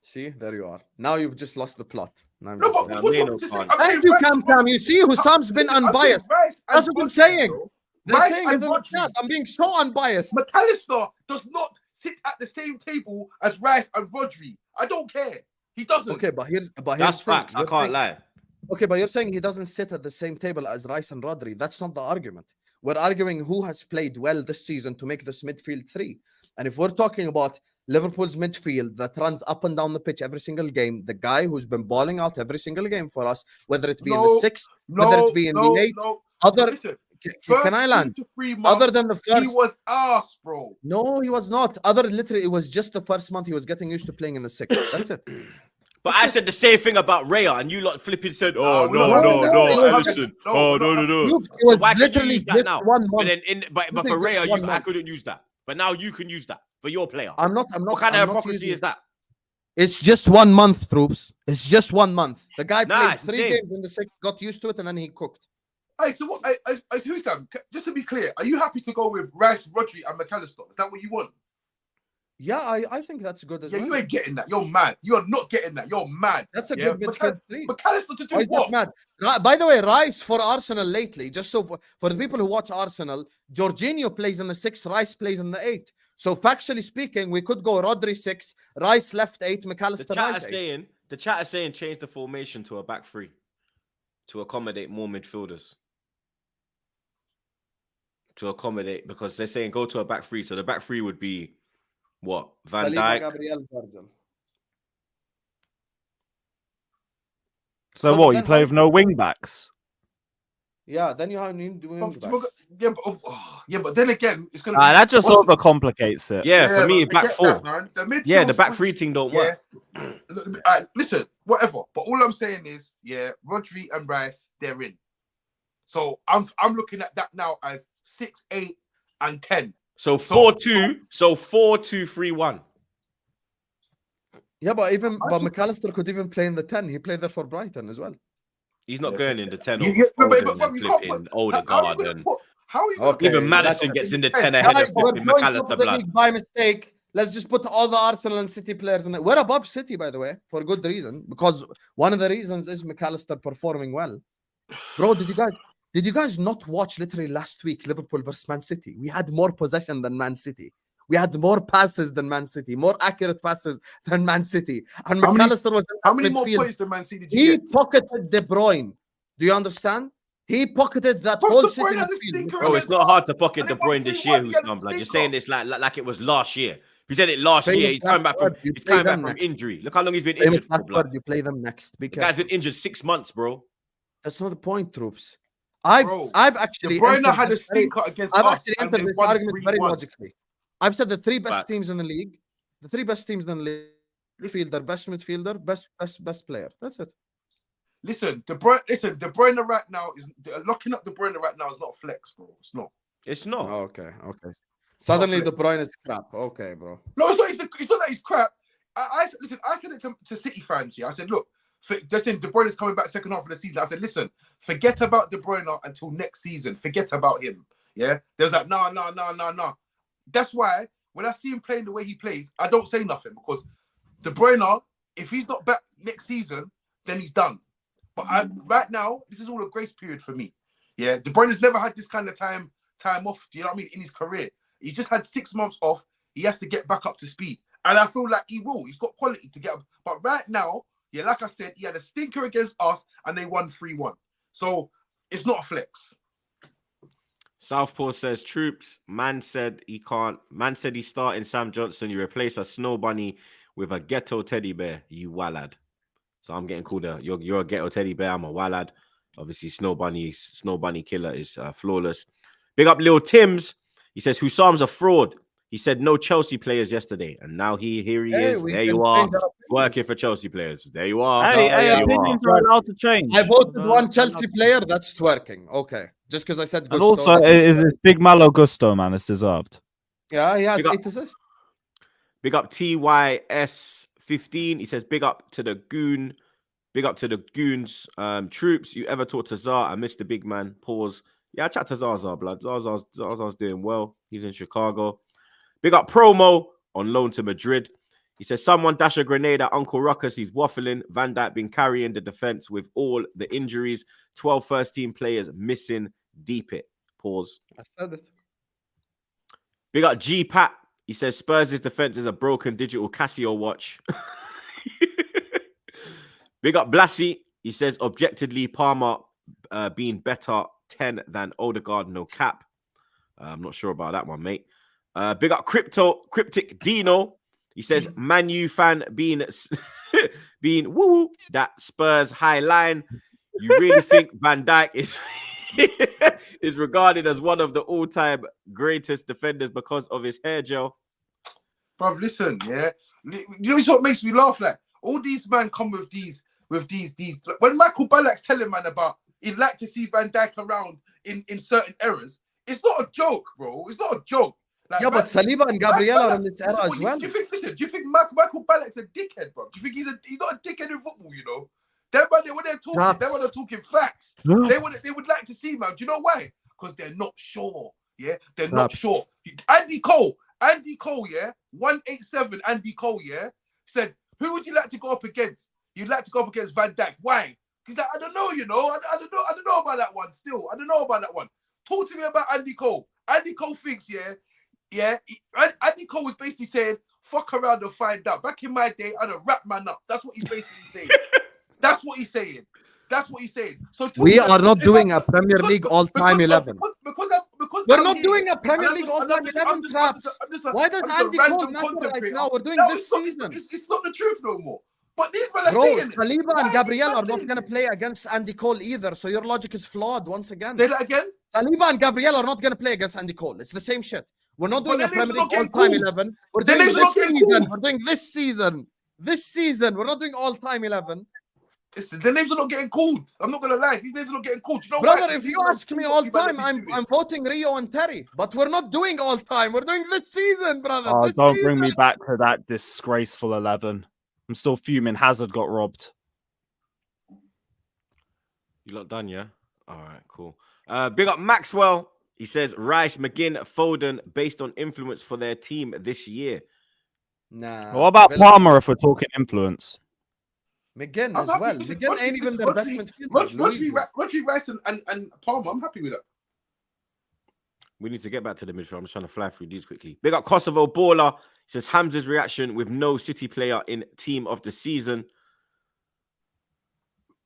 See, there you are. Now you've just lost the plot. Now I'm No, just but Yeah, lost. what Mano I'm just can't. saying, I'm saying Thank you, Rice Cam and Cam. Rodri- You see, Husam's been Listen, I'm saying unbiased. Rice and That's what I'm Rodri, saying. bro. They're Rice saying it and in the Rodri. chat. I'm being so unbiased. McAllister does not sit at the same table as Rice and Rodri. I don't care. He doesn't. Okay, but here's That's the thing. facts. I can't lie. Okay, but you're saying he doesn't sit at the same table as Rice and Rodri. That's not the argument. We're arguing who has played well this season to make this midfield three. And if we're talking about Liverpool's midfield that runs up and down the pitch every single game, the guy who's been balling out every single game for us, whether it be in the 6th, whether it be in the 8th, other. Listen, Can I land? 2 to 3 months, Other than the first, he was ass, bro. No, he was not. Literally, it was just the first month he was getting used to playing in the 6th. That's it. But I said the same thing about Raya, and you lot flipping said, No, Ellison. no. Look, it So was why could you literally use that just now? 1 But month. then, but for Literally just Raya, 1 I month. couldn't use that. But now you can use that for your player. I'm not. What kind of I'm not hypocrisy using is that? It's just 1 month, troops. It's just 1 month. The guy Nah, played it's 3 insane. games in the 6th, got used to it, and then he cooked. Hey, so what? Husam, just to be clear, are you happy to go with Rice, Rodri, and McAllister? Is that what you want? Yeah, I think that's good as Yeah, well. you ain't getting that. You're mad. You are not getting that. You're mad. That's a Yeah, good midfield three. McAllister to do Why is what? that mad? By the way, Rice for Arsenal lately, just so for the people who watch Arsenal, Jorginho plays in the 6th, Rice plays in the 8th. So factually speaking, we could go Rodri 6, Rice left 8, McAllister The right chat is saying change the formation to a back three to accommodate more midfielders. To accommodate, because they're saying go to a back three. So the back three would be what? Van Saliba, Dijk. Gabriel, Virgil. So But what? You then play how- with no wing backs? Yeah, then you have new wing backs. Yeah, but then again, it's gonna be That just what's- overcomplicates it. Yeah, for me, man, I back get four. that, man. The midfield, Yeah, the back three team don't work. Listen, whatever. But all I'm saying is, yeah, Rodri and Rice, they're in. So I'm looking at that now as 6, 8, and 10. So 4-2. So 4-2-3-1. Yeah, but I see- McAllister could even play in the 10. He played there for Brighton as well. He's not Yeah. going in the 10 Yeah, over but Foden you and can't flipping How are you Odegaard gonna and put? How are you gonna Okay, even put Madison that's- gets in the Guys, 10 ahead of Guys, we're flipping going top McAllister of the blood. league by mistake. Let's just put all the Arsenal and City players in there. We're above City, by the way, for good reason. Because one of the reasons is McAllister performing well. Bro, did you guys not watch literally last week Liverpool versus Man City? We had more possession than Man City. We had more passes than Man City, more accurate passes than Man City. And How many- McAllister was in How many more midfield. points than Man City did you He get? pocketed De Bruyne. Do you understand? He pocketed that Bro, whole De City Bruyne had a midfield. stinker Bro, it's against not hard to us, pocket and De they won Bruyne this 3-1 year, against Husam, blood. You're Stinker. saying this like it was last year. You said it last Famous year. He's last coming back from word, you he's play coming back them from next. injury. Look how long he's been Famous injured for, last blood. word, you play them next. Be The guy's careful. been injured 6 months, bro. That's not the point, troops. Bro, I've De actually Bruyne entered had a this very- stinker against I've us, actually and entered they this won argument very 3-1. logically. I've said the three best Facts. teams in the league. The three best teams in the league. Midfielder, best midfielder, best player. That's it. Listen, De Bruyne right now is locking up De Bruyne right now is not flex, bro. It's not. It's not. Okay. Suddenly flip. De Bruyne is crap. Okay, bro. No, it's not. It's not that he's crap. I said it to City fans here. I said, look, just saying De Bruyne is coming back second half of the season. I said, listen, forget about De Bruyne until next season. Forget about him. Yeah. There's like, no. That's why when I see him playing the way he plays, I don't say nothing because De Bruyne, if he's not back next season, then he's done. But right now, this is all a grace period for me. Yeah, De Bruyne has never had this kind of time off. Do you know what I mean? In his career, he just had 6 months off. He has to get back up to speed, and I feel like he will. He's got quality to get up. But right now, yeah, like I said, he had a stinker against us, and they won 3-1. So it's not a flex. Southpaw says troops. Man said he's starting Sam Johnson. You replace a snow bunny with a ghetto teddy bear. You wallad. So I'm getting called you're a ghetto teddy bear. I'm a wallad. Obviously, Snow Bunny Killer is flawless. Big up Lil Tims. He says Husam's a fraud. He said no Chelsea players yesterday, and now here he is. There you are, working for Chelsea players. There you are. Hey, There you opinions are. are allowed to change. I voted one Chelsea player. That's twerking. Okay, just because I said And Gusto, also, that's- is Big Malo Gusto, man? It's deserved. yeah, he has Big up. 8 assists. Big up TYS15. He says big up to the goon. Big up to the goons. Troops, you ever talk to Zar? I missed the big man. Pause. Yeah, I chat to Zaza, blood. Zaza's doing well. He's in Chicago. Big up Promo on loan to Madrid. He says someone dash a grenade at Uncle Ruckus. He's waffling. Van Dijk been carrying the defense with all the injuries. 12 first team players missing. Deep it. Pause. I said it. Big up G Pat. He says Spurs' defense is a broken digital Casio watch. Big up Blassie. He says objectively Palmer being better 10 than Odegaard, no cap. I'm not sure about that one, mate. Big up Cryptic Dino. He says Man U fan being being woo that Spurs high line. You really think Van Dijk is is regarded as one of the all-time greatest defenders because of his hair gel? Bruv, listen, yeah. You know what makes me laugh? Like all these men come with these. When Michael Ballack's telling man about he'd like to see Van Dijk around in certain eras, it's not a joke, bro. It's not a joke. Like, Yeah, but Saliba and Gabriel are in this era as well. Do you think Michael Ballack's a dickhead, bro? Do you think he's not a dickhead in football? You know, that man, when they're talking facts. They would like to see, man. Do you know why? Because they're not sure. Yeah, they're not sure. Andy Cole, yeah, 187. Andy Cole, yeah, said, who would you like to go up against? You'd like to go up against Van Dijk. Why? He's like, I don't know, you know. I don't know about that one still. I don't know about that one. Talk to me about Andy Cole. Andy Cole thinks, Andy Cole was basically saying, fuck around and find out. Back in my day, I'd have wrapped man up. That's what he's basically saying. That's what he's saying. So we are not doing a Premier League all-time 11. Because We're not doing a Premier League all-time 11, Traps. Why does Andy Cole matter right now? We're doing this season. It's not the truth no more. But these men are Bro, saying Saliba and Gabriel are not going to play against Andy Cole either. So your logic is flawed once again. Say that again. Saliba and Gabriel are not going to play against Andy Cole. It's the same shit. We're not doing a Premier League all-time 11. We're doing this season. We're doing this season. This season. We're not doing all-time 11. Listen, the names are not getting called. I'm not going to lie. These names are not getting called. You know Brother, why? if you ask me all-time, I'm voting Rio and Terry. But we're not doing all-time. We're doing this season, brother. Oh, this don't season. bring me back to that disgraceful 11. I'm still fuming. Hazard got robbed. You lot done, yeah? All right, cool. Big up Maxwell. He says Rice, McGinn, Foden, based on influence for their team this year. Nah. What about Palmer if we're talking influence? McGinn as well. McGinn ain't even their best midfielder. Rodri, Rice, and Palmer. I'm happy with that. We need to get back to the midfield. I'm just trying to fly through these quickly. Big up Kosovo Baller. He says Hamza's reaction with no City player in team of the season.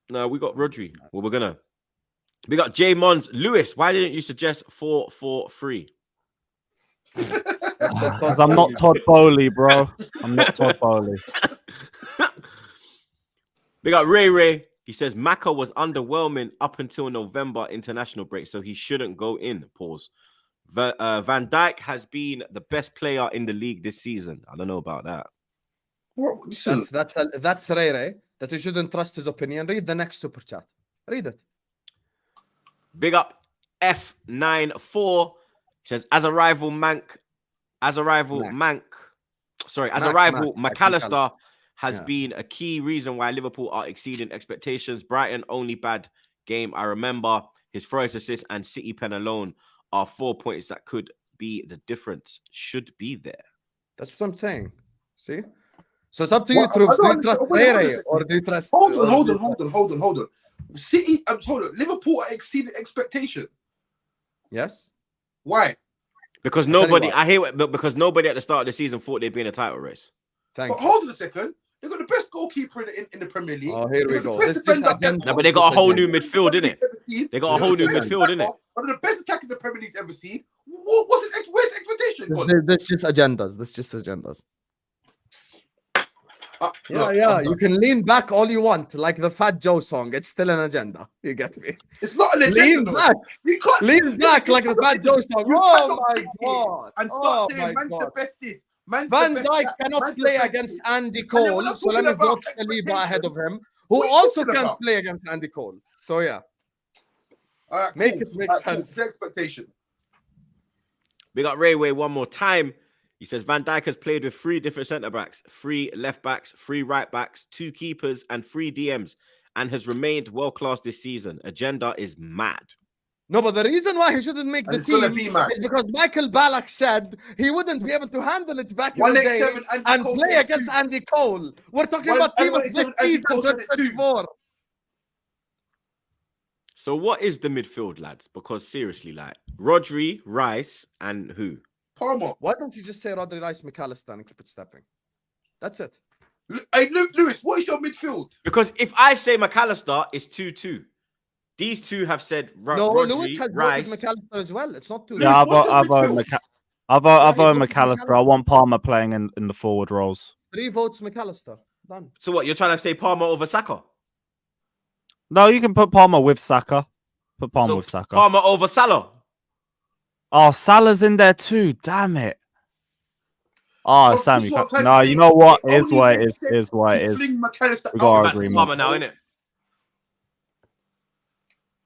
No, we got Rodri. Well, we're gonna. We got J Mons. Lewis, why didn't you suggest 4-4-3? Because I'm not Todd Bowley, bro. I'm not Todd Bowley. Big up Ray. He says Maka was underwhelming up until November international break, so he shouldn't go in. Pause. Van Dijk has been the best player in the league this season. I don't know about that. That's Ray. That you shouldn't trust his opinion. Read the next super chat. Read it. Big up F94. He says, as a rival McAllister has been a key reason why Liverpool are exceeding expectations. Brighton only bad game I remember. His first assist and City pen alone are 4 points that could be the difference. Should be there. That's what I'm saying. See? So it's up to you, Troops. Do you trust Ray or do you trust... Hold on. City, hold on. Liverpool are exceeding expectation. Yes. Why? Because nobody at the start of the season thought they'd be in a title race. Hold on a second. They've got the best goalkeeper in the Premier League. Oh, here we go. No, but they got a whole new midfield, innit? They got a whole new midfield, innit? One of the best attackers the Premier League's ever seen. Where's his expectation gone? That's just agendas. You can lean back all you want, like the Fat Joe song. It's still an agenda. You get me? It's not an agenda. Lean back like the Fat Joe song. Oh my god! And start saying man's the best this. Van Dijk cannot play against Andy Cole, so let me box Saliba ahead of him, who also can't play against Andy Cole. So yeah, make it make sense. Expectation. We got Rayway one more time. He says Van Dijk has played with 3 different centre backs, 3 left backs, 3 right backs, 2 keepers, and 3 DMs, and has remained world class this season. Agenda is mad. No, but the reason why he shouldn't make the team is because Michael Ballack said he wouldn't be able to handle it back in the day and play against Andy Cole. We're talking about team of this season, 2024. So what is the midfield, lads? Because seriously, like Rodri, Rice, and who? Palmer. Why don't you just say Rodri, Rice, McAllister and keep it stepping? That's it. Hey, Lewis, what is your midfield? Because if I say McAllister, it's 2-2. These two have said No, Lewis Rodri, has voted Rice. McAllister as well. It's not 2. Lewis, Yeah, what's your midfield? I've Yeah, he voted voted McAllister. I want Palmer playing in the forward roles. 3 votes McAllister. Done. So what? You're trying to say Palmer over Saka? No, you can put Palmer with Saka. Put Palmer So with Saka. Palmer over Salah. Oh, Salah's in there too. Damn it. Oh, Well, Sam, this you is what can't. I'm No, trying to you say. know what? It It's only what it makes is. sense Is what to it is. fling McAllister We out. got Back to agreement. Palmer now, innit?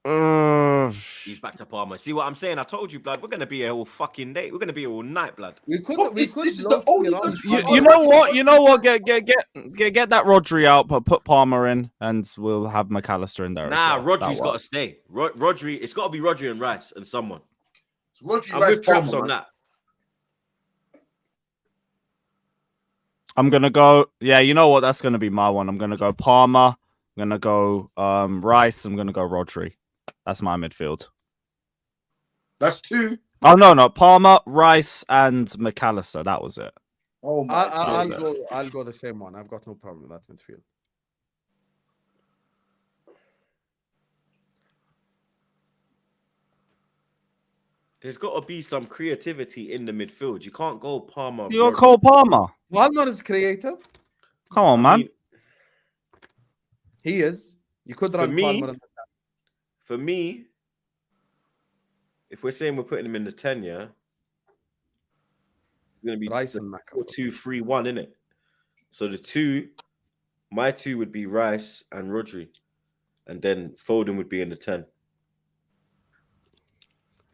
Uh, He's back to Palmer. See what I'm saying? I told you, blood. We're gonna be here all fucking day. We're gonna be here all night, blood. We could But we could this is the low-key only run logical Palmer. you know what? You know what? Get that Rodri out, but put Palmer in, and we'll have McAllister in there. Nah, as well. Rodri's got to stay. Rodri, it's got to be Rodri and Rice and someone. Rodri I'm Rice with Traps Palmer, on man. that. I'm gonna go. Yeah, you know what? That's gonna be my one. I'm gonna go Palmer. I'm gonna go Rice. I'm gonna go Rodri. That's my midfield. That's 2. Oh no, Palmer, Rice, and McAllister. That was it. Oh my God. I'll go the same one. I've got no problem with that midfield. There's got to be some creativity in the midfield. You can't go Palmer. You got Rodri. Cole Palmer. Palmer is creative. Come on, I man. mean, He is. You could For run me- Palmer. for me, if we're saying we're putting him in the 10, yeah, it's gonna be Rice and Maca. 4-2-3-1, innit? So the 2, my 2 would be Rice and Rodri, and then Foden would be in the 10.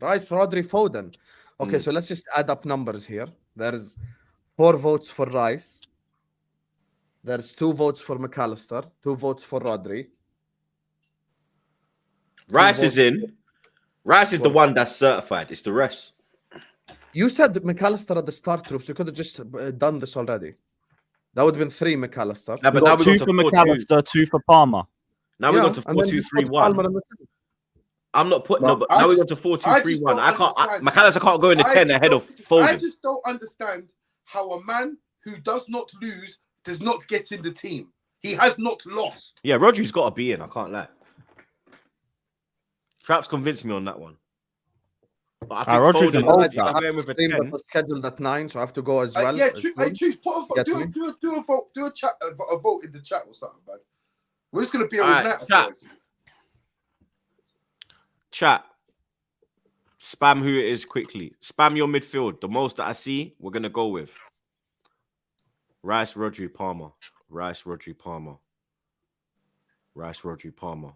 Rice, Rodri, Foden. Okay, so let's just add up numbers here. There's 4 votes for Rice. There's 2 votes for McAllister. 2 votes for Rodri. Rice is votes in. Rice is the for- one that's certified. It's the rest. You said McAllister at the start, Troops. You could have just done this already. That would have been 3 McAllister. Yeah, but We now got we 2 got for to 4-2. McAllister, 2 for Palmer. Now we're going to and then just put 4-2-3-1. Palmer in the 10. I'm not putting No, but I now we're just- going to I just 4-2-3-1. don't I can't. understand. McAllister can't go in the 10 ahead of I Foden. just don't understand how a man who does not lose does not get in the team. He has not lost. Yeah, Rodri's got to be in. I can't lie. Traps convinced me on that one. But I think Rodri can Foden, hold if you're that. going with a Stream 10, was scheduled at 9, so I have to go as well. Yeah, as choose, well. choose. Put a, Get do, me? do a vote. Do a chat. A vote in the chat or something, man. We're just gonna be able All to right, net, chat. boys. chat, spam who it is quickly. Spam your midfield. The most that I see, we're going to go with Rice, Rodri, Palmer. Rice, Rodri, Palmer. Rice, Rodri, Palmer.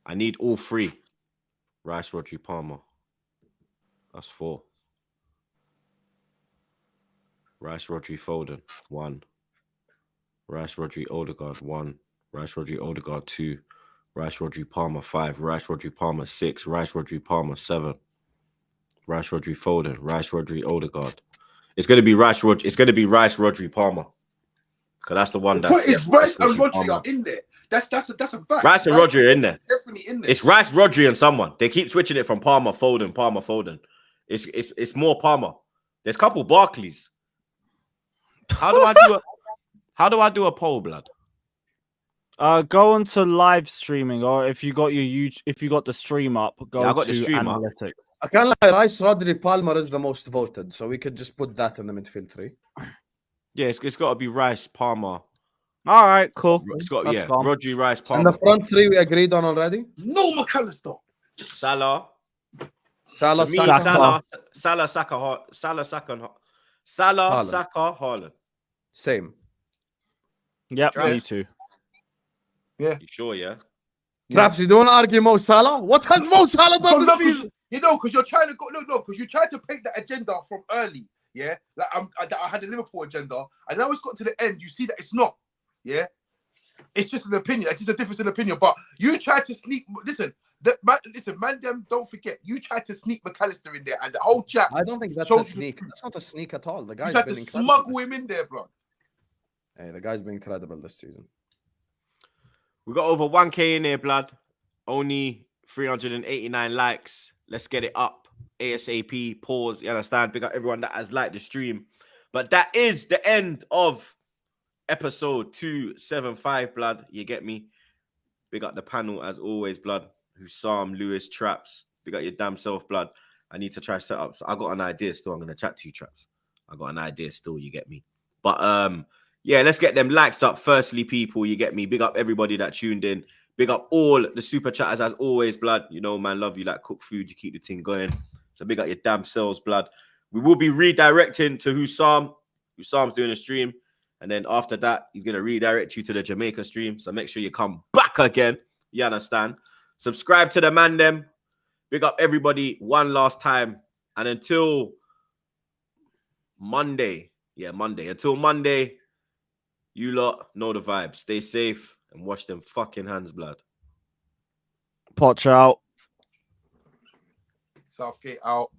I need all 3. Rice, Rodri, Palmer. That's 4. Rice, Rodri, Foden. 1. Rice, Rodri, Odegaard. 1. Rice, Rodri, Odegaard. 2. Rice, Rodri, Palmer. 5. Rice, Rodri, Palmer. 6. Rice, Rodri, Palmer. 7. Rice, Rodri, Foden. Rice, Rodri, Odegaard. It's gonna be Rice, Rodri. It's gonna be Rice, Rodri, Palmer. Because that's the one that's. But it's Rice and Rodri Palmer. are in there. That's a fact. Rice and Rodri are in there. Definitely in there. It's Rice, Rodri, and someone. They keep switching it from Palmer, Foden, Palmer, Foden. It's more Palmer. There's a couple Barclays. How do I do a poll, blood? Go onto live streaming, or if you got the stream up, go I got to the stream up. analytics. I can't lie, Rice, Rodri, Palmer is the most voted, so we could just put that in the midfield 3. Yeah, it's got to be Rice, Palmer. All right, cool. It's got That's gone. Rodri, Rice, And Palmer. the front 3 we agreed on already. No McAllister. Salah. Salah, For me, Saka. Salah, Saka, Haaland. Saka, Haaland. Same. Yep, me Traps. too. You sure, yeah? Traps, you don't argue Mo Salah? What has Mo Salah done this season? You know, because you're trying to go. No, because you tried to paint that agenda from early. Yeah, like I had a Liverpool agenda, and now it's got to the end. You see that it's not. Yeah, it's just an opinion. It's just a difference in opinion. But you tried to sneak. Listen, man. Them don't forget. You tried to sneak McAllister in there, and the whole chat. I don't think that's So- a sneak. That's not a sneak at all. The You guy's tried been to incredible. smuggle him in there, bro. Hey, the guy's been incredible this season. We got over 1K in here, blood. Only 389 likes. Let's get it up. ASAP. Pause. You understand? Big up everyone that has liked the stream. But that is the end of episode 275, blood. You get me? Big up the panel as always, blood. Hussam, Lewis, Traps. Big up your damn self, blood. I need to try set up. So I got an idea still. I'm gonna chat to you, Traps. I got an idea still, you get me? But yeah, let's get them likes up. Firstly, people, you get me? Big up everybody that tuned in. Big up all the super chatters as always, blood. You know, man, love you like cook food. You keep the thing going. So big up your damn selves, blood. We will be redirecting to Hussam. Hussam's doing a stream. And then after that, he's going to redirect you to the Jamaica stream. So make sure you come back again. You understand? Subscribe to the man them. Big up everybody one last time. And until Monday. Yeah, Monday. Until Monday, you lot know the vibe. Stay safe and wash them fucking hands, blood. Potch out. Southgate out.